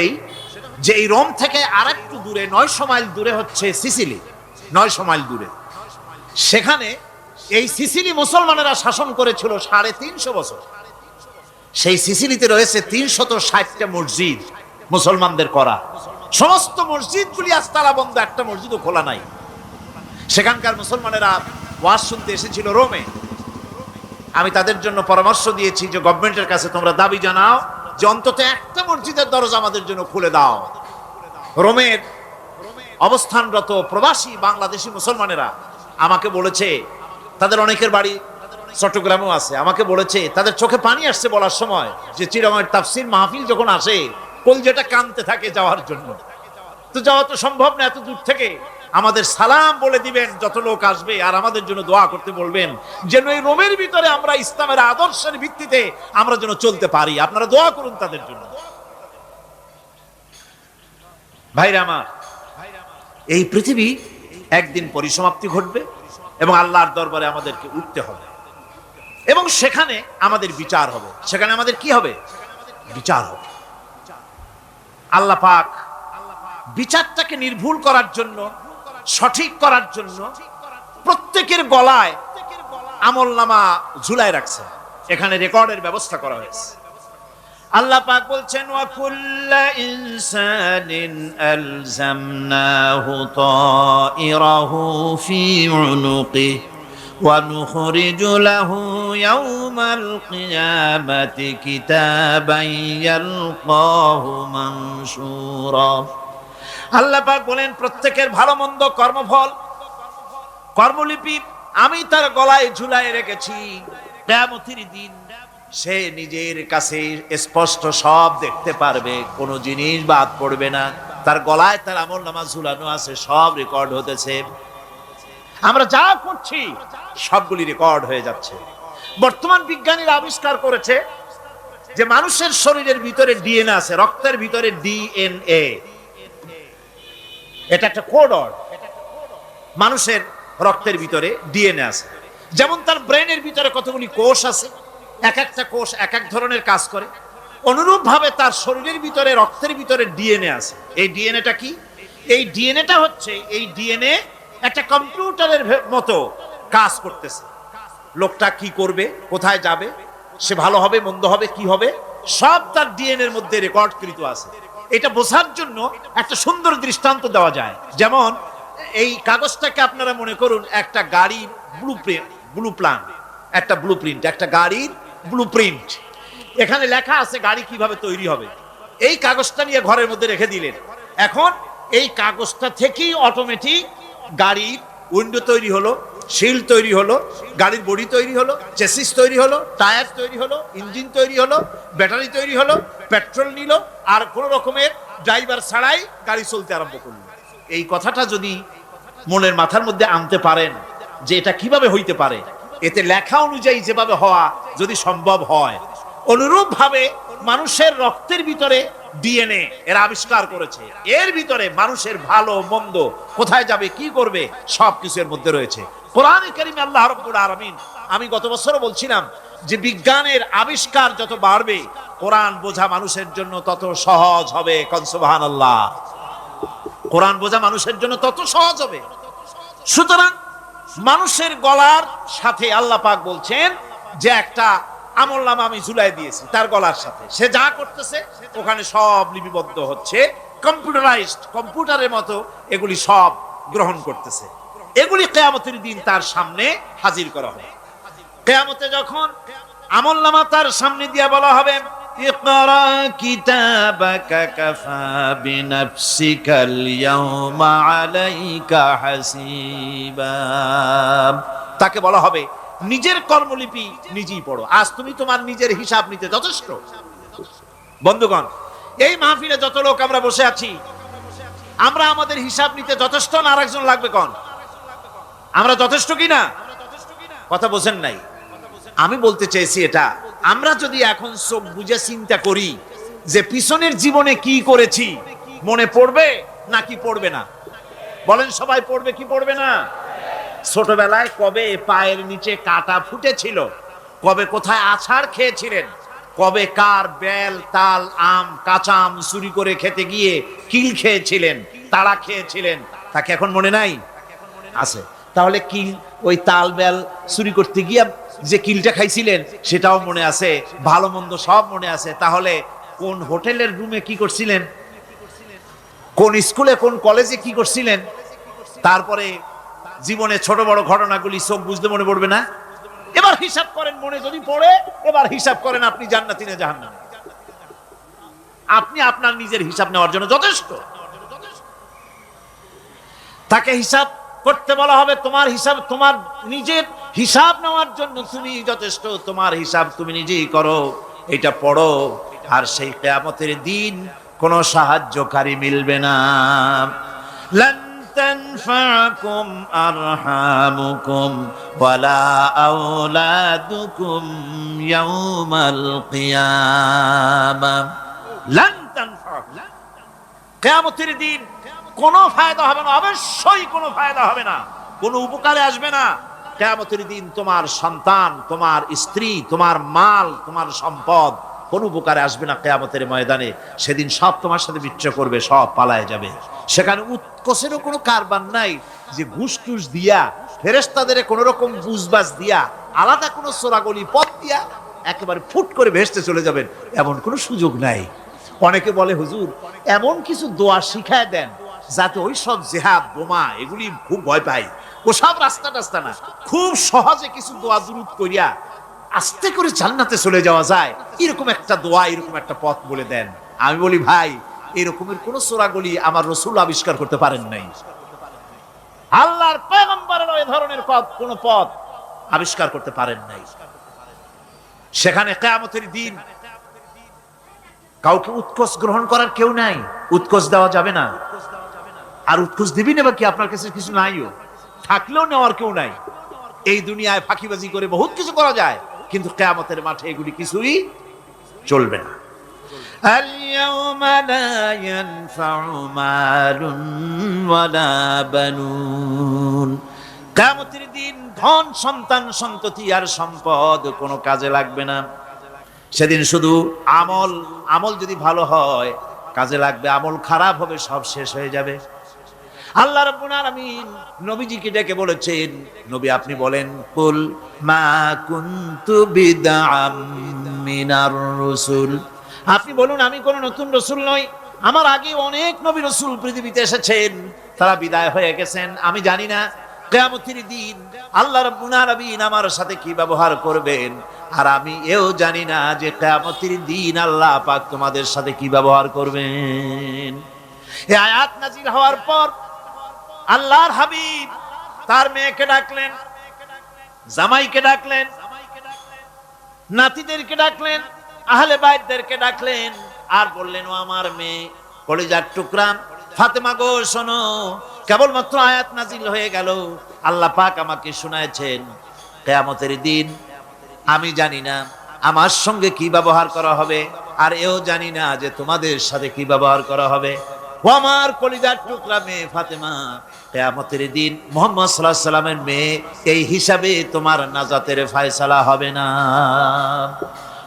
যে এই রোম থেকে আরেকটু দূরে 900 মাইল দূরে হচ্ছে সিসিলি, 900 মাইল দূরে। সেখানে এই সিসিলি মুসলমানেরা শাসন করেছিল 350 বছর। সেই সিসিলিতে রয়েছে 360টা মসজিদ মুসলমানদের করা। সমস্ত মসজিদগুলি আজ তালা বন্ধ, একটা মসজিদও খোলা নাই। সেখানকার মুসলমানেরা ওয়াজ শুনতে এসেছিল রোমে। আমি তাদের জন্য পরামর্শ দিয়েছি যে গভর্নমেন্টের কাছে তোমরা দাবি জানাও যে অন্তত একটা মসজিদের দরজা আমাদের জন্য খুলে দাও। রোমের অবস্থানরত প্রবাসী বাংলাদেশি মুসলমানেরা আমাকে বলেছে, তাদের অনেকের বাড়ি চট্টগ্রামেও আছে, আমাকে বলেছে তাদের চোখে পানি আসছে বলার সময় যে চিরঙের তাফসীর মাহফিল যখন আসে কলজেটা কাঁদতে থাকে যাওয়ার জন্য। তো যাওয়া তো সম্ভব না এত দূর থেকে, আমাদের সালাম বলে দিবেন যত লোক আসবে, আর আমাদের জন্য দোয়া করতে বলবেন যেন এই রোমের ভিতরে আমরা ইসলামের আদর্শের ভিত্তিতে আমরা যেন চলতে পারি। আপনারা দোয়া করুন তাদের জন্য। ভাইরা আমার, এই পৃথিবী একদিন পরিসমাপ্তি ঘটবে এবং আল্লাহর দরবারে আমাদেরকে উঠতে হবে এবং সেখানে আমাদের বিচার হবে। সেখানে আমাদের কি হবে? বিচার হবে। আল্লাহ পাক বিচারটাকে নির্ভুল করার জন্য, সঠিক করার জন্য প্রত্যেকের গলায় আমলনামা ঝুলায় রাখছে, এখানে রেকর্ডের ব্যবস্থা করা হয়েছে। আল্লাহ পাক বলছেন ওয়া কুল্লা ইনসানিন আলজামনাহু তাইরাহু ফি উনুকিহি ওয়া নুখরিজু লাহু ইয়াওমাল কিয়ামাতি কিতাবান ইয়ালকাহু মানশুরা। আল্লাহ পাক বলেন প্রত্যেকের ভালো মন্দ কর্মফল, কর্মলিপি আমি তার গলায় ঝুলায় রেখেছি। কিয়ামতের দিন সে নিজের কাছে স্পষ্ট সব দেখতে পারবে, কোনো জিনিস বাদ পড়বে না। তার গলায় তার আমলনামা ঝুলানো আছে, সব রেকর্ড হতেছে। আমরা যা করছি সবগুলি রেকর্ড হয়ে যাচ্ছে। বর্তমান বিজ্ঞানীরা আবিষ্কার করেছে যে মানুষের শরীরের ভিতরে ডিএনএ আছে, রক্তের ভিতরে ডিএনএ, এটা একটা কোড। মানুষের রক্তের ভিতরে ডিএনএ আছে। যেমন তার ব্রেনের ভিতরে কতগুলি কোষ আছে, এক একটা কোষ এক এক ধরনের কাজ করে, অনুরূপ ভাবে তার শরীরের ভিতরে রক্তের ভিতরে ডিএনএ আছে। এই ডিএনএটা কি? এই ডিএনএটা হচ্ছে, এই ডিএনএ একটা কম্পিউটারের মতো কাজ করতেছে। লোকটা কি করবে, কোথায় যাবে, সে ভালো হবে মন্দ হবে কি হবে, সব তার ডিএনএ এর মধ্যে রেকর্ডকৃত আছে। এটা বোঝার জন্য একটা সুন্দর দৃষ্টান্ত দেওয়া যায়। যেমন এই কাগজটাকে আপনারা মনে করুন একটা গাড়ির একটা গাড়ির ব্লুপ্রিন্ট। এখানে লেখা আছে গাড়ি কিভাবে তৈরি হবে। এই কাগজটা নিয়ে ঘরের মধ্যে রেখে দিলেন। এখন এই কাগজটা থেকেই অটোমেটিক গাড়ির উইন্ডো তৈরি হলো, শিল তৈরি হলো, গাড়ির বডি তৈরি হলো, চেসিস তৈরি হলো, টায়ার তৈরি হলো, ইঞ্জিন তৈরি হলো, ব্যাটারি তৈরি হলো, পেট্রোল নিল, আর কোন রকমের ড্রাইভার ছাড়াই গাড়ি চলতে আরম্ভ করলো। এই কথাটা যদি মনের মাথার মধ্যে আনতে পারেন যে এটা কিভাবে হইতে পারে, এতে লেখা অনুযায়ী যেভাবে হওয়া যদি সম্ভব হয়, অনুরূপ ভাবে মানুষের রক্তের ভিতরে ডিএনএ এরা আবিষ্কার করেছে। এর ভিতরে মানুষের ভালো মন্দ, কোথায় যাবে কি করবে, সবকিছু এর মধ্যে রয়েছে। কোরআনে কারিমে আল্লাহ রাব্বুল আলামিন, আমি গত বছরও বলছিলাম যে বিজ্ঞানের আবিষ্কার যত বাড়বে কোরআন বোঝা মানুষের জন্য তত সহজ হবে। কোন সুবহানাল্লাহ। কোরআন বোঝা মানুষের জন্য তত সহজ হবে। সুতরাং মানুষের গলার সাথে আল্লাহ পাক বলছেন যে একটা আমলনামা আমি ঝুলাই দিয়েছি তার গলার সাথে, সে যা করতেছে ওখানে সব লিপিবদ্ধ হচ্ছে, কম্পিউটারাইজড, কম্পিউটারের মতো এগুলি সব গ্রহণ করতেছে। এগুলি কিয়ামতের দিন তার সামনে হাজির করা হবে। কিয়ামতে যখন আমলনামা তার সামনে দিয়ে বলা হবে ইকরা কিতাবাকা কাফা বিনাফসিকাল ইয়াওমা আলাইকা হাসিবা, তাকে বলা হবে নিজের কর্মলিপি নিজেই পড়ো। আজ তুমি তোমার নিজের হিসাব নিতে যথেষ্ট। বন্ধুগণ, এই মাহফিলে যত লোক আমরা বসে আছি, আমরা আমাদের হিসাব নিতে যথেষ্ট না আরেকজন লাগবে? কোন আমরা যথেষ্ট কিনা? কথা বোঝেন নাই? আমি বলতে চাইছি এটা, আমরা যদি এখন চোখ বুঝে চিন্তা করি যে পিছনের জীবনে কি করেছি, মনে পড়বে নাকি পড়বে না? বলেন, সবাই পড়বে কি পড়বে না? ছোটবেলায় কবে পায়ের নিচে কাটা ফুটেছিল, কবে কোথায় আছাড় খেয়েছিলেন, কবে কার বেল তাল আম কাঁচা আম চুরি করে খেতে গিয়ে কিল খেয়েছিলেন, তাড়া খেয়েছিলেন, তাকে এখন মনে নাই? আছে। তাহলে কিল, ওই তাল বেল চুরি করতে গিয়ে যে কিলটা খাইছিলেন সেটাও মনে আছে, ভালো মন্দ সব মনে আছে। তাহলে কোন হোটেলের রুমে কি করছিলেন, কোন স্কুলে কোন কলেজে কি করছিলেন, তারপরে জীবনে ছোট বড় ঘটনাগুলি চোখ বুঝতে মনে পড়বে না? এবার হিসাব করেন, মনে যদি পড়ে এবার হিসাব করেন আপনি জান্নাতি না জাহান্নামী। আপনি আপনার নিজের হিসাব নেওয়ার জন্য যথেষ্ট। তাকে হিসাব করতে বলা হবে, তোমার হিসাব, তোমার নিজের হিসাব নেওয়ার জন্য তুমি যথেষ্ট, তোমার হিসাব তুমি নিজেই করো, এটা পড়ো। আর সেই কিয়ামতের দিন কোনো সাহায্যকারী মিলবে না। লান তানফাকুম আরহামুকুম ওয়ালা আওলাদুকুম ইয়াউমাল কিয়ামা। লান তানফাকুম, কিয়ামতের দিন কোনো ফায়দা হবে না, অবশ্যই কোনো ফায়দা হবে না, কোনো উপকারে আসবে না। কিয়ামতের দিন তোমার সন্তান, তোমার স্ত্রী, তোমার মাল, তোমার সম্পদ কোনো উপকারে আসবে না। কিয়ামতের ময়দানে সেদিন সব তোমার সাথে বিচ্ছিন্ন করবে, সব পালায় যাবে। সেখানে উৎকোষেরও কোনো কারবার নাই যে ঘুষ টুস দিয়া, ফেরেশতাদের কোনো রকম বুঝবাজ দিয়া, আলাদা কোনো চোরাগলি পথ দিয়া একেবারে ফুট করে ভেসতে চলে যাবেন, এমন কোনো সুযোগ নাই। অনেকে বলে, হুজুর এমন কিছু দোয়া শিখায় দেন যাতে ওই সব জেহাদ বোমা এগুলি খুব ভয় পাই, ওসব রাস্তা টাস্তা না, খুব সহজে কিছু দোয়া দুরূদ করিয়া আস্তে করে জান্নাতে চলে যাওয়া যায়, এরকম একটা দোয়া, এরকম একটা পথ বলে দেন। আমি বলি, ভাই এরকমের কোন চোরাগলি আমার রাসূল আবিষ্কার করতে পারেন নাই। আল্লাহর পয়গম্বরের ওই ধরনের পথ, কোন পথ আবিষ্কার করতে পারেন নাই। সেখানে কিয়ামতের দিন কাউকে উৎকোষ গ্রহণ করার কেউ নাই, উৎকোষ দেওয়া যাবে না। আর উৎকোষ দিবি না কি? আপনার কাছে কিছু নাইও, থাকলেও নেওয়ার কেউ নাই। এই দুনিয়ায় ফাঁকিবাজি করে বহুত কিছু করা যায়, কিন্তু কিয়ামতের মাঠে এগুলি কিছুই চলবে না। আল-ইয়াওমা লা ইয়ানফা'ু মালুন ওয়ালা বানুন। কিয়ামতের দিন ধন সন্তান সন্ততি আর সম্পদ কোনো কাজে লাগবে না। সেদিন শুধু আমল, আমল যদি ভালো হয় কাজে লাগবে, আমল খারাপ হবে সব শেষ হয়ে যাবে। আল্লাহ রাব্বুল আলামিন নবীজিকে ডেকে বলেছেন, নবী আপনি বলেন, কুল মা কুনতু বিদআম মিনার রাসূল, আপনি বলুন আমি কোন নতুন রাসূল নই, আমার আগে অনেক নবী রাসূল পৃথিবীতে এসেছেন, তারা বিদায় হয়ে গেছেন। আমি জানি না কিয়ামতের দিন আল্লাহ রাব্বুল আলামিন আমার সাথে কি ব্যবহার করবেন, আর আমি এও জানি না যে কিয়ামতের দিন আল্লাহ পাক তোমাদের সাথে কি ব্যবহার করবেন। এই আয়াত নাযিল হওয়ার পর আল্লাহর হাবিব তার মেয়েকে ডাকলেন, জামাইকে ডাকলেন, নাতিদেরকে ডাকলেন, আহলে বাইতদেরকে ডাকলেন, আর বললেন, ও আমার মেয়ে কলিজার টুকরা ফাতেমা গো শোনো, কেবলমাত্র আয়াত নাজিল হয়ে গেল, আল্লাহ পাক আমাকে শোনাচ্ছেন কিয়ামতের দিন আমি জানি না আমার সঙ্গে কি ব্যবহার করা হবে, আর এও জানি না যে তোমাদের সাথে কি ব্যবহার করা হবে। ও আমার কলিজার টুকরা মেয়ে ফাতেমা, কিয়ামতের দিন মুহাম্মদ সাল্লাল্লাহু আলাইহি সাল্লামের মেয়ে, এই হিসাবে তোমার নাজাতের ফয়সালা হবে না।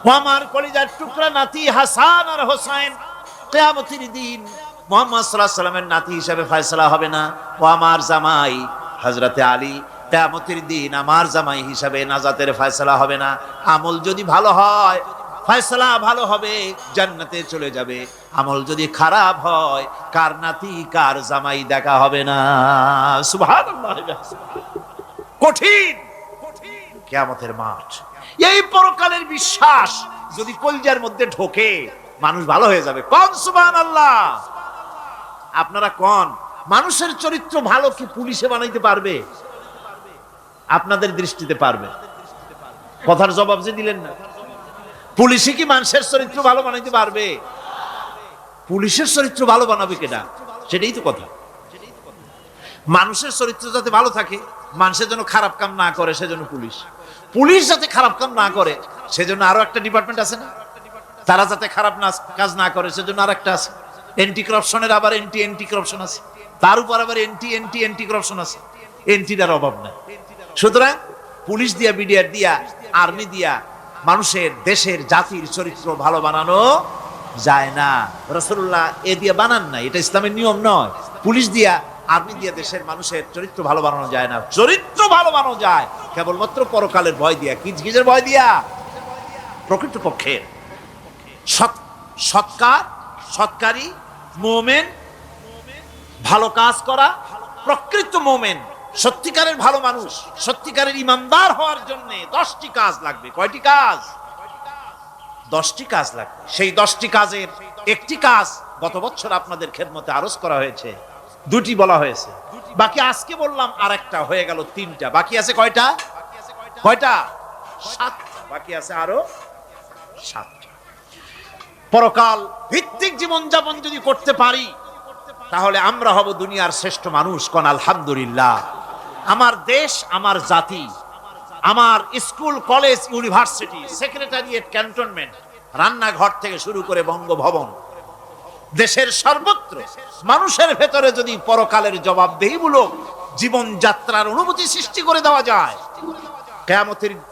ও আমার কলিজার টুকরা নাতি হাসান আর হোসেন, কিয়ামতের দিন মুহাম্মদ সাল্লাল্লাহু আলাইহি সাল্লামের নাতি হিসাবে ফয়সালা হবে না। ও আমার জামাই হযরতে আলী, কিয়ামতের দিন আমার জামাই হিসাবে নাজাতের ফয়সালা হবে না। আমল যদি ভালো হয় ফয়সালা ভালো হবে, জান্নাতে চলে যাবে। আমল যদি খারাপ হয় কার নাতি কার জামাই দেখা হবে না। সুবহানাল্লাহ। কঠিন কিয়ামতের মাঠ। এই পরকালের বিশ্বাস যদি কলজার মধ্যে ঢোকে মানুষ ভালো হয়ে যাবে। কোন সুবহানাল্লাহ। আপনারা কোন মানুষের চরিত্র ভালো কি পুলিশে বানাইতে পারবে? আপনাদের দৃষ্টিতে পারবে? কথার জবাব যে দিলেন না। পুলিশে কি মানুষের চরিত্র ভালো বানাইতে পারবে? পুলিশের চরিত্র ভালো বানাবে কেনা, সেটাই তো কথা। মানুষের চরিত্র যাতে ভালো থাকে, মানুষের জন্য খারাপ কাম না করে, সেজন্য পুলিশ। পুলিশ যাতে খারাপ কাম না করে, সেজন্য আরো একটা ডিপার্টমেন্ট আছে না? তারা যাতে খারাপ কাজ না করে, সেজন্য আর একটা আছে। এন্টি করাপশনের আবার এন্টি করাপশন আছে, তার উপর আবার এন্টি করাপশন আছে। এন্টিটার অভাব নাই। সুতরাং পুলিশ দিয়া, বিডিআর দিয়া, আর্মি দিয়া মানুষের, দেশের, জাতির চরিত্র ভালো বানানো যায় না। রাসূলুল্লাহ এ দিয়ে বানান না, এটা ইসলামের নিয়ম নয়। পুলিশ দিয়া, আর্মি দিয়া দেশের মানুষের চরিত্র ভালো বানানো যায় না। চরিত্র ভালো বানানো যায় কেবলমাত্র পরকালের ভয় দিয়া। কিসের ভয় দিয়া? প্রকৃতপক্ষে সৎকারী মুমিন, ভালো কাজ করা, প্রকৃত মুমিন, সত্যিকারের ভালো মানুষ, সত্যিকারের ইমানদার হওয়ার জন্য 10টি কাজ লাগবে। কয়টি কাজ? 10টি কাজ লাগবে। সেই 10টি কাজের একটি কাজ গত বছর আপনাদের খেদমতে আরজ করা হয়েছে, 2টি বলা হয়েছে। বাকি আজকে বললাম আরেকটা, হয়ে গেল 3টা। বাকি আছে কয়টা? 7টা বাকি আছে, আরো 7টা। পরকাল ভিত্তিক জীবন যাপন যদি করতে পারি, তাহলে আমরা হব দুনিয়ার শ্রেষ্ঠ মানুষ। কোন আলহামদুলিল্লাহ। আমার দেশ, আমার জাতি, আমার school, college, university, secretariat, cantonment, রান্নাঘর থেকে শুরু করে বঙ্গভবন, দেশের সর্বত্র মানুষের ভেতরে যদি পরকালের জবাবদেহিমূলক জীবনযাত্রার অনুভূতি সৃষ্টি করে দেওয়া যায়,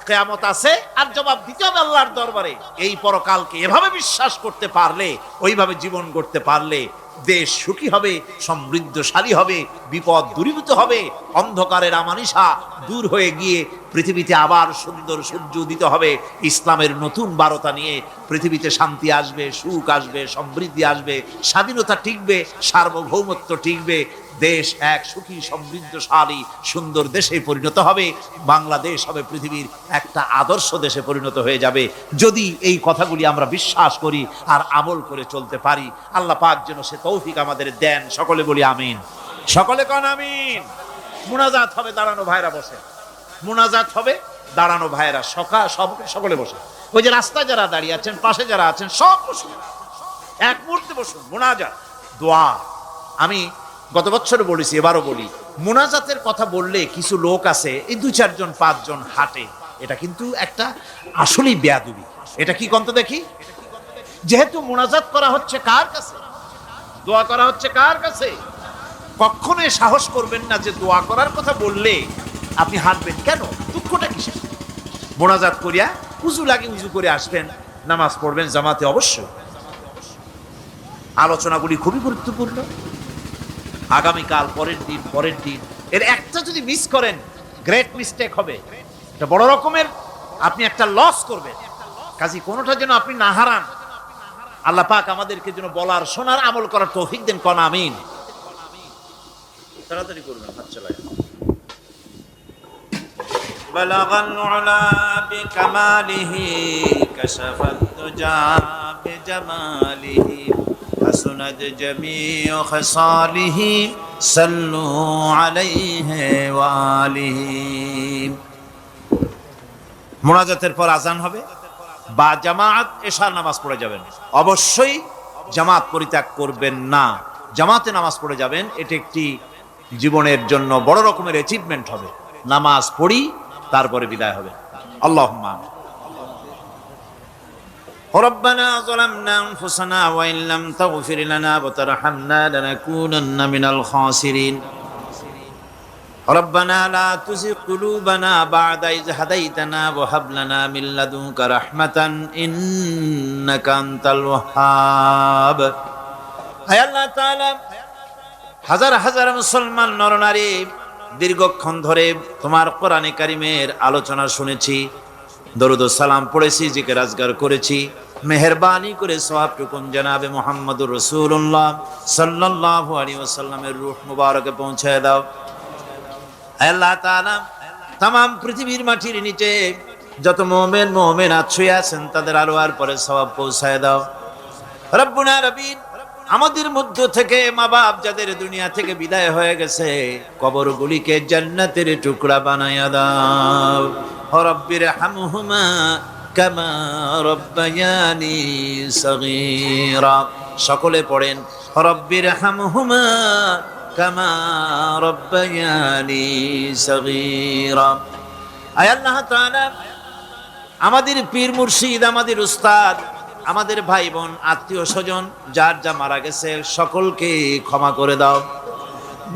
কিয়ামত আছে আর জবাব দিতে হবে আল্লাহর দরবারে। এই পরকালকে এভাবে বিশ্বাস করতে পারলে, ওইভাবে জীবন করতে পারলে দেশ সুখী হবে, সমৃদ্ধশালী হবে, বিপদ দূরীভূত হবে, অন্ধকারের আমানিশা দূর হয়ে গিয়ে পৃথিবীতে আবার সুন্দর সূর্য উদিত হবে। ইসলামের নতুন বার্তা নিয়ে পৃথিবীতে শান্তি আসবে, সুখ আসবে, সমৃদ্ধি আসবে, স্বাধীনতা টিকবে, সার্বভৌমত্ব টিকবে। দেশ এক সুখী, সমৃদ্ধশালী, সুন্দর দেশে পরিণত হবে। বাংলাদেশ হবে পৃথিবীর একটা আদর্শ দেশে পরিণত হয়ে যাবে, যদি এই কথাগুলি আমরা বিশ্বাস করি আর আমল করে চলতে পারি। আল্লাহ পাক যেন সে তৌফিক আমাদের দেন। সকলে বলি আমিন। সকলে কন আমিন। মুনাজাত হবে, দাঁড়ানো ভাইরা বসে। মুনাজাত হবে, দাঁড়ানো ভাইরা সকলে বসে। ওই যে রাস্তায় যারা দাঁড়িয়ে আছেন, পাশে যারা আছেন, সব বসুন, এক মুহূর্তে বসুন। মুনাজাত, দোয়া। আমি গত বছর বলেছি, এবারও বলি, মুনাজাতের কথা বললে কিছু লোক আছে, এই 2-4 জন 5 জন হাঁটে। এটা কিন্তু একটা আসলেই বেয়াদবি। এটা কি কন্ত দেখি? যেহেতু মুনাজাত করা হচ্ছে কার কাছে, দোয়া করা হচ্ছে কার কাছে, কখনোই সাহস করবেন না যে দোয়া করার কথা বললে আপনি হাঁটবেন। কেন? দুঃখটা কিসের? মুনাজাত করিয়া উজু লাগে, উজু করে আসবেন, নামাজ পড়বেন জামাতে। অবশ্যই আলোচনাগুলি খুবই গুরুত্বপূর্ণ। আগামীকাল, পরের দিন এর একটা যদি মিস করেন, গ্রেট মিস্টেক হবে। এটা বড় রকমের আপনি একটা লস করবেন। কাজী কোনোটা যেন আপনি না হারান। আল্লাহ পাক আমাদেরকে যেন বলার, শোনার, আমল করার তৌফিক দেন। কোন আমিন। তাড়াতাড়ি করবেন, হাত চালায়। বালাগাল উলা বিকামালিহি কাশাফাত দুজা বিজামালিহি হাসুনাত জামিউ খাসালিহি সাল্লু আলাইহি ওয়া আলিহি। মুনাজাতের পর আজান হবে বা জামাত, এশার নামাজ পড়ে যাবেন। অবশ্যই জামাত পরিত্যাগ করবেন না, জামাতে নামাজ পড়ে যাবেন। এটি একটি জীবনের জন্য বড় রকমের অ্যাচিভমেন্ট হবে। নামাজ পড়ি, তারপরে বিদায় হবে। আল্লাহুম্মা আমিন। ربنا ظلمنا أنفسنا وإن لم تغفر لنا وترحمنا لنكونن من الخاسرين ربنا لا تزغ قلوبنا بعد إذ هديتنا وهب لنا من لدنك رحمة إنك أنت الوهاب। হে আল্লাহ তাআলা, হাজার হাজার মুসলমান নরনারী দীর্ঘক্ষণ ধরে তোমার কোরআনে কারিমের আলোচনা শুনেছি, দরুদ ও সালাম পড়েছি, জিকির আজগার করেছি। মেহেরবানি করে সওয়াবটুকুন জনাবে মুহাম্মদুর রাসূলুল্লাহ সাল্লাল্লাহু আলাইহি ওয়াসাল্লামের রূহ মুবারকে পৌঁছায় দাও। আল্লাহ তাআলা, तमाम পৃথিবীর মাটির নিচে যত মুমিন মুমিনাত শুয়ে আছেন, তাদের আলো আর পরে সওয়াব পৌঁছায় দাও। রব্বুনা রবিন, আমাদের মধ্য থেকে মা বাপ যাদের দুনিয়া থেকে বিদায় হয়ে গেছে, কবরগুলিকে জান্নাতের টুকরা বানায়া দাও। রব্বির হামহুমা কামা রব্বায়ানি সগীরা। সকলে পড়েন রব্বির হামহুমা কামা রব্বায়ানি সগীরা। আয় আল্লাহ তাআলা, আমাদের পীর মুর্শিদ, আমাদের উস্তাদ, আমাদের ভাই বোন, আত্মীয় স্বজন যার যা মারা গেছে সকলকে ক্ষমা করে দাও।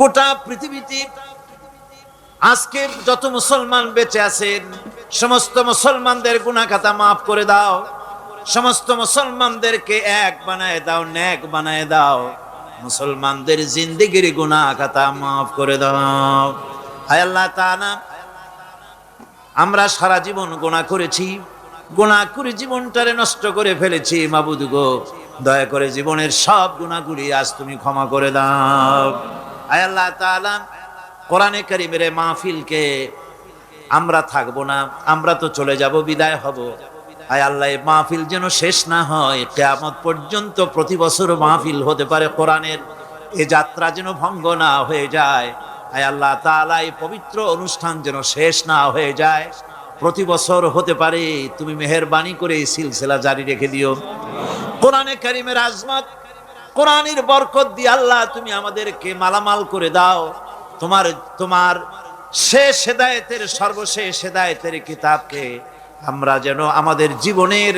গোটা পৃথিবীতে আজকে যত মুসলমান বেঁচে আছেন সমস্ত মুসলমানদের গুনাহ খাতা মাফ করে দাও। সমস্ত মুসলমানদেরকে এক বানায় দাও, নেক বানায় দাও। মুসলমানদের জিন্দেগির গুনাহ খাতা মাফ করে দাও। হায় আল্লাহ তাআলা, আমরা সারা জীবন গুনাহ করেছি, গুনাহ করে জীবনটারে নষ্ট করে ফেলেছি। মাবুদ গো, দয়া করে জীবনের সব গুনাহগুলি আজ তুমি ক্ষমা করে দাও। আয় আল্লাহ তাআলা, কোরআনে কারীমের মাহফিলকে আমরা থাকবো না, আমরা তো চলে যাব, বিদায় হব। আয় আল্লাহ, এই মাহফিল যেন শেষ না হয়, কিয়ামত পর্যন্ত প্রতি বছর মাহফিল হতে পারে কোরআনের। এই যাত্রা যেন ভঙ্গ না হয়ে যায়। আয় আল্লাহ তাআলা, এই পবিত্র অনুষ্ঠান যেন শেষ না হয়ে যায়, প্রতি বছর হতে পারে। তুমি মেহেরবানি করে এই সিলসিলা জারি রেখে দিও। কোরআনে কারীমের আজমত, কোরআনের বরকত দিয়ে আল্লাহ তুমি আমাদেরকে মালামাল করে দাও। তোমার শেষ হেদায়েতের, সর্বশেষ হেদায়েতের কিতাবকে আমরা যেন আমাদের জীবনের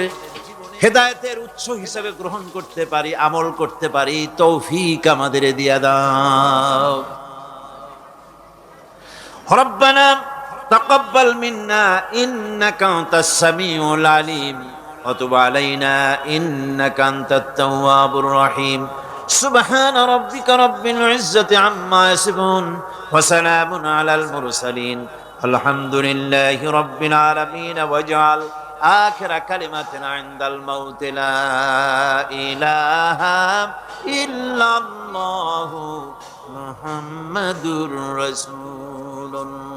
হেদায়েতের উৎস হিসেবে গ্রহণ করতে পারি, আমল করতে পারি, তৌফিক আমাদের দিয়া দাও। রব্বানা তাকাব্বাল মিন্না ইন্নাকা আনতাস সামিউল আলিম ওয়া তুব আলাইনা ইন্নাকা আনতাত তাওয়াবুর রহিম। সুবহানা রাব্বিকা রাব্বিল ইজ্জাতি আম্মা ইয়াসিফুন ওয়া সালামুন আলাল মুরসালিন আলহামদুলিল্লাহি রাব্বিল আলামিন। ওয়াজআল আখিরা কালিমাতিনা ইনদাল মাউত লা ইলাহা ইল্লাল্লাহু মুহাম্মাদুর রাসূলুল্লাহ।